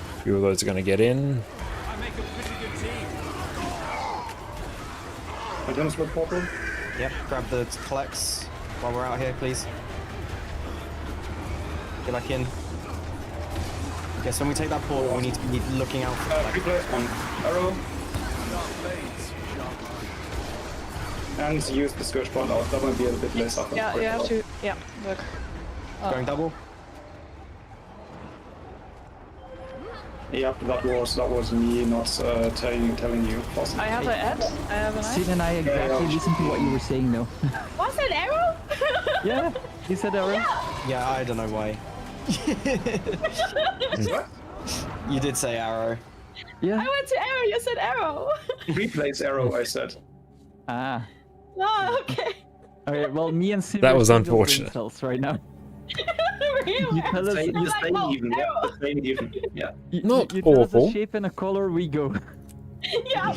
A few of those are going to get in. I make a pretty good team. Continuous with portal. Yep, grab the collects while we're out here, please. Get back in. Okay, so when we take that portal, we need to be looking out for Replay on arrow. And use the scourge point out. That might be a bit less up. Yeah, you have to. Yeah, look. Going double. Yep, that was me not telling you. Awesome. I have an ad. I have an ad. Sid and I exactly listened to what you were saying, though. What's an arrow? Yeah, you said arrow. Yeah, I don't know why. What? You did say arrow. Yeah. I went to arrow, you said arrow. Replace arrow, I said. Ah. Oh, okay. Okay, well, me and Sid That are was single unfortunate. brain cells right now. Really? You tell us, Stay oh, even. arrow. Yeah, stay even. Yeah. Not you tell us awful. a shape and a color, we go. Yeah.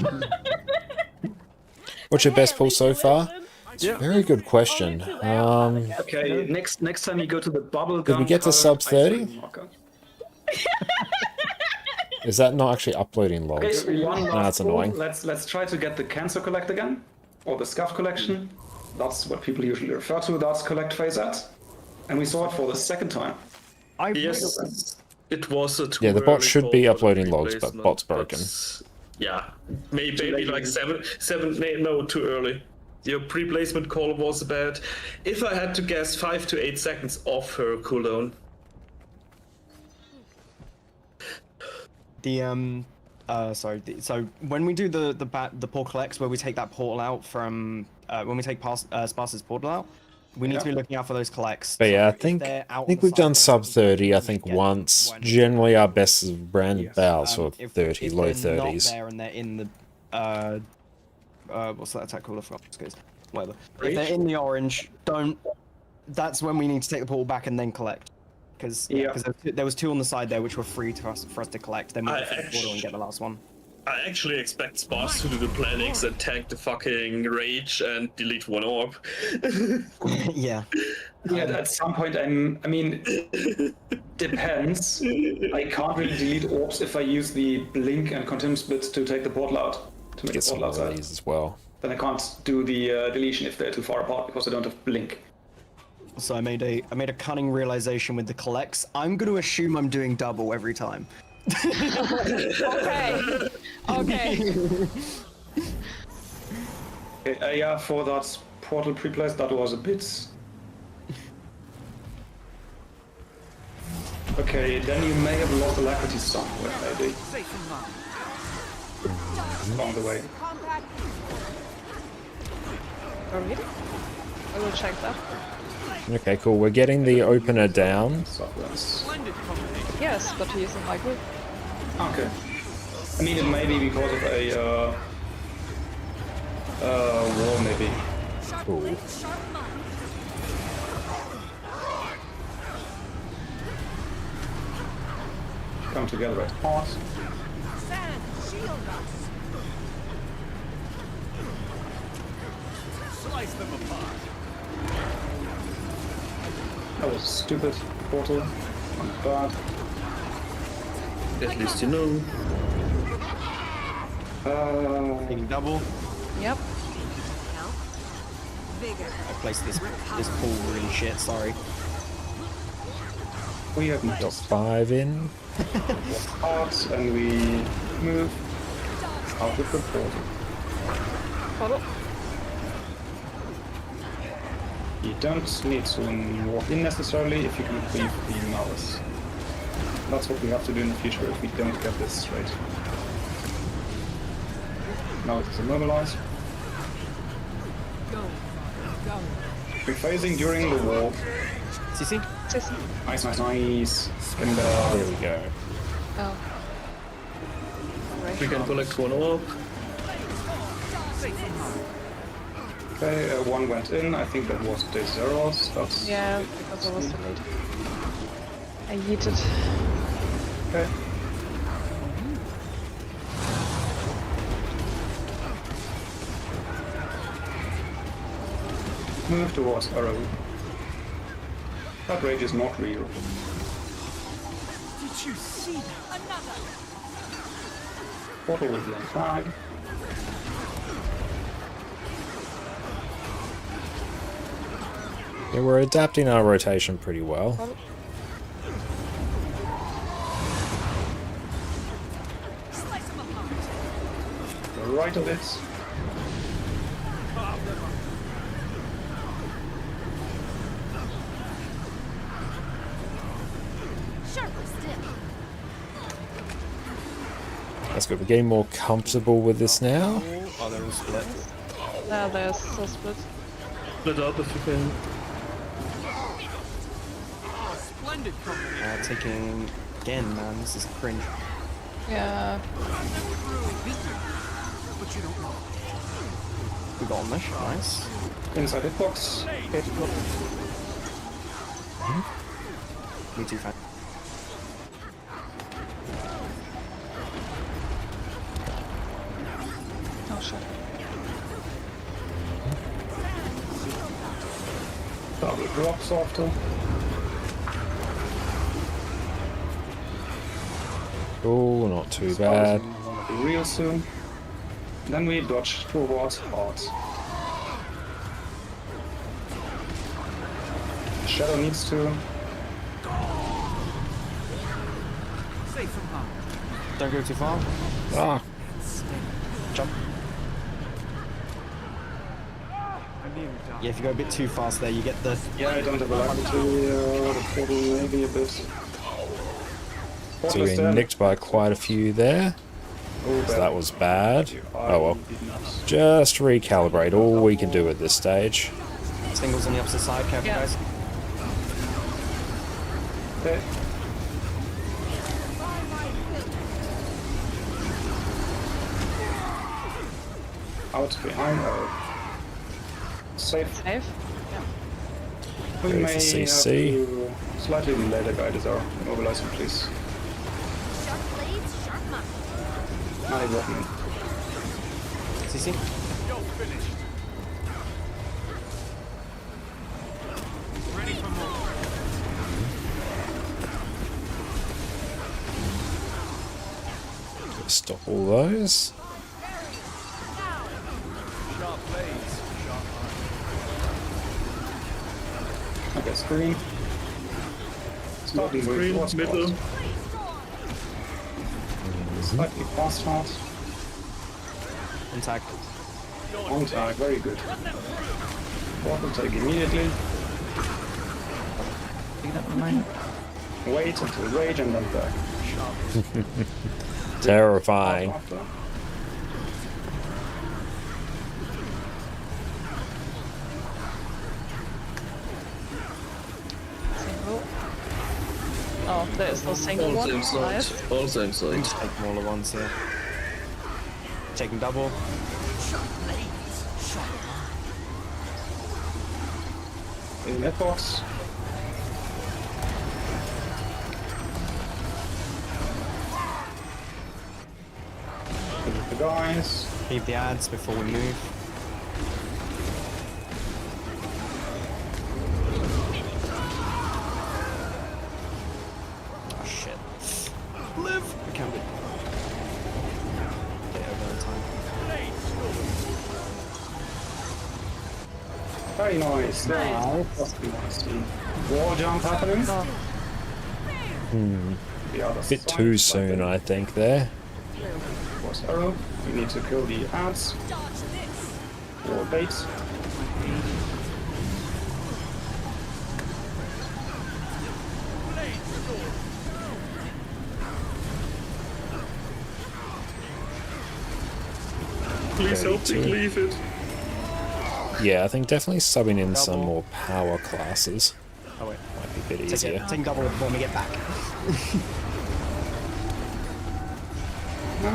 What's your best pull so far? Yeah. Very good question. Okay, next time you go to the bubble Did we get to sub 30? Is that not actually uploading logs? Okay, one No, last that's pull. annoying. Let's try to get the cancer collect again, or the scuff collection. That's what people usually refer to. That's collect phase at, and we saw it for the second time. Yes, it was a too Yeah, the bot early should call be for the uploading logs, but replacement, bot's broken. Yeah, maybe like seven. No, too early. Your pre-placement call was about, if I had to guess, 5 to 8 seconds off her cooldown. So when we do the portal collects, where we take that portal out from when we take Sparsa's portal out, we need to be looking out for those collects. But yeah, I If think they're out on we've the done side, sub 30, I we think get once. one. Generally our best is around about sort of If 30, low they're not 30s. there and they're in the what's that attack called? I forgot. Whatever. If they're in the orange, don't. That's when we need to take the portal back and then collect. Because there was 2 on the side there which were free for us to collect. Then we I go for the portal and get the last one. I actually expect Spars to do the plannings and tank the fucking rage and delete one orb. Yeah. Yeah, at some point, I mean, depends. I can't really delete orbs if I use the blink and continuum split to take the portal out. To make Get the some portal of outside. these as well. Then I can't do the deletion if they're too far apart because I don't have blink. So I made a cunning realization with the collects. I'm going to assume I'm doing double every time. Okay. Okay. Okay, yeah, for that portal pre-place, that was a bit. Okay, then you may have lost alacrity somewhere, maybe. Along the way. Oh, really? I will check that. Okay, cool. We're getting the opener down. Yes, but he is in my group. Okay. I mean, it may be because of a wall, maybe. Cool. Come together at heart. Sand, shield us. Slice them apart. That was stupid. Portal. Not bad. At least you know. Taking double. Yep. I placed this pool really shit, sorry. We have Got 5 in. hearts and we move out of the portal. Follow. You don't need to walk in necessarily if you can cleave the malice. That's what we have to do in the future if we don't get this straight. Now it's immobilized. Rephasing during the wall. CC? CC. Nice. And There we go. Oh. Alright. We can collect one orb. Okay, one went in. I think that was the Cerus. That's Yeah, because I was too late. I yeeted. okay. Move towards arrow. That rage is not real. Did you see that? Another! Portal with the flag. Yeah, we're adapting our rotation pretty well. Slice them apart. Right of it. Sharper still. That's good. We're getting more comfortable with this now. Oh, they're all split. They're so split. Split up if you can. Splendid company. Taking again, man. This is cringe. Yeah. But you don't know. We got on this. Nice. Inside the box. Okay. Me too, fan. Oh shit. Double drops after. Oh, not too bad. Wanna be real soon. Then we dodge towards heart. Shadow needs to. Safe from harm. Don't go too far. Ah, Jump. I nearly died. Yeah, if you go a bit too fast there, you get the. Yeah, I don't have a life to the portal maybe a bit. so Portal you're is getting dead. nicked by quite a few there. Oh, So that was bad. I Oh well. did not. Just recalibrate. All we can do at this stage. Singles on the opposite side, careful Yeah. guys. Okay. Out behind. Safe. Safe. We Go may for have CC. to slightly delay the guiders are mobilizing, please. Sharp blades, sharp muscle. I got me. CC. You're finished. Ready for more. Stop all those. Sharp blades, sharp iron. Okay, screen. Starting Screen, with middle. Slightly fast heart. Intact. On time, very good. Portal take immediately. Take that reminder. Wait until rage and then back. Terrifying. After. Single. Oh, there's no single All one. same Nice. side. All same side. Just take them all at once here. Taking double. In that box. With the guys. Keep the ads before we move. Oh shit. Live! We can't be. Get over in time. Very nice. Now, just nice. Wall jump happening. The other Bit too soon, I think, there. Was arrow. We need to kill the ads. Or bait. Please help me leave it. Yeah, I think definitely subbing in some more power classes Oh wait. might be a bit Take easier. it. Taking double when we get back. No, I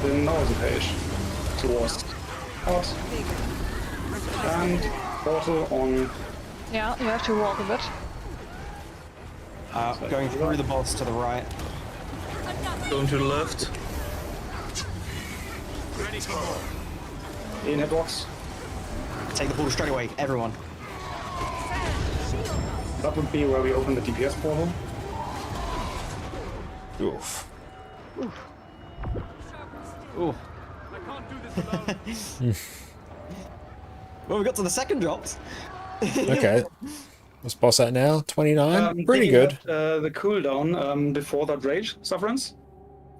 didn't know the page. Towards out. And portal on. Yeah, you have to walk a bit. Going through the boss to the right. Going to the left. In hitbox. Take the portal straight away, everyone. That would be where we open the DPS portal. Oof. Ooh. Well, we got to the second drops. Okay. Let's boss that now. 29. Pretty did you good. have, the cooldown before that raid, Sufferance?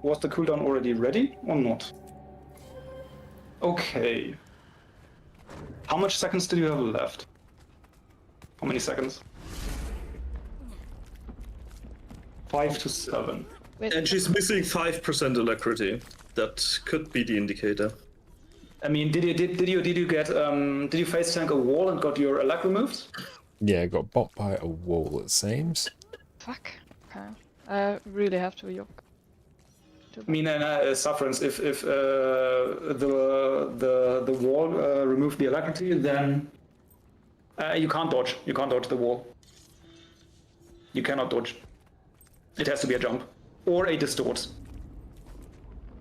Was the cooldown already ready or not? Okay. How much seconds did you have left? How many seconds? 5 to 7. And she's missing 5% alacrity. That could be the indicator. I mean, did you face tank a wall and got your alac removed? Yeah, got bopped by a wall, it seems. Fuck. Okay. I really have to yoke. I mean, Sufferance, if the wall removed the alacrity, then you can't dodge. You can't dodge the wall. You cannot dodge. It has to be a jump or a distort.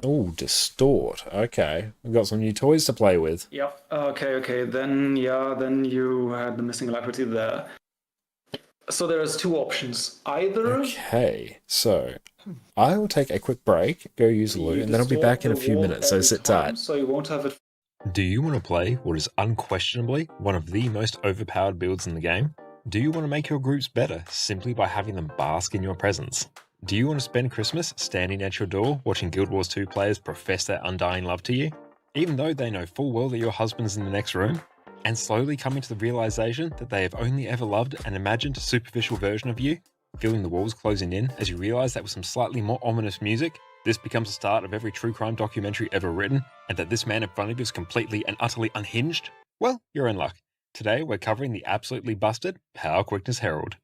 Oh, distort. Okay, we've got some new toys to play with. Yep. Okay. Then you had the missing alacrity there. So there's two options. Either. Okay, so I will take a quick break, go use the loot, and then I'll be back in a few minutes. So sit tight. So you won't have it. Do you want to play what is unquestionably one of the most overpowered builds in the game? Do you want to make your groups better simply by having them bask in your presence? Do you want to spend Christmas standing at your door watching Guild Wars 2 players profess their undying love to you, even though they know full well that your husband's in the next room, and slowly coming to the realization that they have only ever loved an imagined superficial version of you, feeling the walls closing in as you realize that with some slightly more ominous music, this becomes the start of every true crime documentary ever written, and that this man in front of you is completely and utterly unhinged? Well, you're in luck. Today we're covering the absolutely busted Power Quickness Herald.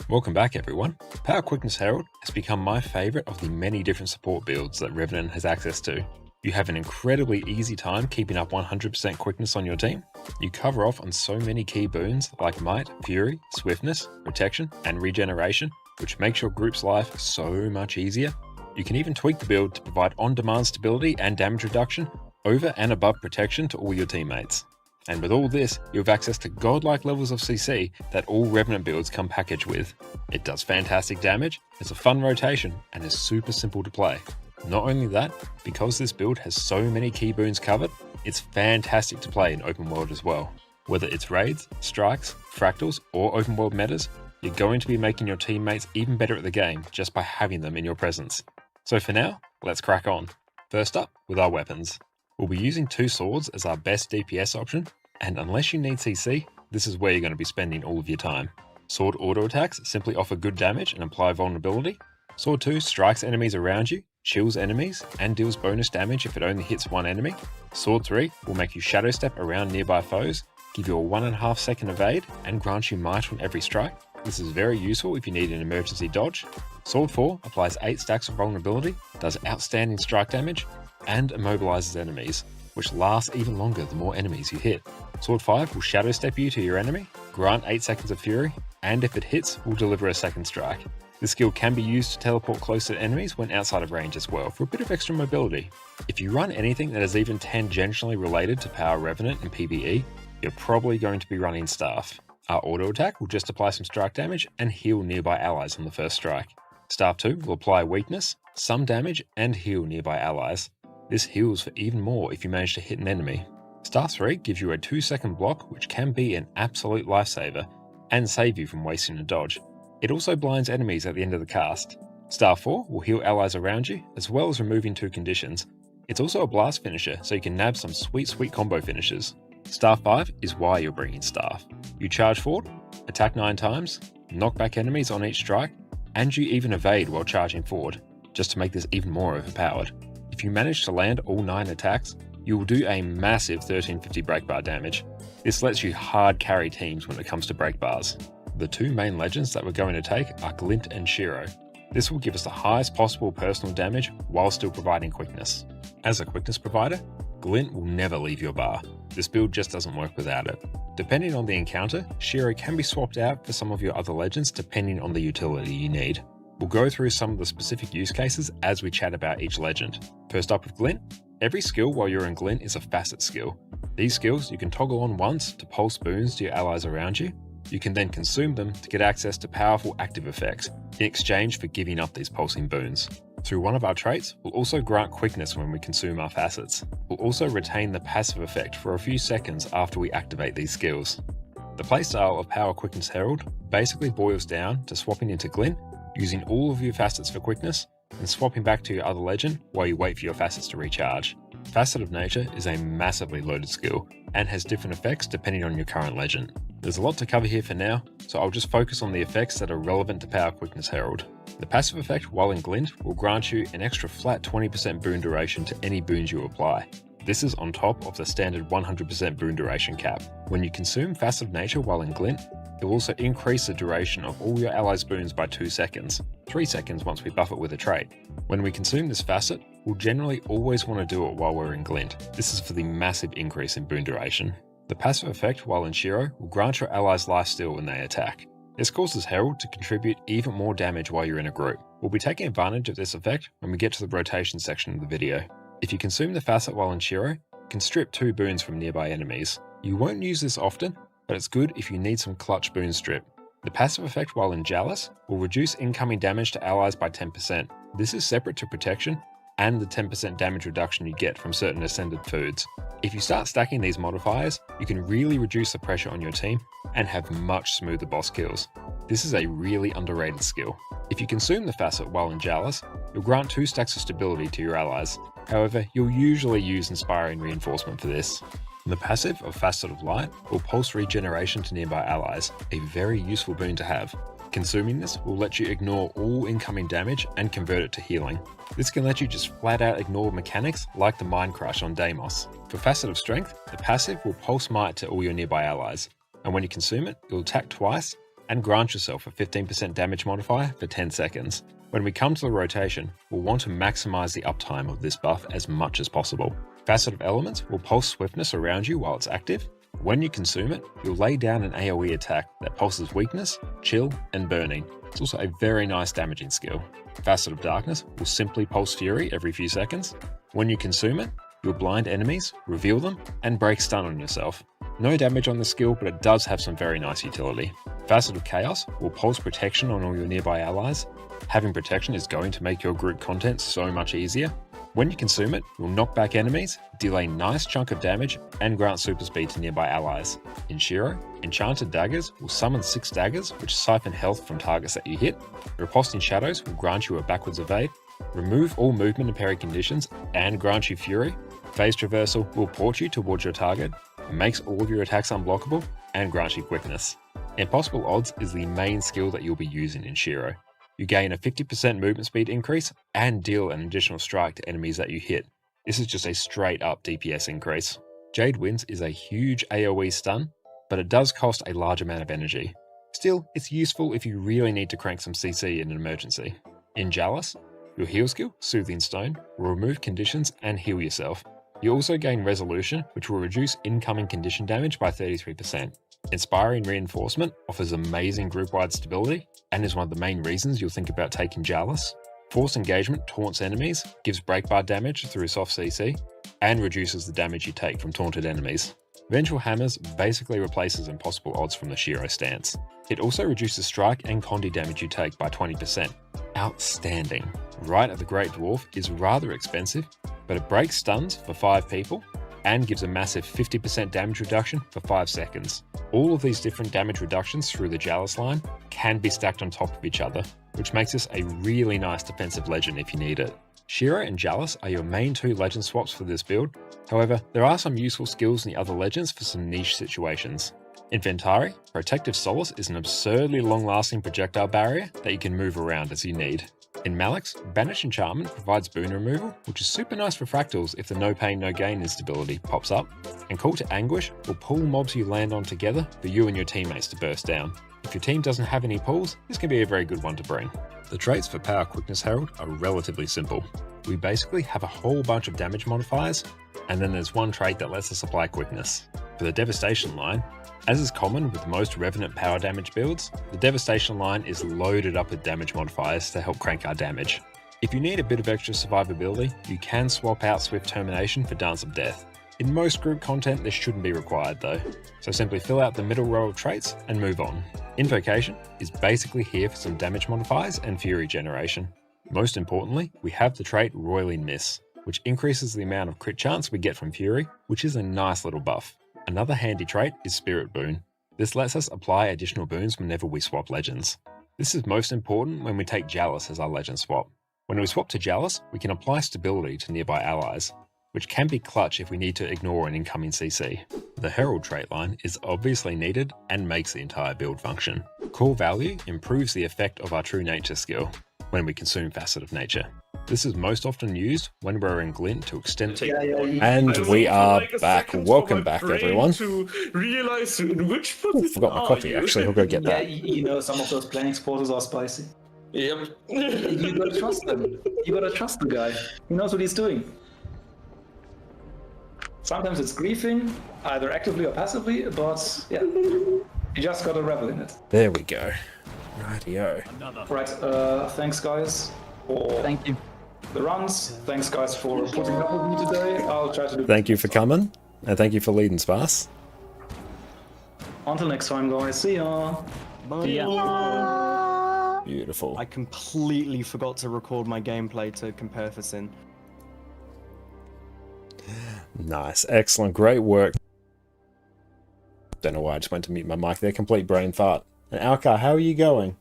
Welcome back everyone. Power Quickness Herald has become my favourite of the many different support builds that Revenant has access to. You have an incredibly easy time keeping up 100% quickness on your team. You cover off on so many key boons like Might, Fury, Swiftness, Protection, and Regeneration, which makes your group's life so much easier. You can even tweak the build to provide on-demand stability and damage reduction over and above Protection to all your teammates. And with all this, you have access to godlike levels of CC that all Revenant builds come packaged with. It does fantastic damage, it's a fun rotation, and is super simple to play. Not only that, because this build has so many key boons covered, it's fantastic to play in open world as well. Whether it's raids, strikes, fractals, or open world metas, you're going to be making your teammates even better at the game just by having them in your presence. So for now, let's crack on. First up, with our weapons. We'll be using two swords as our best DPS option, and unless you need CC, this is where you're going to be spending all of your time. Sword auto attacks simply offer good damage and apply vulnerability. Sword 2 strikes enemies around you, chills enemies, and deals bonus damage if it only hits one enemy. Sword 3 will make you shadow step around nearby foes, give you a 1.5 second evade, and grant you might on every strike. This is very useful if you need an emergency dodge. Sword 4 applies 8 stacks of vulnerability, does outstanding strike damage, and immobilizes enemies, which lasts even longer the more enemies you hit. Sword 5 will shadow step you to your enemy, grant 8 seconds of fury, and if it hits, will deliver a second strike. This skill can be used to teleport closer to enemies when outside of range as well, for a bit of extra mobility. If you run anything that is even tangentially related to Power Revenant and PvE, you're probably going to be running Staff. Our auto attack will just apply some strike damage and heal nearby allies on the first strike. Staff 2 will apply weakness, some damage, and heal nearby allies. This heals for even more if you manage to hit an enemy. Staff 3 gives you a 2-second block, which can be an absolute lifesaver, and save you from wasting a dodge. It also blinds enemies at the end of the cast. Staff 4 will heal allies around you, as well as removing 2 conditions. It's also a blast finisher, so you can nab some sweet combo finishes. Staff 5 is why you're bringing Staff. You charge forward, attack 9 times, knock back enemies on each strike, and you even evade while charging forward, just to make this even more overpowered. If you manage to land all 9 attacks, you will do a massive 1350 break bar damage. This lets you hard carry teams when it comes to break bars. The 2 main legends that we're going to take are Glint and Shiro. This will give us the highest possible personal damage while still providing quickness. As a quickness provider, Glint will never leave your bar. This build just doesn't work without it. Depending on the encounter, Shiro can be swapped out for some of your other legends depending on the utility you need. We'll go through some of the specific use cases as we chat about each legend. First up with Glint, every skill while you're in Glint is a facet skill. These skills you can toggle on once to pulse boons to your allies around you. You can then consume them to get access to powerful active effects in exchange for giving up these pulsing boons. Through one of our traits, we'll also grant quickness when we consume our facets. We'll also retain the passive effect for a few seconds after we activate these skills. The playstyle of Power Quickness Herald basically boils down to swapping into Glint, using all of your facets for quickness, and swapping back to your other legend while you wait for your facets to recharge. Facet of Nature is a massively loaded skill, and has different effects depending on your current legend. There's a lot to cover here for now, so I'll just focus on the effects that are relevant to Power Quickness Herald. The passive effect while in Glint will grant you an extra flat 20% boon duration to any boons you apply. This is on top of the standard 100% boon duration cap. When you consume Facet of Nature while in Glint, it will also increase the duration of all your allies' boons by 2 seconds, 3 seconds once we buff it with a trait. When we consume this facet, we'll generally always want to do it while we're in Glint. This is for the massive increase in boon duration. The passive effect while in Shiro will grant your allies lifesteal when they attack. This causes Herald to contribute even more damage while you're in a group. We'll be taking advantage of this effect when we get to the rotation section of the video. If you consume the facet while in Shiro, you can strip 2 boons from nearby enemies. You won't use this often, but it's good if you need some clutch boon strip. The passive effect while in Jalus will reduce incoming damage to allies by 10%. This is separate to protection and the 10% damage reduction you get from certain ascended foods. If you start stacking these modifiers, you can really reduce the pressure on your team and have much smoother boss kills. This is a really underrated skill. If you consume the facet while in Jalus, you'll grant 2 stacks of stability to your allies. However, you'll usually use Inspiring Reinforcement for this. The passive of Facet of Light will pulse regeneration to nearby allies, a very useful boon to have. Consuming this will let you ignore all incoming damage and convert it to healing. This can let you just flat out ignore mechanics like the Mind Crush on Deimos. For Facet of Strength, the passive will pulse might to all your nearby allies, and when you consume it, you'll attack twice and grant yourself a 15% damage modifier for 10 seconds. When we come to the rotation, we'll want to maximize the uptime of this buff as much as possible. Facet of Elements will pulse swiftness around you while it's active. When you consume it, you'll lay down an AoE attack that pulses weakness, chill, and burning. It's also a very nice damaging skill. Facet of Darkness will simply pulse fury every few seconds. When you consume it, you'll blind enemies, reveal them, and break stun on yourself. No damage on the skill, but it does have some very nice utility. Facet of Chaos will pulse protection on all your nearby allies. Having protection is going to make your group content so much easier. When you consume it, you'll knock back enemies, deal a nice chunk of damage, and grant super speed to nearby allies. In Shiro, Enchanted Daggers will summon 6 daggers, which siphon health from targets that you hit. Riposting Shadows will grant you a backwards evade. Remove all movement and parry conditions, and grant you Fury. Phase Traversal will port you towards your target, makes all of your attacks unblockable, and grants you quickness. Impossible Odds is the main skill that you'll be using in Shiro. You gain a 50% movement speed increase and deal an additional strike to enemies that you hit. This is just a straight up DPS increase. Jade Winds is a huge AoE stun, but it does cost a large amount of energy. Still, it's useful if you really need to crank some CC in an emergency. In Jalus, your heal skill, Soothing Stone, will remove conditions and heal yourself. You also gain Resolution, which will reduce incoming condition damage by 33%. Inspiring Reinforcement offers amazing group-wide stability and is one of the main reasons you'll think about taking Jalus. Force Engagement taunts enemies, gives breakbar damage through soft CC, and reduces the damage you take from taunted enemies. Vengeful Hammers basically replaces Impossible Odds from the Shiro stance. It also reduces strike and Condi damage you take by 20%. Outstanding. Rite of the Great Dwarf is rather expensive, but it breaks stuns for 5 people and gives a massive 50% damage reduction for 5 seconds. All of these different damage reductions through the Jalus line can be stacked on top of each other, which makes this a really nice defensive legend if you need it. Shiro and Jalus are your main 2 legend swaps for this build. However, there are some useful skills in the other legends for some niche situations. In Ventari, Protective Solace is an absurdly long-lasting projectile barrier that you can move around as you need. In Malix, Banish Enchantment provides boon removal, which is super nice for fractals if the no pain no gain instability pops up, and Call to Anguish will pull mobs you land on together for you and your teammates to burst down. If your team doesn't have any pulls, this can be a very good one to bring. The traits for Power Quickness Herald are relatively simple. We basically have a whole bunch of damage modifiers, and then there's one trait that lets us apply quickness. For the Devastation line, as is common with most Revenant power damage builds, the Devastation line is loaded up with damage modifiers to help crank our damage. If you need a bit of extra survivability, you can swap out Swift Termination for Dance of Death. In most group content, this shouldn't be required though, so simply fill out the middle row of traits and move on. Invocation is basically here for some damage modifiers and fury generation. Most importantly, we have the trait Roiling Miss, which increases the amount of crit chance we get from fury, which is a nice little buff. Another handy trait is Spirit Boon. This lets us apply additional boons whenever we swap legends. This is most important when we take Jealous as our legend swap. When we swap to Jealous, we can apply stability to nearby allies, which can be clutch if we need to ignore an incoming CC. The Herald trait line is obviously needed and makes the entire build function. Core Value improves the effect of our True Nature skill when we consume Facet of Nature. This is most often used when we're in Glint to extend... And we are back. Welcome back, everyone. To realize in which Forgot my coffee, actually. I'll go get that. You know, some of those Planix portals are spicy. Yep. You gotta trust them. You gotta trust the guy. He knows what he's doing. Sometimes it's griefing, either actively or passively, but yeah, you just gotta revel in it. There we go. Rightio. Right, thanks guys for Thank you. the runs. Thanks guys for putting up with me today. I'll try to do. Thank you for coming, and thank you for leading Sparse. Until next time, guys. See ya. Yeah. Beautiful. I completely forgot to record my gameplay to compare for Sin. Nice. Excellent. Great work. Don't know why I just went to mute my mic there. Complete brain fart. And Alka, how are you going?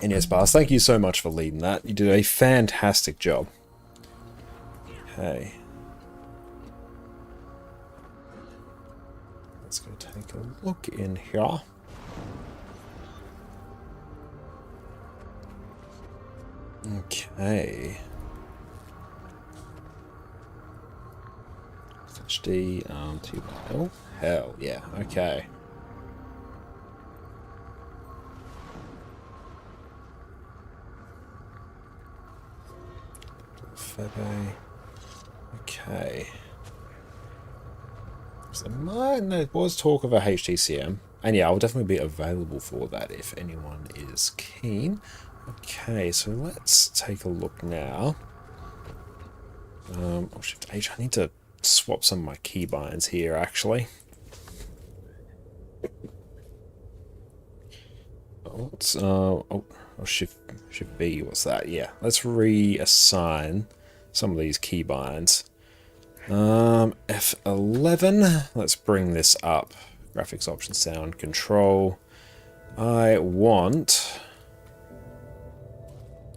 And yes, Sparse, thank you so much for leading that. You did a fantastic job. Okay. Let's go take a look in here. Okay. HD, to oh, hell yeah, okay. Febe. Okay. So there was talk of a HTCM, and yeah, I'll definitely be available for that if anyone is keen. Okay, so let's take a look now. Oh, Shift H, I need to swap some of my keybinds here, actually. Oh, it's, Shift B, what's that? Yeah, let's reassign some of these keybinds. F11, let's bring this up. Graphics option, sound, control. I want...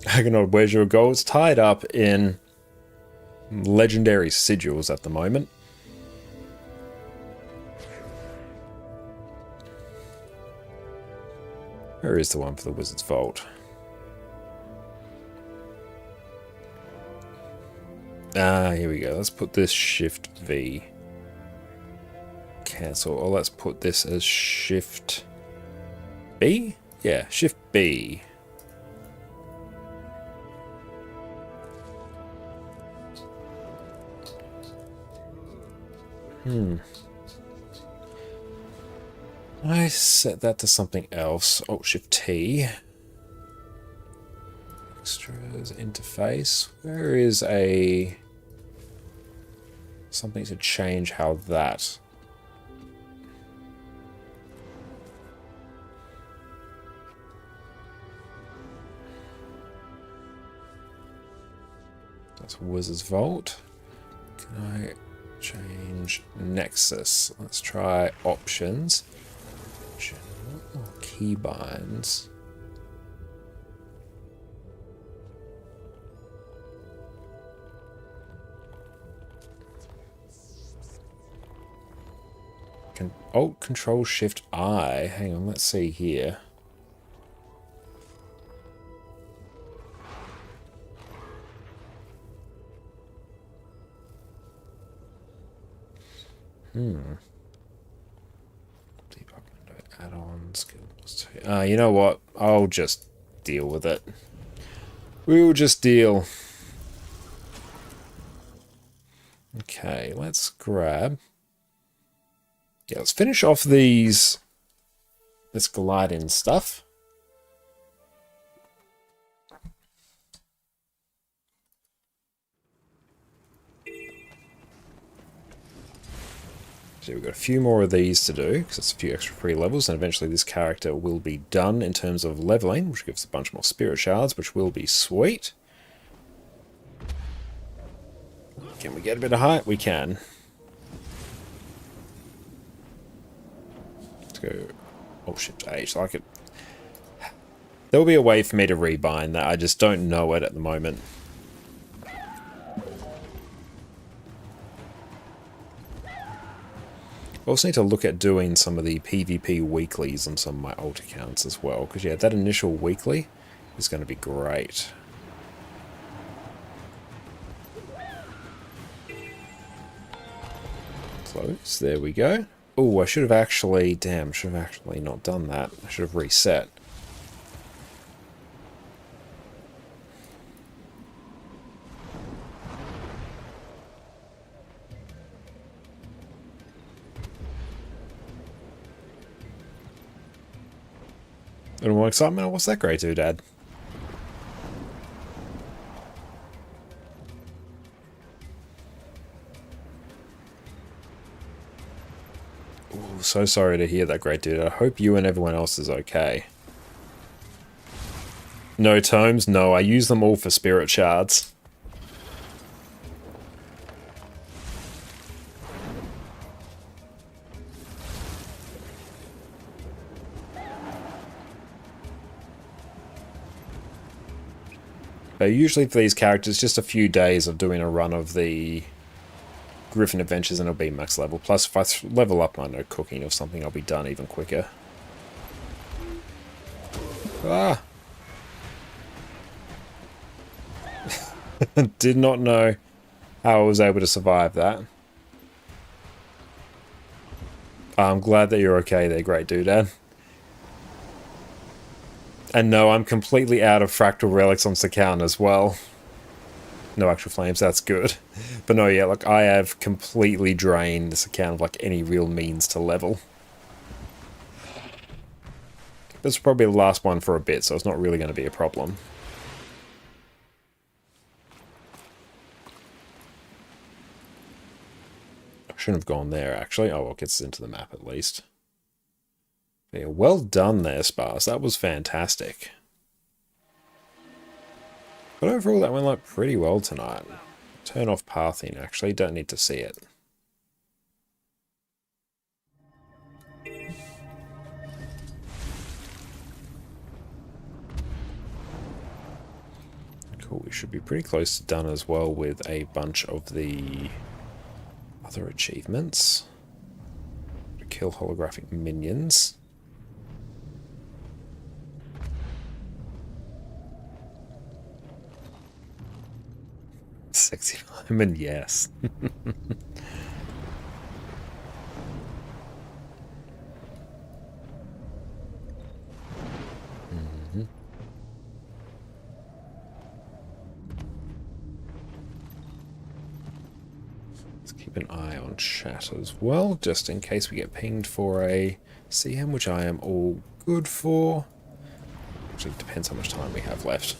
Agonod, where's your goal? It's tied up in legendary sigils at the moment. Where is the one for the Wizard's Vault? Ah, here we go. Let's put this Shift V. Cancel. Or let's put this as Shift B? Yeah, Shift B. I set that to something else. Oh, Shift T. Extras, interface. Where is a... something to change how that... That's Wizard's Vault. Can I change Nexus? Let's try options. General keybinds. Alt Control Shift I. Hang on, let's see here. Debug window You know what? I'll just deal with it. We'll just deal. Okay, let's grab... Yeah, let's finish off these... this gliding stuff. So we've got a few more of these to do, because it's a few extra free levels, and eventually this character will be done in terms of leveling, which gives a bunch more spirit shards, which will be sweet. Can we get a bit of height? We can. Let's go... Oh shit, H, like it. There will be a way for me to rebind that, I just don't know it at the moment. I also need to look at doing some of the PvP weeklies on some of my old accounts as well, because yeah, that initial weekly is going to be great. Close, there we go. Oh, I should have actually, damn, should have actually not done that. I should have reset. A little more excitement? What's that great doodad? Ooh, so sorry to hear that, great dude. I hope you and everyone else is okay. No tomes? No, I use them all for spirit shards. Usually for these characters, just a few days of doing a run of the Griffin Adventures and it'll be max level. Plus, if I level up my no cooking or something, I'll be done even quicker. Ah! Did not know how I was able to survive that. I'm glad that you're okay there, great doodad. And no, I'm completely out of fractal relics on Sakan as well. No actual flames, that's good. But no, yeah, like I have completely drained this account of like any real means to level. This is probably the last one for a bit, so it's not really going to be a problem. I shouldn't have gone there, actually. Oh, well, it gets us into the map at least. Yeah, well done there, Sparse. That was fantastic. But overall, that went like pretty well tonight. Turn off pathing, actually. Don't need to see it. Cool, we should be pretty close to done as well with a bunch of the other achievements. Kill holographic minions. Sexy fireman, yes. Let's keep an eye on chat as well, just in case we get pinged for a CM, which I am all good for. Actually, it depends how much time we have left.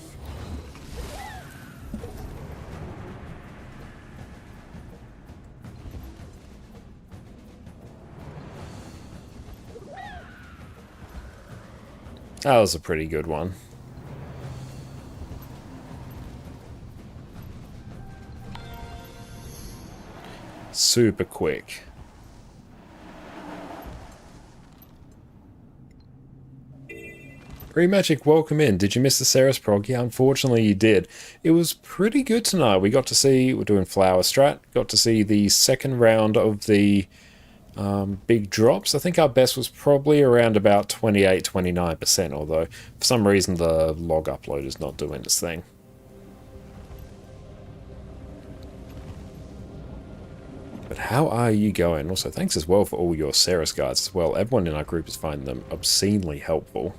That was a pretty good one. Super quick. Magic, welcome in. Did you miss the Cerus Prog? Yeah, unfortunately you did. It was pretty good tonight. We got to see, we're doing Flower Strat, got to see the second round of the big drops. I think our best was probably around about 28-29%, although for some reason the log upload is not doing its thing. But But how are you going? Also, thanks as well for all your Cerus guides as well. Everyone in our group is finding them obscenely helpful.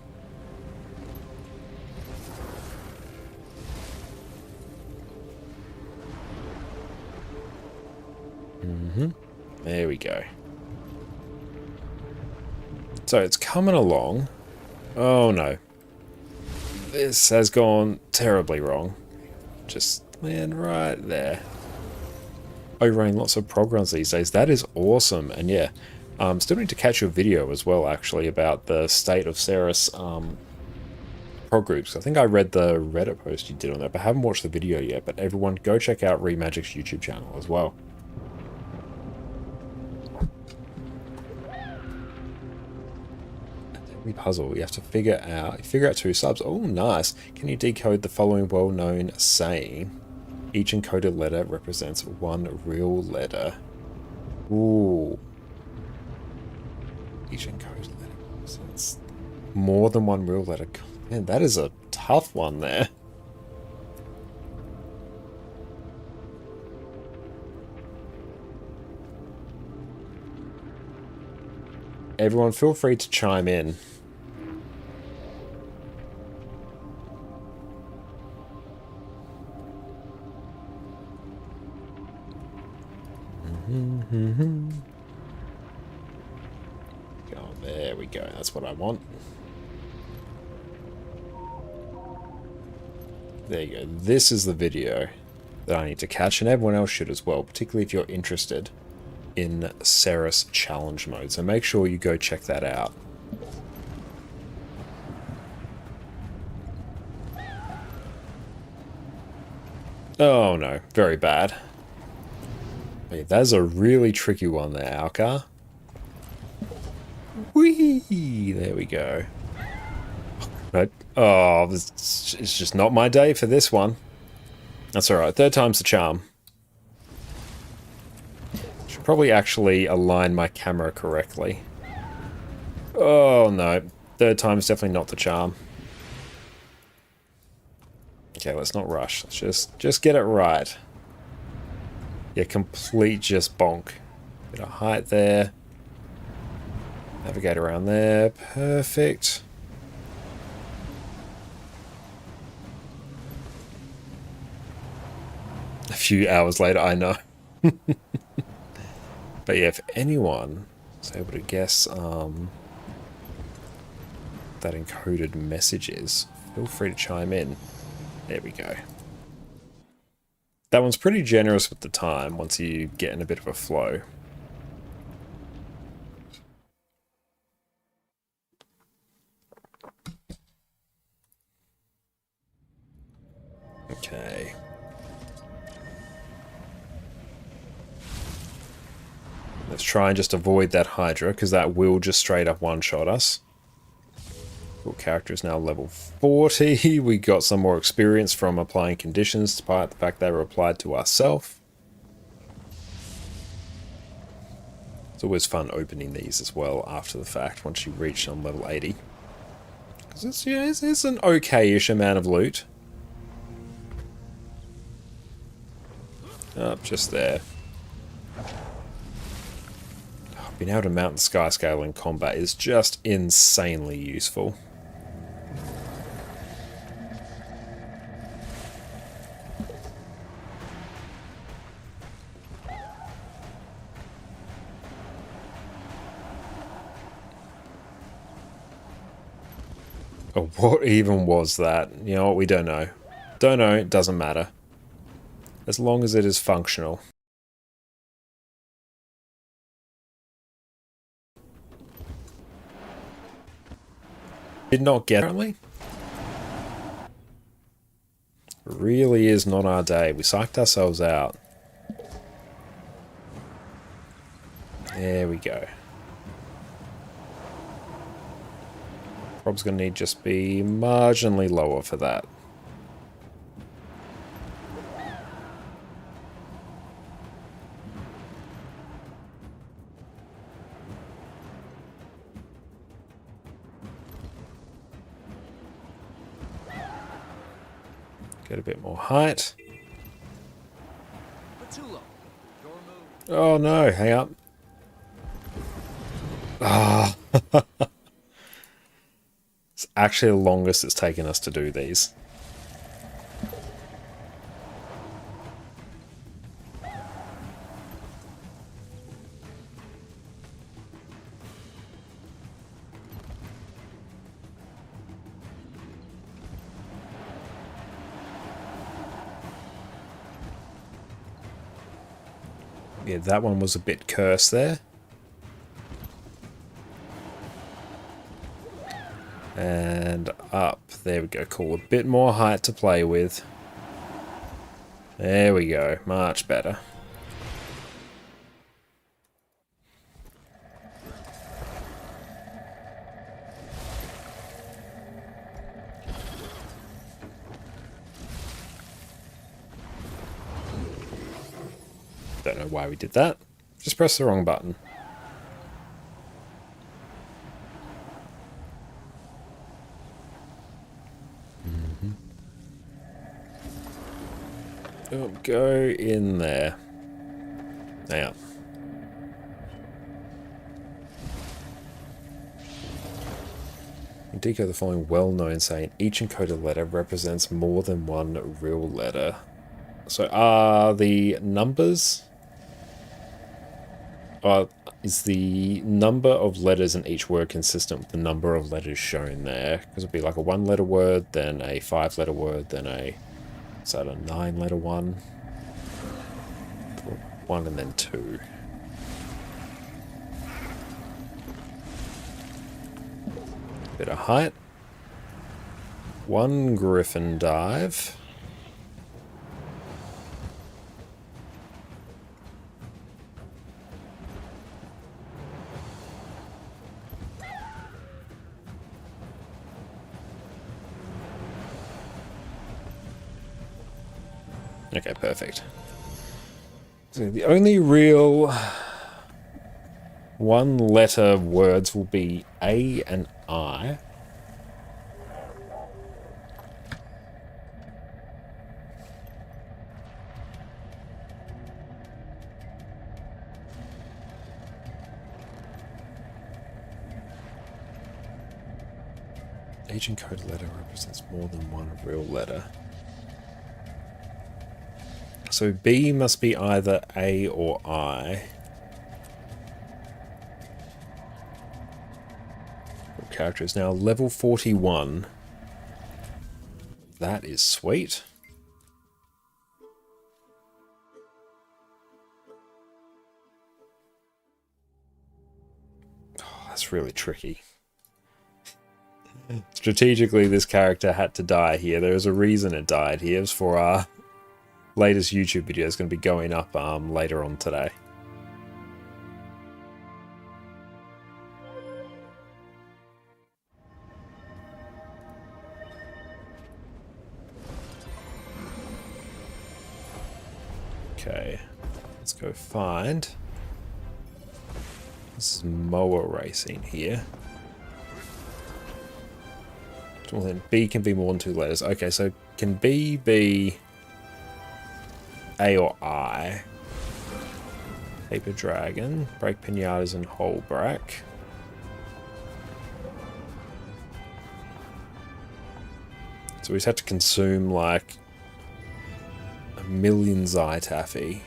There we go. So it's coming along. Oh no. This has gone terribly wrong. Just land right there. Overrunning lots of prog runs these days. That is awesome. And yeah, still need to catch your video as well, actually, about the state of Cerus prog groups. I think I read the Reddit post you did on that, but I haven't watched the video yet. But everyone, go check out Remagic's YouTube channel as well. Every puzzle you have to figure out 2 subs. Oh, nice. Can you decode the following well-known saying? Each encoded letter represents 1 real letter. Ooh. Each encoded letter represents more than 1 real letter. Man, that is a tough one there. Everyone, feel free to chime in. Oh, there we go. That's what I want. There you go. This is the video that I need to catch, and everyone else should as well, particularly if you're interested in Cerus challenge mode. So make sure you go check that out. Oh no, very bad. Yeah, that's a really tricky one there, Alcar. Whee! There we go. But, oh, it's just not my day for this one. That's alright, 3rd time's the charm. Should probably actually align my camera correctly. Oh no, 3rd time is definitely not the charm. Okay, let's not rush. Let's just get it right. Yeah, complete just bonk. Bit of height there. Navigate around there. Perfect. A few hours later, I know. But yeah, if anyone is able to guess that encoded message is, feel free to chime in. There we go. That one's pretty generous with the time once you get in a bit of a flow. Okay. Let's try and just avoid that Hydra, because that will just straight up one-shot us. Cool, character is now level 40. We got some more experience from applying conditions, despite the fact they were applied to ourselves. It's always fun opening these as well after the fact, once you reach on level 80. Because it's, yeah, it's an okay-ish amount of loot. Up just there. Being able to mount the sky scale in combat is just insanely useful. Oh, what even was that? You know what, we don't know. Don't know, it doesn't matter. As long as it is functional. Did not get apparently. Really is not our day. We psyched ourselves out. There we go. Prob's gonna need just be marginally lower for that. Get a bit more height. Oh no, hang up. Ah. It's actually the longest it's taken us to do these. Yeah, that one was a bit cursed there. And up. There we go. Cool. A bit more height to play with. There we go. Much better. Don't know why we did that. Just press the wrong button. Oh, go in there. Now. Decode the following well-known saying, each encoded letter represents more than one real letter. So are the numbers... is the number of letters in each word consistent with the number of letters shown there? Because it'd be like a 1-letter word, then a 5-letter word, then a... Is that a 9-letter one? 1 and then 2. Bit of height. 1 griffin dive. Okay, perfect. So the only real 1-letter words will be A and I. Each encoded letter represents more than one real letter. So B must be either A or I. Character is now level 41. That is sweet. Oh, that's really tricky. Strategically, this character had to die here. There's a reason it died here. It was for our latest YouTube video. It's going to be going up later on today. Okay, let's go find. This is mower racing here. Well, then B can be more than 2 letters. Okay, so can B be A or I? Paper dragon, break pinatas and hole brack. So we just had to consume like 1,000,000 Zytaffy.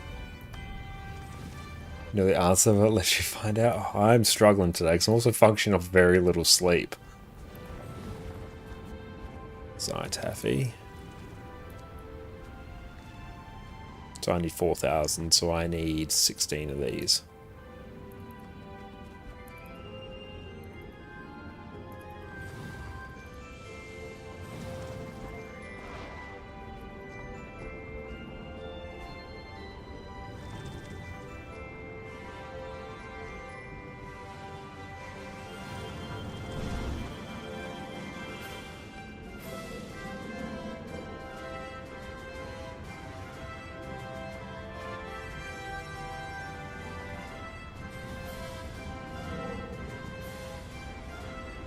You know the answer, but let you find out. Oh, I'm struggling today because I'm also functioning off very little sleep. Zytaffy. So I need 4,000, so I need 16 of these.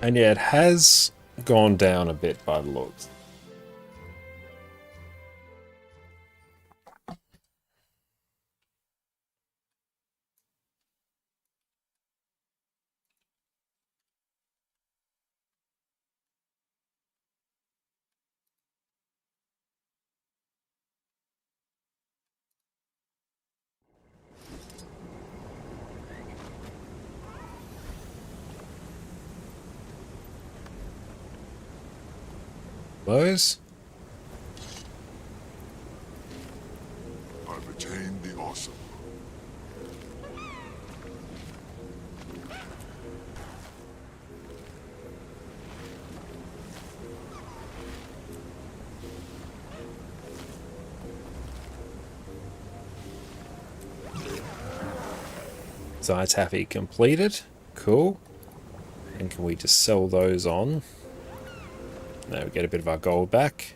And yeah, it has gone down a bit by the looks. Those. I've attained the awesome. Taffy completed. Cool. And can we just sell those on? Now we get a bit of our gold back.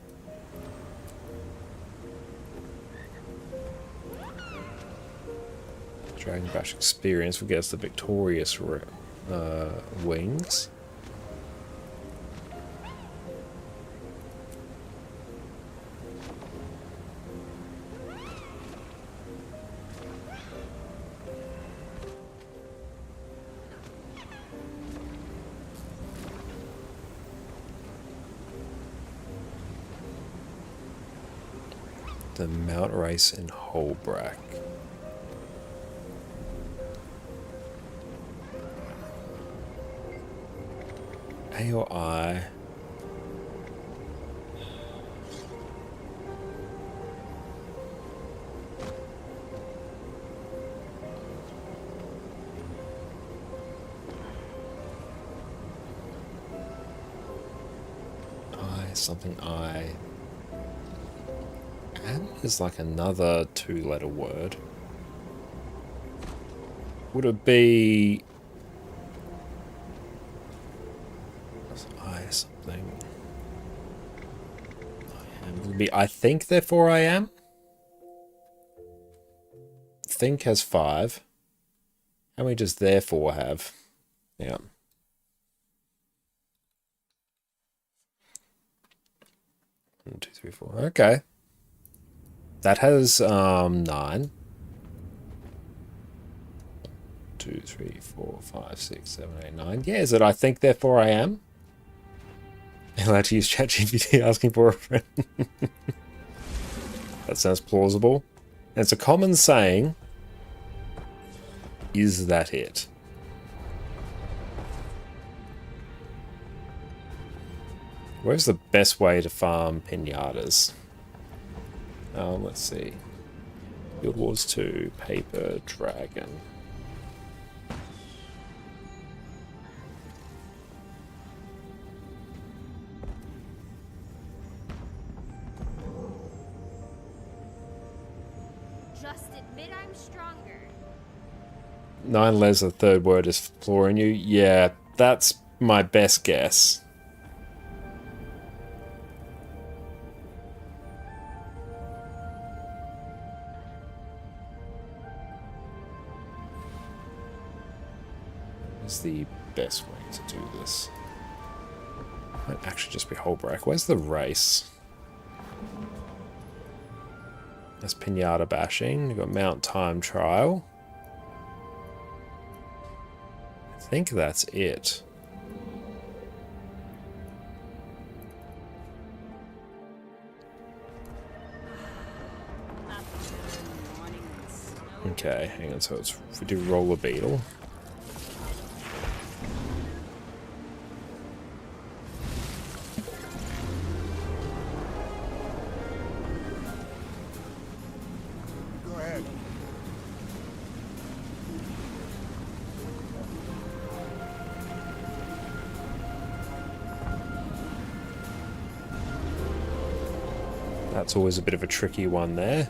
Dragon Bash experience will get us the victorious wings. The Mount Race in Holbrack. A or I? Something I. And is like another two-letter word. Would it be I something? I am. Would it be I think, therefore I am? Think has 5. How many does therefore have? Yeah. One, 2, 3, 4. Okay. That has 9. 2, 3, 4, 5, 6, 7, 8, 9. Yeah, is it I think, therefore I am? I'm allowed to use ChatGPT asking for a friend. That sounds plausible. And it's a common saying. Is that it? Where's the best way to farm pinatas? Let's see. Guild Wars 2, Paper Dragon. Just admit I'm stronger. 9 letters, the third word is flooring you. Yeah, that's my best guess. What's the best way to do this? Might actually just be Holbrack. Where's the race? That's Pinata Bashing. You've got Mount Time Trial. I think that's it. Okay, hang on. So it's if we do Roller Beetle. That's always a bit of a tricky one there.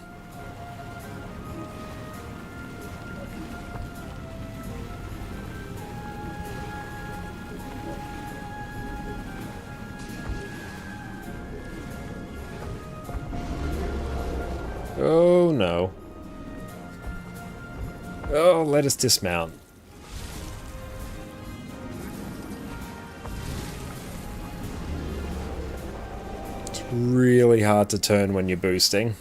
Oh no. Oh, let us dismount. Really hard to turn when you're boosting.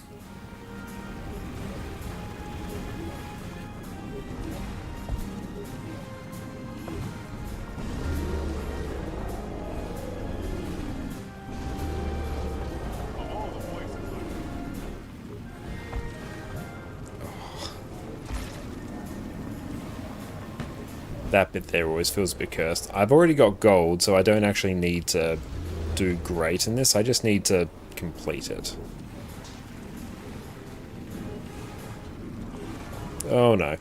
That bit there always feels a bit cursed. I've already got gold, so I don't actually need to do great in this. I just need to complete it. Oh no.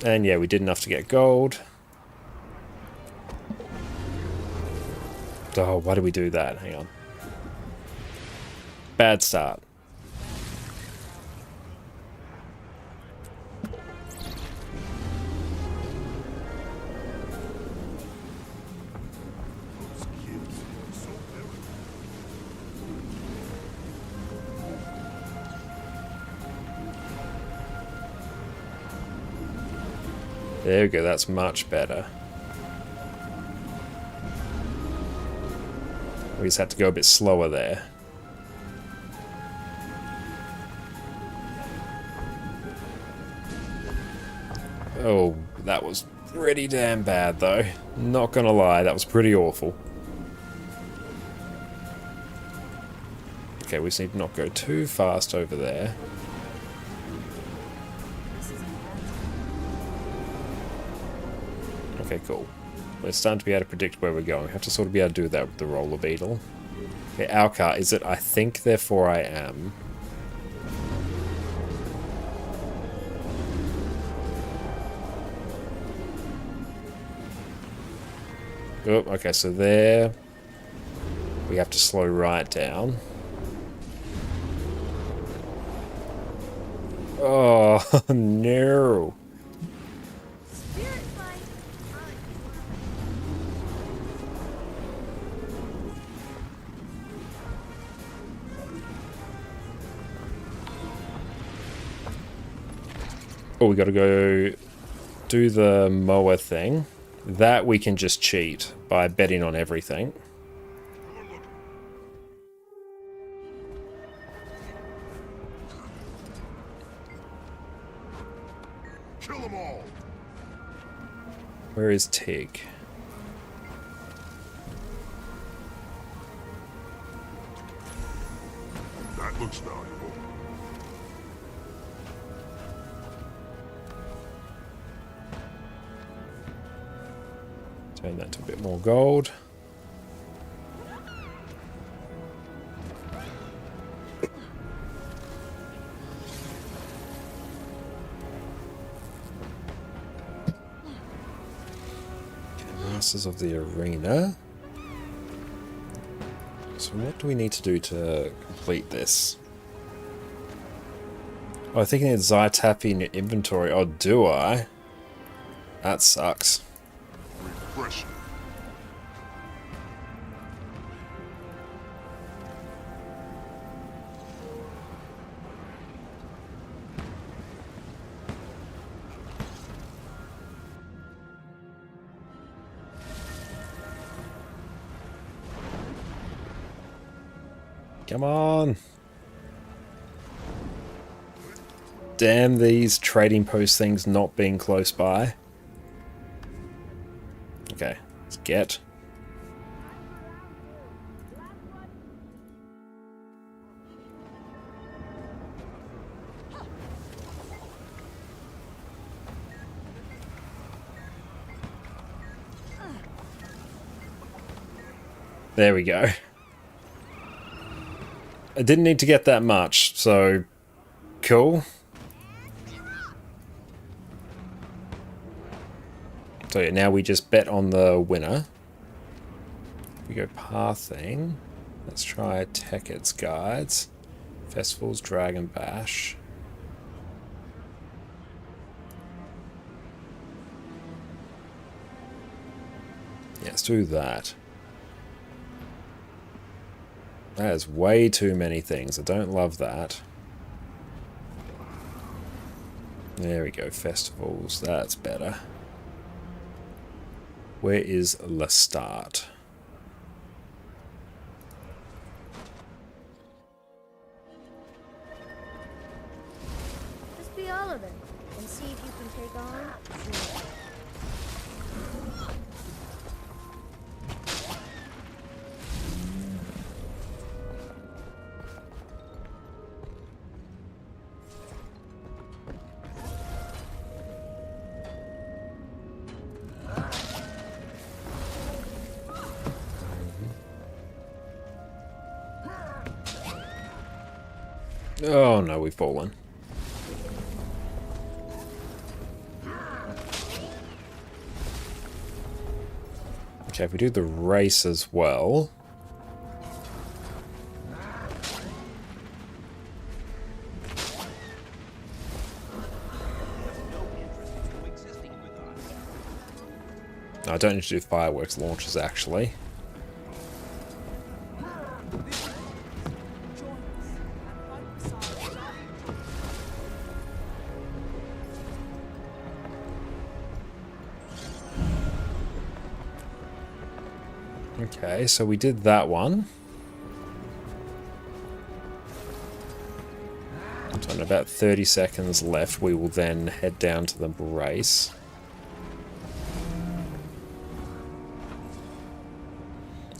And yeah, we did enough to get gold. Oh, why did we do that? Hang on. Bad start. There we go, that's much better. We just had to go a bit slower there. Oh, that was pretty damn bad though. Not gonna lie, that was pretty awful. Okay, we just need to not go too fast over there. Okay, cool. We're starting to be able to predict where we're going. We have to sort of be able to do that with the roller beetle. Okay, our car. Is it I think, therefore I am? Oh, okay, so there. We have to slow right down. Oh, no. Oh, we gotta go do the mower thing. That we can just cheat by betting on everything. Kill them all. Where is Tig? That looks valuable. Turn that to a bit more gold. Masters of the Arena. So what do we need to do to complete this? Oh, I think I need Zytappy in your inventory. Oh, do I? That sucks. Refreshing. Come on. Damn these trading post things not being close by. Okay, let's get. There we go. I didn't need to get that much, so cool. So yeah, now we just bet on the winner. We go pathing. Let's try Tekkett's Guides. Festivals, Dragon Bash. Yeah, let's do that. That is way too many things. I don't love that. There we go, festivals. That's better. Where is Lestat? Just be all of it and see if you can take on. Oh no, we've fallen. Okay, if we do the race as well... No, I don't need to do fireworks launches, actually. Okay, so we did that one. So in about 30 seconds left, we will then head down to the race.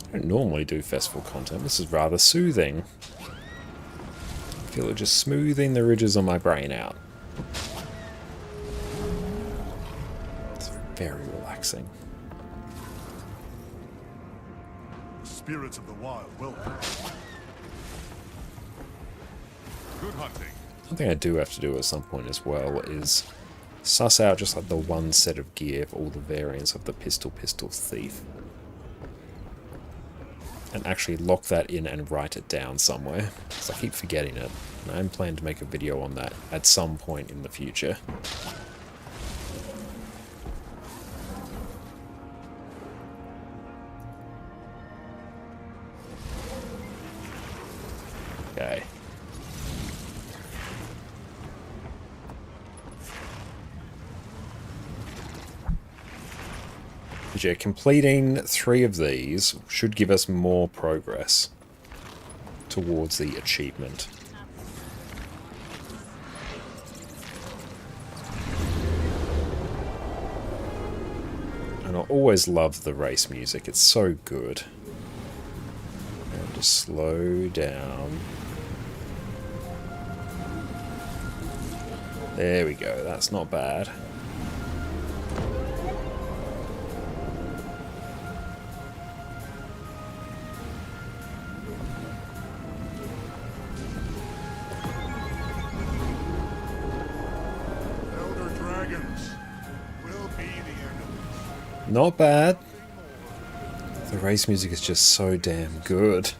I don't normally do festival content. This is rather soothing. I feel it just smoothing the ridges on my brain out. It's very relaxing. Spirits of the wild will. Good hunting. Something I do have to do at some point as well is suss out just like the one set of gear for all the variants of the pistol thief. And actually lock that in and write it down somewhere, because I keep forgetting it. And I'm planning to make a video on that at some point in the future. Okay. But yeah, completing 3 of these should give us more progress towards the achievement. And I always love the race music, it's so good. And just slow down. There we go, that's not bad. Not bad. The race music is just so damn good.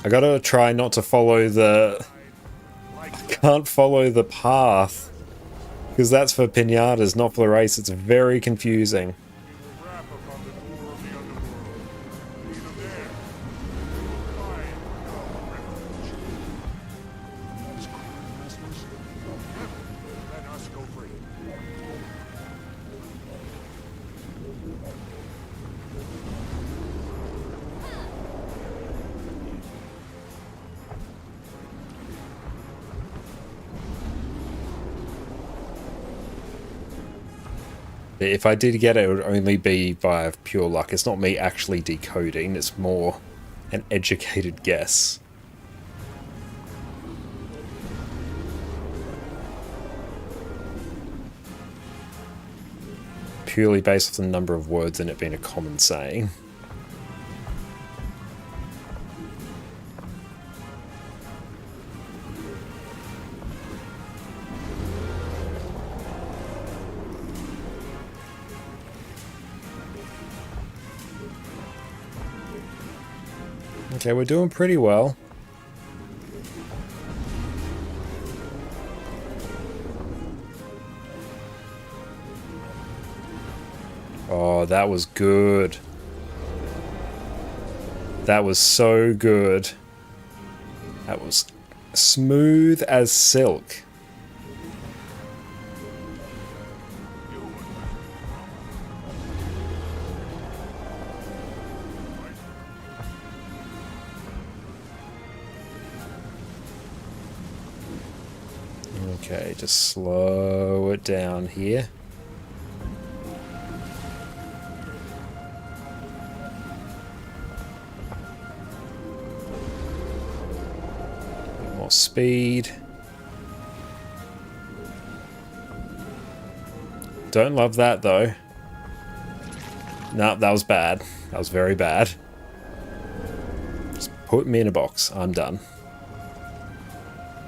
I gotta try not to follow the... I can't follow the path. Because that's for pinatas, not for the race. It's very confusing. If I did get it, it would only be via pure luck. It's not me actually decoding, it's more an educated guess. Purely based off the number of words in it being a common saying. Okay, we're doing pretty well. Oh, that was good. That was so good. That was smooth as silk. Okay, just slow it down here. More speed. Don't love that though. No, that was bad. That was very bad. Put me in a box. I'm done.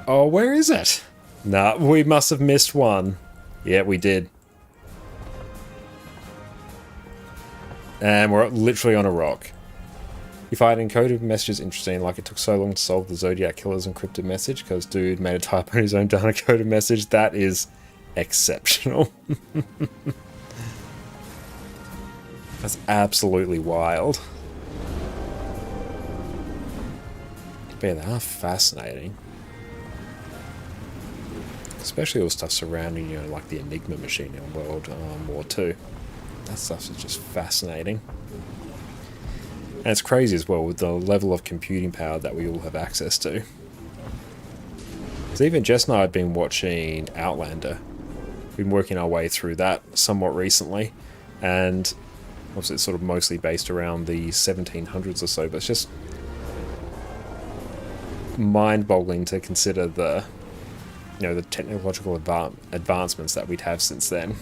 Oh, where is it? Nah, we must have missed one. Yeah, we did. And we're literally on a rock. If I had encoded messages interesting, like it took so long to solve the Zodiac Killer's encrypted message because dude made a typo on his own unencoded message, that is exceptional. That's absolutely wild. But yeah, they are fascinating. Especially all the stuff surrounding, you know, like the Enigma machine in World War II. That stuff is just fascinating. And it's crazy as well with the level of computing power that we all have access to. So even Jess and I have been watching Outlander. We've been working our way through that somewhat recently. And obviously it's sort of mostly based around the 1700s or so, but it's just mind-boggling to consider the, you know, the technological advancements that we'd have since then.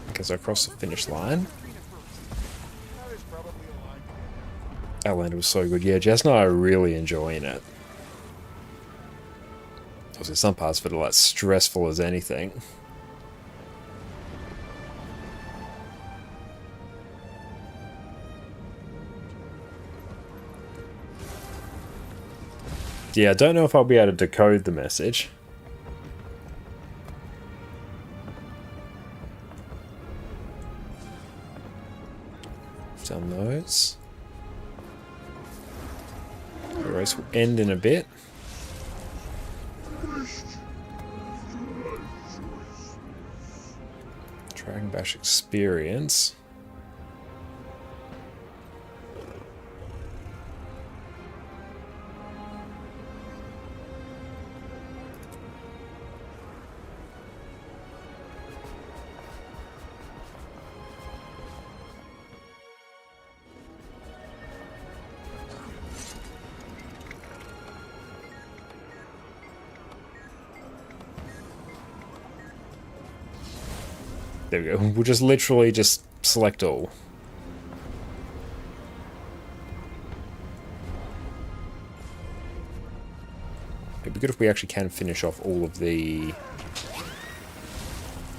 Because across the finish line. Outlander was so good. Yeah, Jess and I are really enjoying it. Obviously some parts of it are like stressful as anything. Yeah, I don't know if I'll be able to decode the message. Done those. The race will end in a bit. Dragon Bash experience. There we go. We'll just literally just select all. It'd be good if we actually can finish off all of the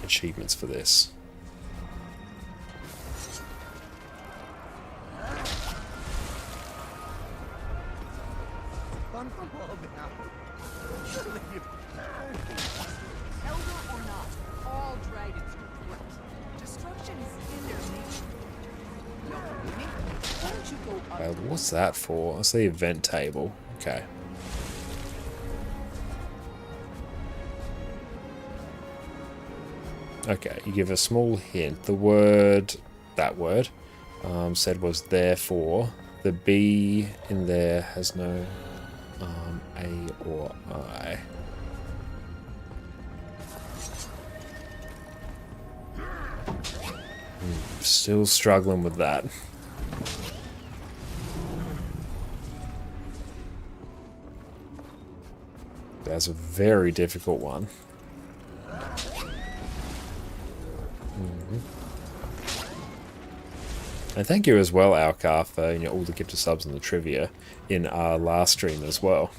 achievements for this. What's that for? That's the event table. Okay. Okay, you give a small hint. The word, that word, said was therefore. The B in there has no A or I. Still struggling with that. That's a very difficult one. And thank you as well, Alcar, for all the gifted subs and the trivia in our last stream as well.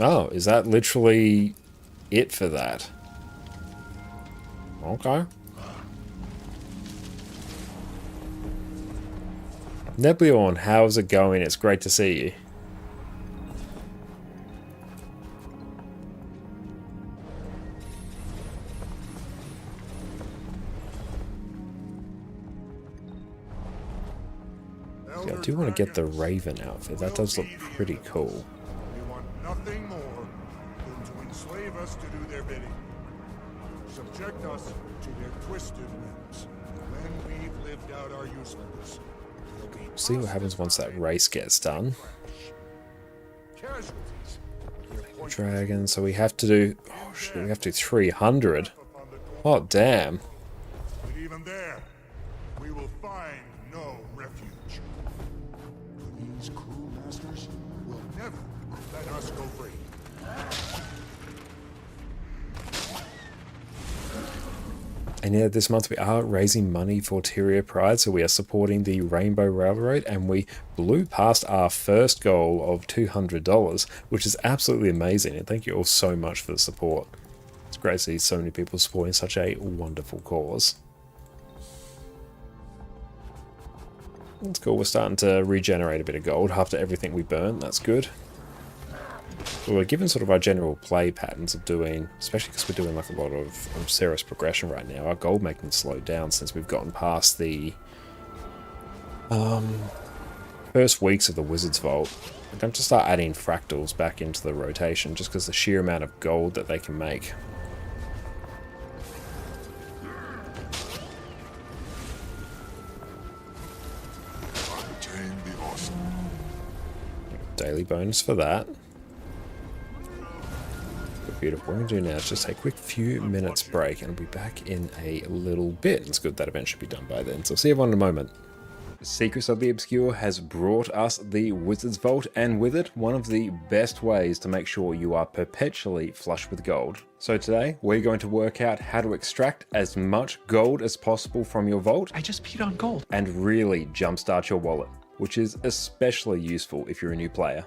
Oh, is that literally it for that? Okay. Nebleon, how's it going? It's great to see you. Yeah, I do want to get the Raven outfit. That does look pretty cool. Nothing more than to enslave us to do their bidding. Subject us to their twisted whims. When we've lived out our usefulness, See what happens once that race gets done. casualties Dragon, so we have to do... Oh, shit, we have to do 300. Oh, damn. But even there, we will find no refuge. These cruel masters will never let us go free. And yeah, this month we are raising money for Tyria Pride, so we are supporting the Rainbow Railroad, and we blew past our first goal of $200, which is absolutely amazing, and thank you all so much for the support. It's great to see so many people supporting such a wonderful cause. That's cool, we're starting to regenerate a bit of gold after everything we burnt, that's good. But we're given sort of our general play patterns of doing, especially because we're doing like a lot of Cerus progression right now, our gold making slowed down since we've gotten past the first weeks of the Wizard's Vault. We're going to start adding fractals back into the rotation just because the sheer amount of gold that they can make. Daily bonus for that. Beautiful. What we're going to do now is just take a quick few minutes break and we'll be back in a little bit. It's good that event should be done by then. So see everyone in a moment. Secrets of the Obscure has brought us the Wizard's Vault, and with it, one of the best ways to make sure you are perpetually flush with gold. So today, we're going to work out how to extract as much gold as possible from your vault. I just peed on gold. And really jumpstart your wallet, which is especially useful if you're a new player.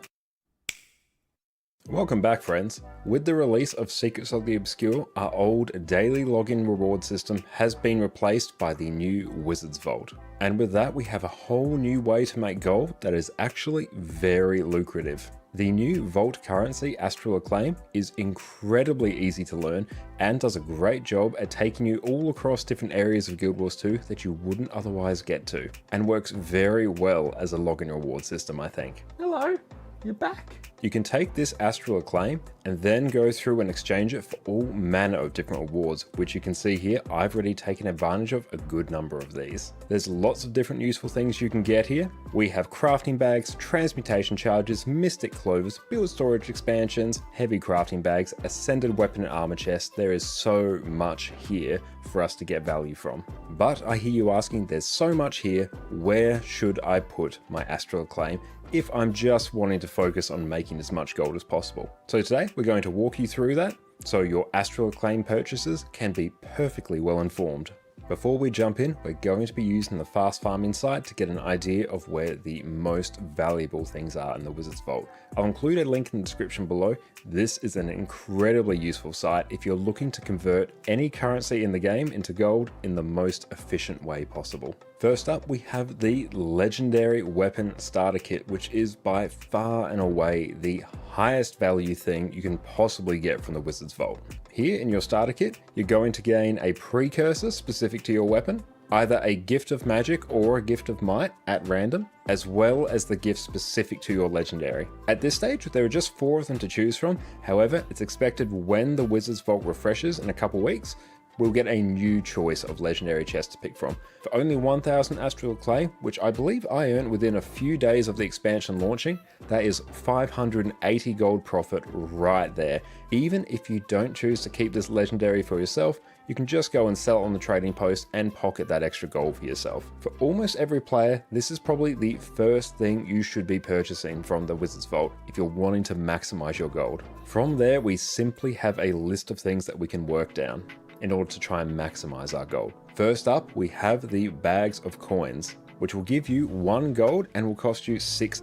Welcome back, friends. With the release of Secrets of the Obscure, our old daily login reward system has been replaced by the new Wizard's Vault. And with that, we have a whole new way to make gold that is actually very lucrative. The new Vault currency, Astral Acclaim, is incredibly easy to learn and does a great job at taking you all across different areas of Guild Wars 2 that you wouldn't otherwise get to, and works very well as a login reward system, I think. Hello, you're back. You can take this Astral Acclaim and then go through and exchange it for all manner of different rewards, which you can see here. I've already taken advantage of a good number of these. There's lots of different useful things you can get here. We have crafting bags, transmutation charges, mystic clovers, build storage expansions, heavy crafting bags, ascended weapon and armor chests. There is so much here for us to get value from. But I hear you asking, there's so much here, where should I put my Astral Acclaim if I'm just wanting to focus on making as much gold as possible? So today we're going to walk you through that so your Astral Acclaim purchases can be perfectly well informed. Before we jump in, we're going to be using the fast farming site to get an idea of where the most valuable things are in the Wizard's Vault. I'll include a link in the description below. This is an incredibly useful site if you're looking to convert any currency in the game into gold in the most efficient way possible. First up, we have the Legendary Weapon Starter Kit, which is by far and away the highest value thing you can possibly get from the Wizard's Vault. Here in your starter kit, you're going to gain a precursor specific to your weapon, either a gift of magic or a gift of might at random, as well as the gift specific to your legendary. At this stage, there are just 4 of them to choose from. However, it's expected when the Wizard's Vault refreshes in a couple weeks, we'll get a new choice of legendary chests to pick from. For only 1000 Astral Clay, which I believe I earned within a few days of the expansion launching, that is 580 gold profit right there. Even if you don't choose to keep this legendary for yourself, you can just go and sell it on the trading post and pocket that extra gold for yourself. For almost every player, this is probably the first thing you should be purchasing from the Wizard's Vault if you're wanting to maximize your gold. From there, we simply have a list of things that we can work down in order to try and maximize our gold. First up, we have the bags of coins, which will give you 1 gold and will cost you 6.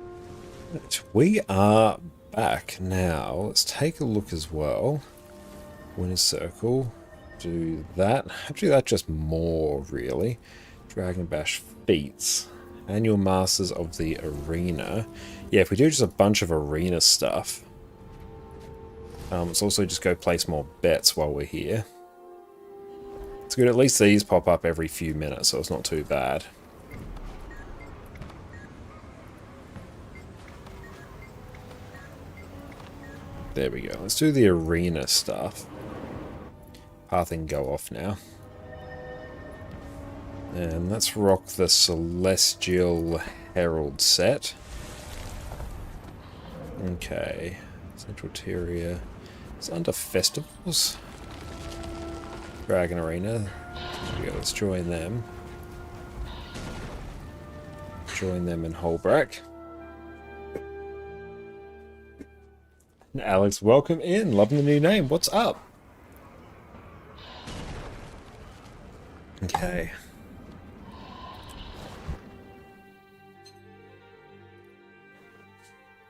We are back now. Let's take a look as well. Winner's Circle, do that. Actually, that's just more, really. Dragon Bash feats. Annual Masters of the Arena. Yeah, if we do just a bunch of arena stuff, let's also just go place more bets while we're here. It's good, at least these pop up every few minutes, so it's not too bad. There we go. Let's do the arena stuff. Pathing go off now. And let's rock the Celestial Herald set. Okay. Central Tyria. It's under Festivals. Dragon Arena. There we go, let's join them. Join them in Holbrack. Alex, welcome in. Loving the new name. What's up? Okay.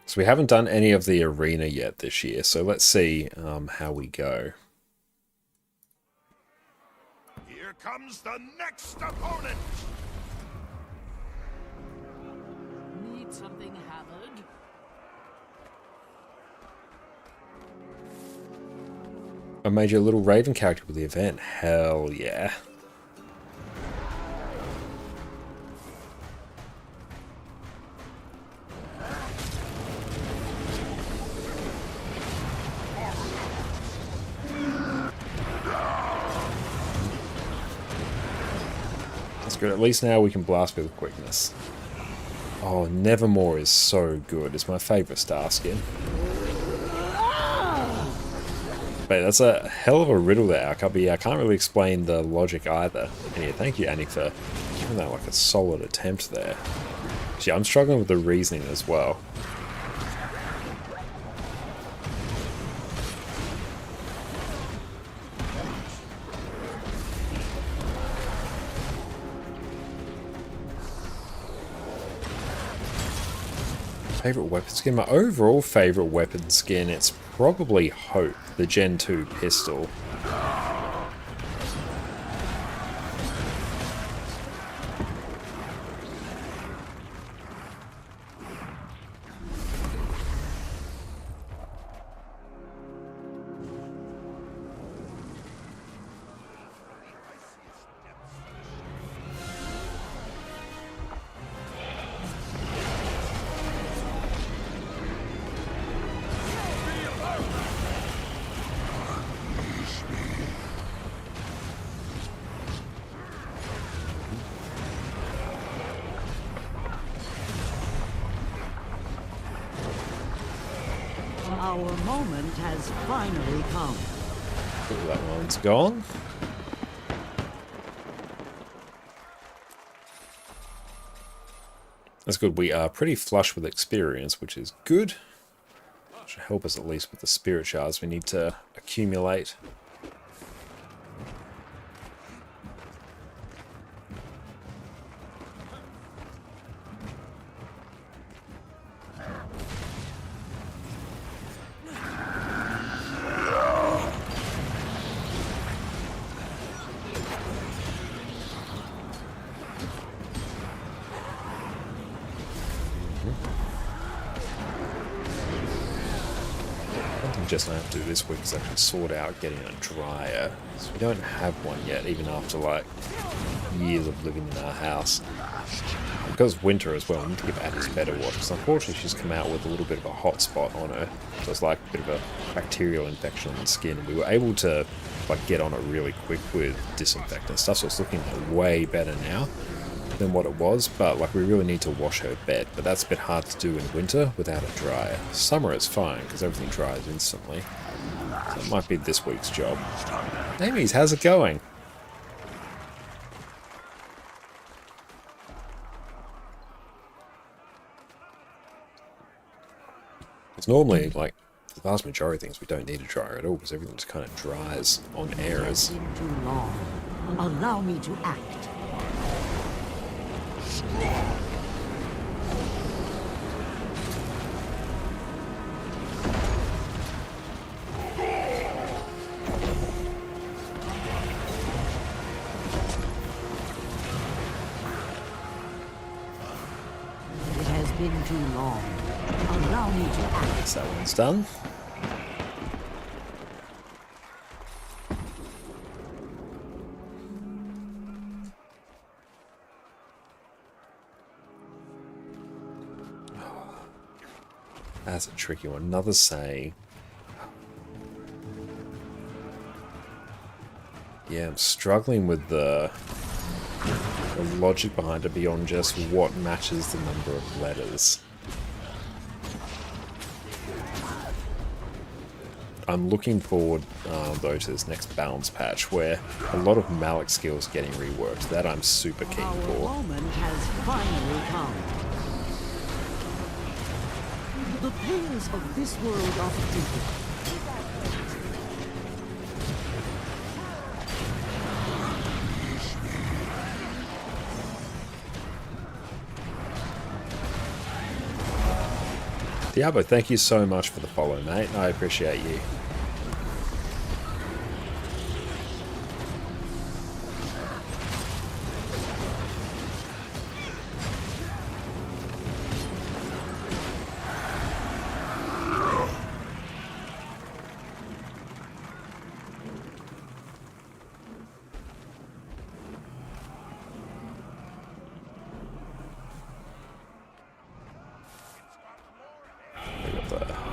So we haven't done any of the arena yet this year, so let's see how we go. Here comes the next opponent! Need something hammered? I made you a little Raven character with the event. Hell yeah. That's good. At least now we can blast with quickness. Oh, Nevermore is so good. It's my favourite star skin. But that's a hell of a riddle there. I can't really explain the logic either. And yeah, thank you, Annie, for giving that like a solid attempt there. Yeah, I'm struggling with the reasoning as well. Favorite weapon skin? My overall favorite weapon skin, it's probably Hope, the Gen 2 pistol. Our moment has finally come. Ooh, that one's gone. That's good. We are pretty flush with experience, which is good. Should help us at least with the spirit shards we need to accumulate. Just I have to do this week is actually sort out getting a dryer. So we don't have one yet, even after like years of living in our house. Because winter as well, I need to give Addis better watch. Because unfortunately she's come out with a little bit of a hot spot on her. So it's like a bit of a bacterial infection on the skin. We were able to like get on it really quick with disinfectant stuff, so it's looking way better now than what it was, but like we really need to wash her bed, but that's a bit hard to do in winter without a dryer. Summer is fine because everything dries instantly, so it might be this week's job. Amy's, how's it going? It's normally like the vast majority of things we don't need a dryer at all because everything just kind of dries on air. It's been too long. Allow me to act. It has been too long. Allow me to act. Guess that one's done. That's a tricky one. Another saying. Yeah, I'm struggling with the logic behind it beyond just what matches the number of letters. I'm looking forward, though, to this next balance patch where a lot of Malik skills getting reworked. That I'm super keen Our for. moment has finally come. The pains of this world are forgiven. Diabo, thank you so much for the follow, mate. I appreciate you.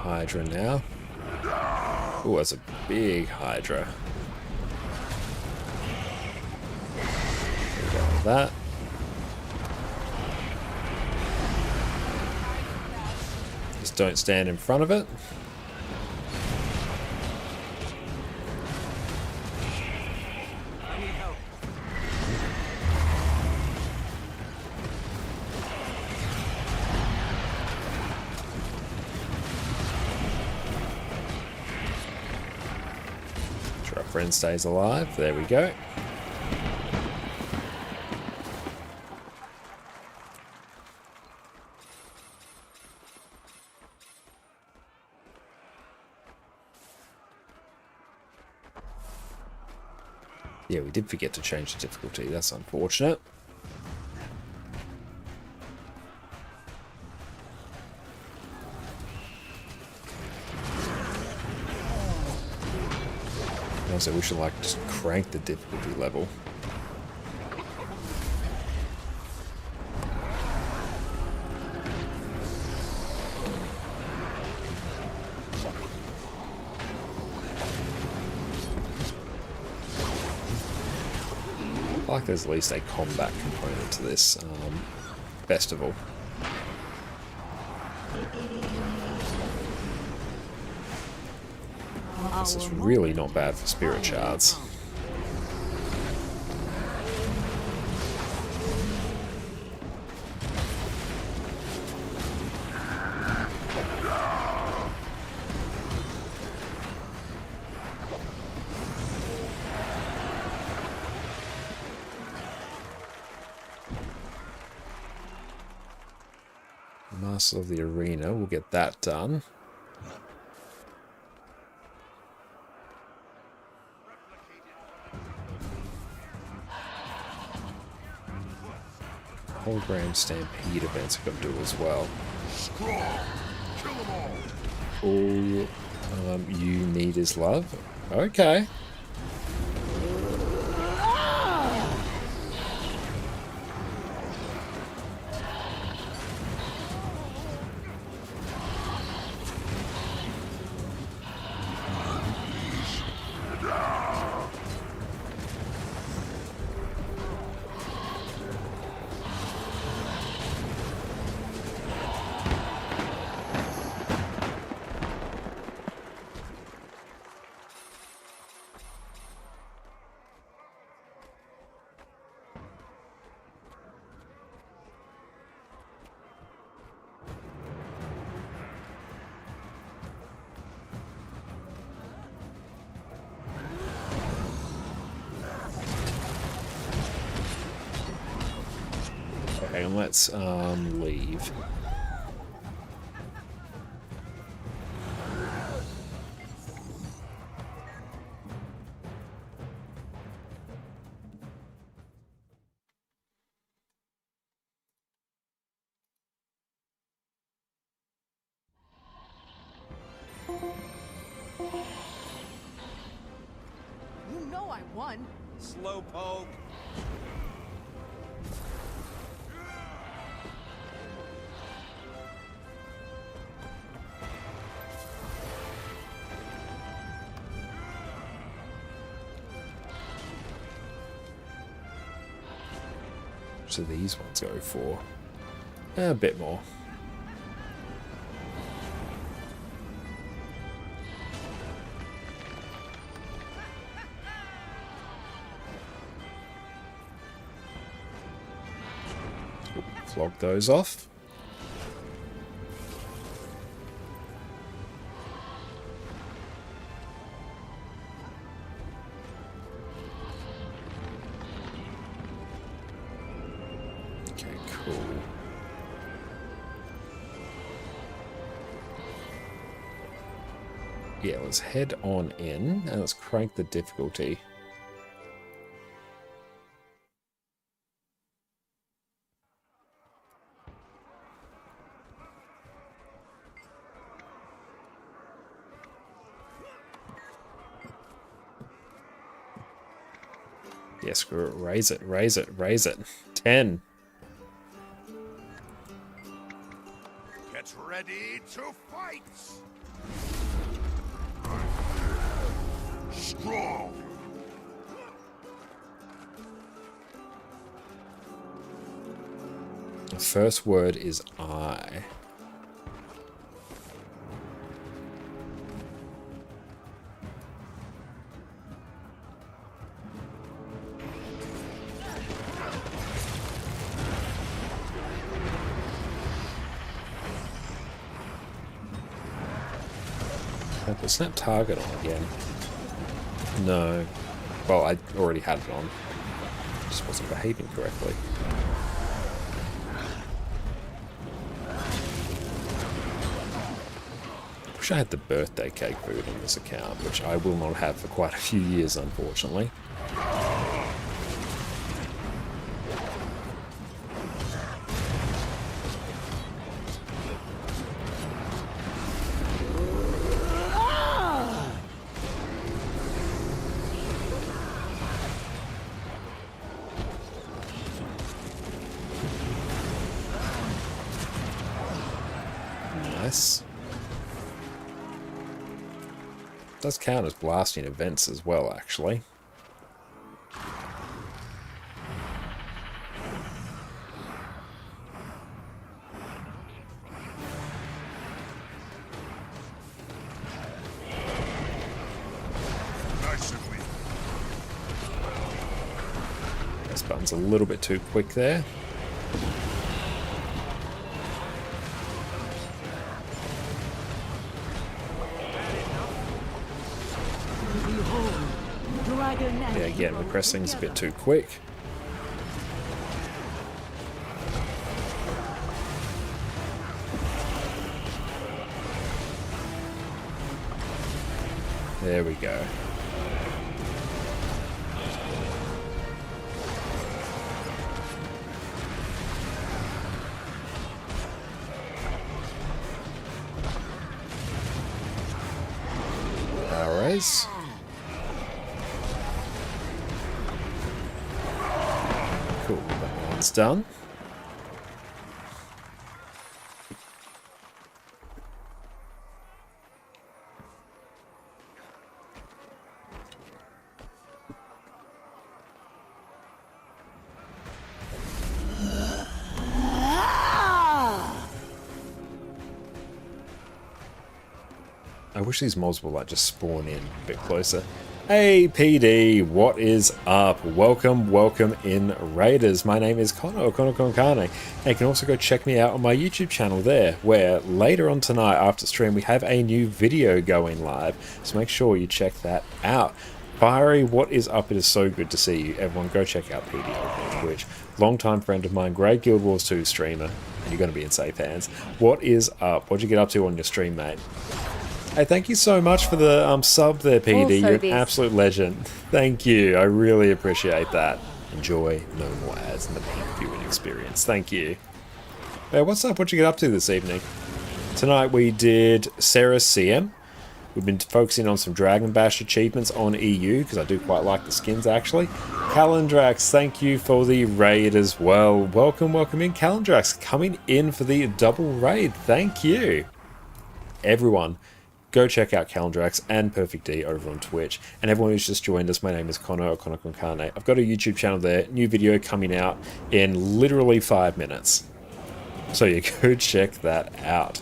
Hydra now. Oh, that's a big Hydra. There we go with that. Just don't stand in front of it. Friend stays alive. There we go. Yeah, we did forget to change the difficulty. That's unfortunate. Also, we should like just crank the difficulty level. I like there's at least a combat component to this festival. This is really not bad for spirit shards. Master of the Arena, we'll get that done. Hologram Stampede events I got to do as well. All you need is love. Okay. Okay, and let's leave. You know I won. Slowpoke. So these ones go for a bit more. log those off. Okay, cool. Yeah, let's head on in and let's crank the difficulty. Yeah, screw it. Raise it, raise it, raise it. 10. Get ready to fight! Strong! The first word is I. Put snap target on again. No. Well, I already had it on. Just wasn't behaving correctly. Wish I had the birthday cake food on this account, which I will not have for quite a few years, unfortunately. Nice. Does count as blasting events as well, actually. This button's a little bit too quick there. Yeah, again, the pressing's a bit too quick. There we go. Alright. Cool, that one's done. I wish these mobs will like just spawn in a bit closer. Hey PD, what is up? Welcome, welcome in Raiders. My name is Connor, ConnorConCarne. And you can also go check me out on my YouTube channel there, where later on tonight after stream we have a new video going live. So make sure you check that out. Fiery, what is up? It is so good to see you. Everyone go check out PD over on Twitch. Longtime friend of mine, great Guild Wars 2 streamer. And you're going to be in safe hands. What is up? What'd you get up to on your stream, mate? Hey, thank you so much for the sub there, PD. You're an absolute legend. Thank you. I really appreciate that. Enjoy no more ads in the peak viewing experience. Thank you. Hey, what's up? What'd you get up to this evening? Tonight we did Cerus CM. We've been focusing on some Dragon Bash achievements on EU, because I do quite like the skins, actually. Calendrax, thank you for the raid as well. Welcome, welcome in. Calendrax coming in for the double raid. Thank you. Everyone, go check out Calendrax and Perfect D over on Twitch. And everyone who's just joined us, my name is Connor, ConnorConCarne. I've got a YouTube channel there, new video coming out in literally 5 minutes. So you go check that out.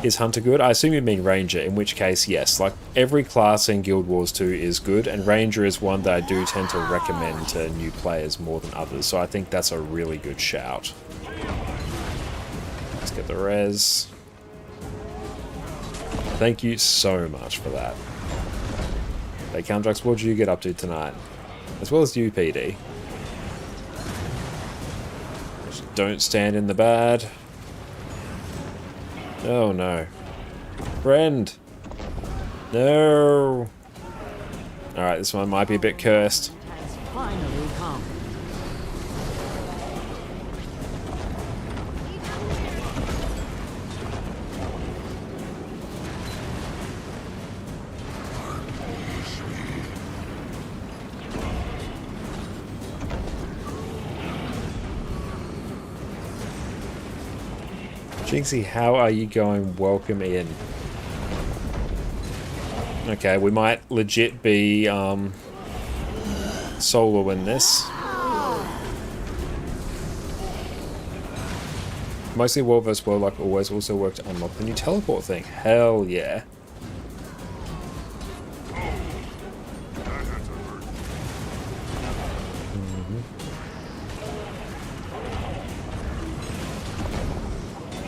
Is Hunter good? I assume you mean Ranger, in which case, yes. Like, every class in Guild Wars 2 is good, and Ranger is one that I do tend to recommend to new players more than others, so I think that's a really good shout. Let's get the res. Thank you so much for that. Hey, Countrax, what did you get up to tonight? As well as you, PD. Just don't stand in the bad. Oh no. Friend! No! Alright, this one might be a bit cursed. Finally come. Jinxie, how are you going? Welcome in. Okay, we might legit be solo in this. Mostly World vs. World, like always, also worked to unlock the new teleport thing. Hell yeah.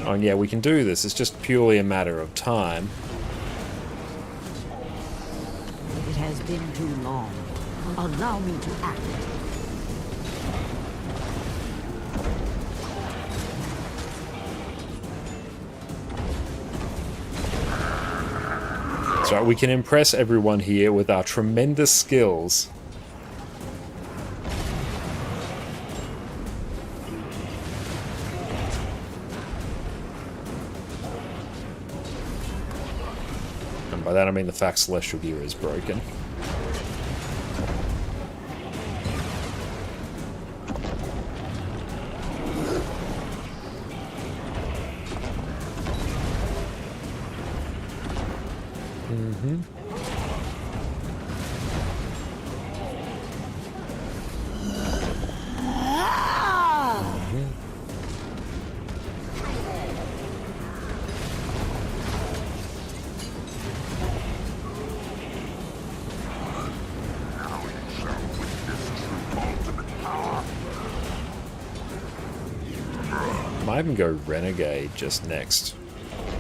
Oh, and yeah, we can do this. It's just purely a matter of time. It has been too long. Allow me to act. That's right, we can impress everyone here with our tremendous skills. By that I mean the fact Celestial Gear is broken. Might even go Renegade just next.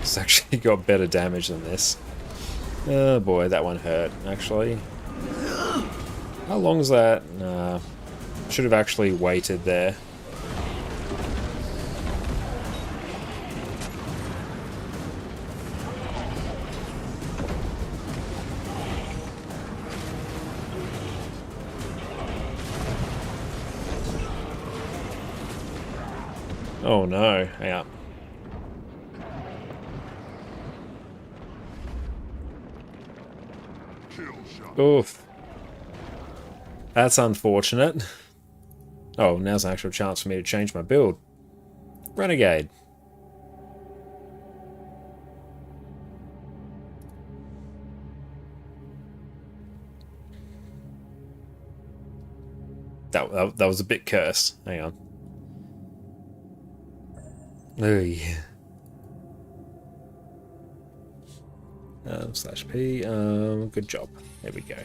It's actually got better damage than this. Oh boy, that one hurt, actually. How long is that? Nah. Should have actually waited there. Oh no, hang on. Oof. That's unfortunate. Oh, now's an actual chance for me to change my build. Renegade. That was a bit cursed. Hang on. Slash P. Good job. There we go.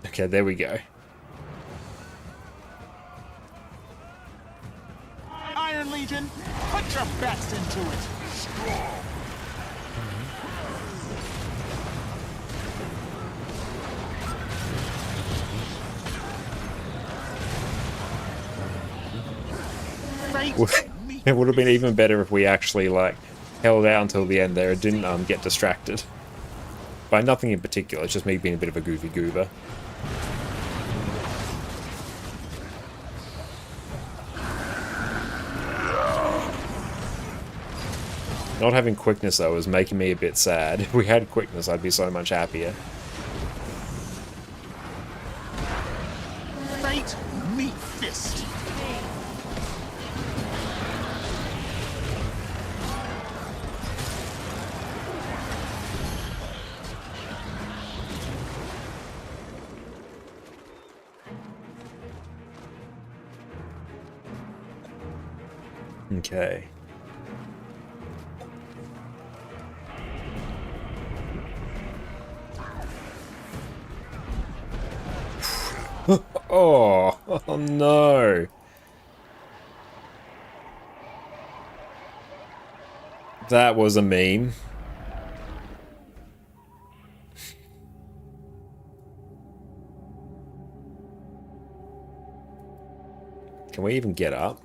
Okay, there we go. Iron Legion, put your best into it. Strong. It would have been even better if we actually like held out until the end there and didn't get distracted. By nothing in particular, it's just me being a bit of a goofy goober. Not having quickness though is making me a bit sad. If we had quickness, I'd be so much happier. Fate meet fist. Okay. Oh no. That was a meme. Can we even get up?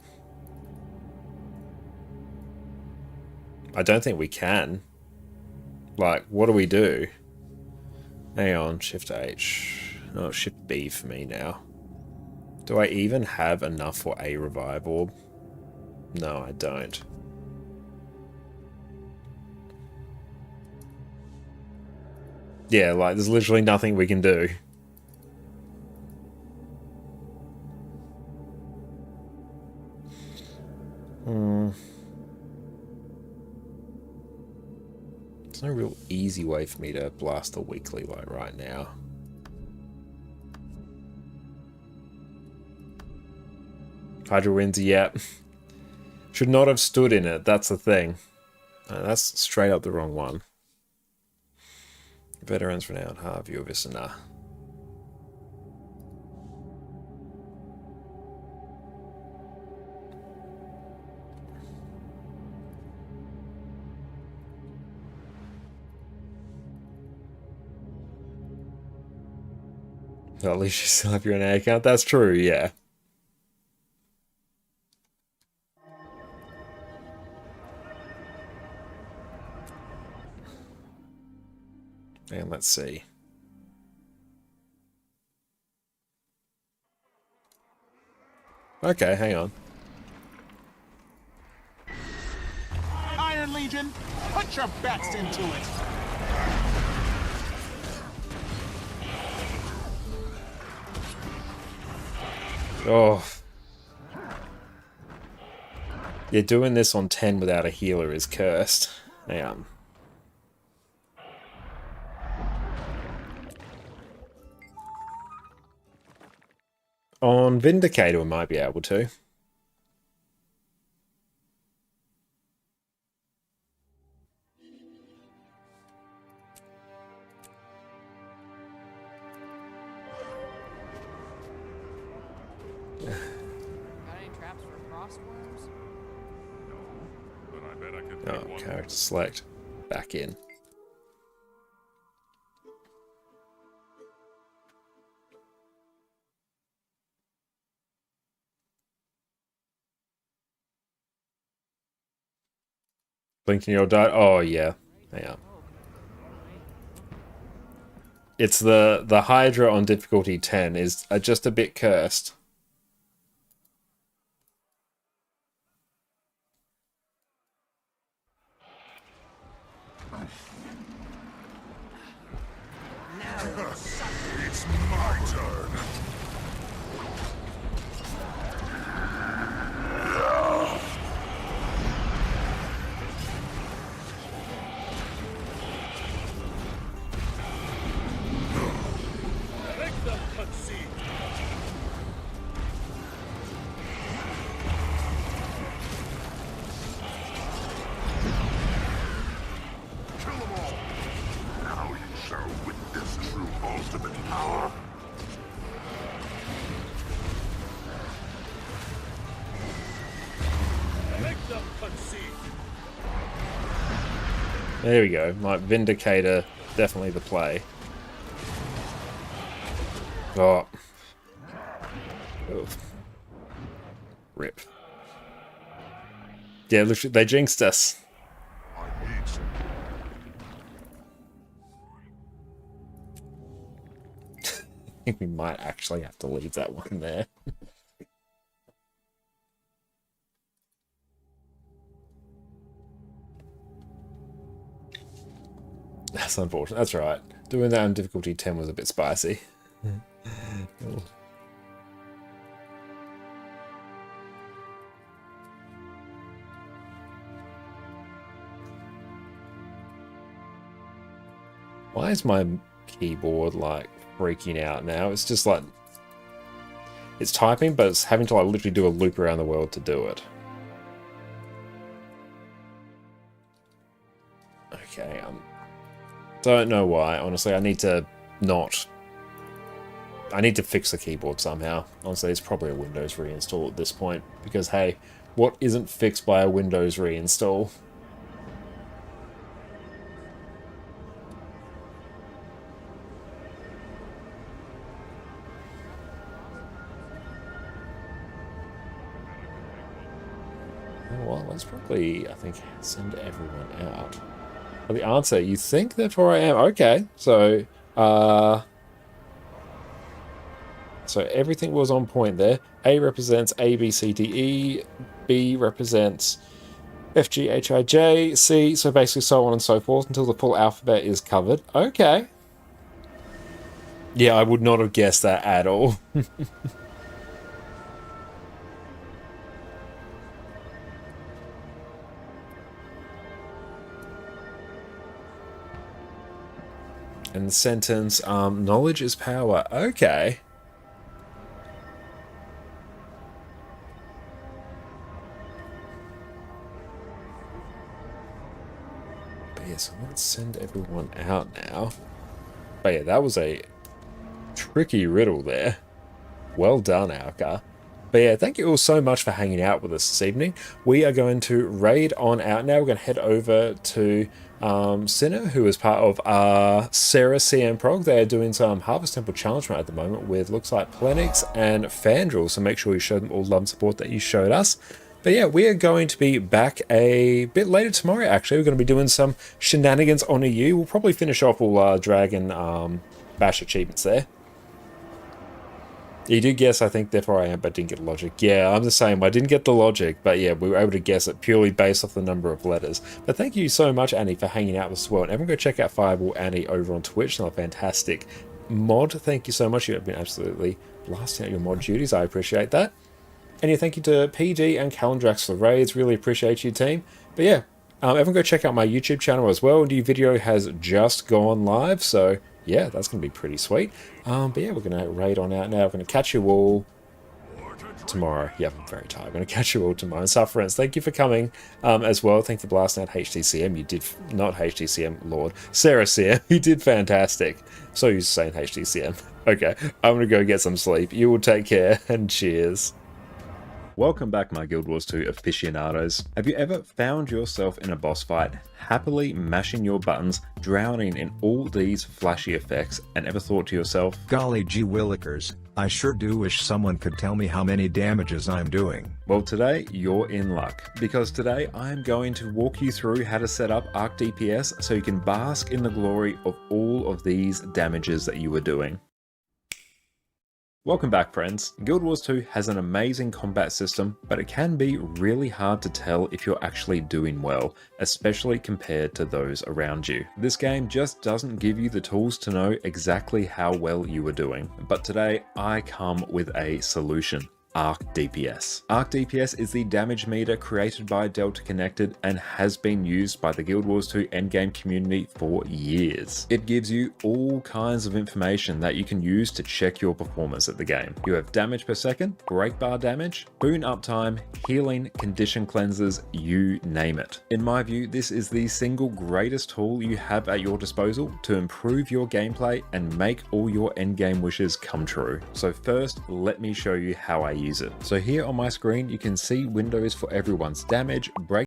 I don't think we can. Like, what do we do? Hang on, Shift H. No, Shift B for me now. Do I even have enough for a revive orb? No, I don't. Yeah, like, there's literally nothing we can do. There's no real easy way for me to blast the weekly like right now. Hydra Winds, yep. Should not have stood in it, that's the thing. That's straight up the wrong one. Veterans Renowned, View of Visana. Well, at least you still have your NA account. That's true, yeah. And let's see. Okay, hang on. Iron Legion, put your backs into it. Oh. Yeah, doing this on 10 without a healer is cursed. Hang on. On Vindicator, we might be able to. Oh, character select. Back in. Blinking your die. Oh yeah. Hang on. It's the Hydra on difficulty 10 is just a bit cursed. It's my turn. Make them concede. Kill them all. Now you shall witness true ultimate power. Make them concede. There we go. Like Vindicator, definitely the play. Oh. Oof. Rip. Yeah, literally, they jinxed us. I think we might actually have to leave that one there. That's unfortunate. That's right. Doing that on difficulty 10 was a bit spicy. Oh. Why is my keyboard like freaking out now? It's just like it's typing, but it's having to like literally do a loop around the world to do it. Don't know why, honestly. I need to fix the keyboard somehow. Honestly, it's probably a Windows reinstall at this point, because hey, what isn't fixed by a Windows reinstall? Well, let's probably, I think, send everyone out. Well, the answer, you think therefore I am. Okay, so everything was on point there. A represents A, B, C, D, E. B represents F, G, H, I, J, C. So basically so on and so forth until the full alphabet is covered. Okay. Yeah, I would not have guessed that at all. And the sentence, knowledge is power. Okay. But yeah, so let's send everyone out now. But yeah, that was a tricky riddle there. Well done, Alka. But yeah, thank you all so much for hanging out with us this evening. We are going to raid on out now. We're going to head over to Sinner, who is part of Cerus CM Prog. They are doing some Harvest Temple Challenge at the moment with, looks like, Plenix and Fandral. So make sure you show them all love and support that you showed us. But yeah, we are going to be back a bit later tomorrow, actually. We're going to be doing some shenanigans on EU. We'll probably finish off all Dragon Bash achievements there. You did guess, I think, therefore I am, but didn't get logic. Yeah, I'm the same. I didn't get the logic, but yeah, we were able to guess it purely based off the number of letters. But thank you so much, Annie, for hanging out with us as well. And everyone go check out Fireball Annie over on Twitch. Another fantastic mod. Thank you so much. You have been absolutely blasting out your mod duties. I appreciate that. And yeah, thank you to PG and Calendrax for the raids. Really appreciate you, team. But yeah, everyone go check out my YouTube channel as well. A new video has just gone live, so yeah, that's going to be pretty sweet. But yeah, we're going to raid on out now. We're going to catch you all tomorrow. Yeah, I'm very tired. I'm going to catch you all tomorrow. And Sufferance, thank you for coming as well. Thank you for blasting out HTCM. You did, not HTCM, Lord. Cerus CM, you did fantastic. So used to saying HTCM. Okay, I'm going to go get some sleep. You will take care, and cheers. Welcome back, my Guild Wars 2 aficionados. Have you ever found yourself in a boss fight, happily mashing your buttons, drowning in all these flashy effects, and ever thought to yourself, golly gee willikers, I sure do wish someone could tell me how many damages I'm doing. Well, today you're in luck, because today I'm going to walk you through how to set up Arc DPS so you can bask in the glory of all of these damages that you are doing. Welcome back, friends. Guild Wars 2 has an amazing combat system, but it can be really hard to tell if you're actually doing well, especially compared to those around you. This game just doesn't give you the tools to know exactly how well you are doing. But today, I come with a solution. Arc DPS. Arc DPS is the damage meter created by Delta Connected and has been used by the Guild Wars 2 endgame community for years. It gives you all kinds of information that you can use to check your performance at the game. You have damage per second, break bar damage, boon uptime, healing, condition cleansers, you name it. In my view, this is the single greatest tool you have at your disposal to improve your gameplay and make all your endgame wishes come true. So first, let me show you how I use it. So here on my screen, you can see windows for everyone's damage, break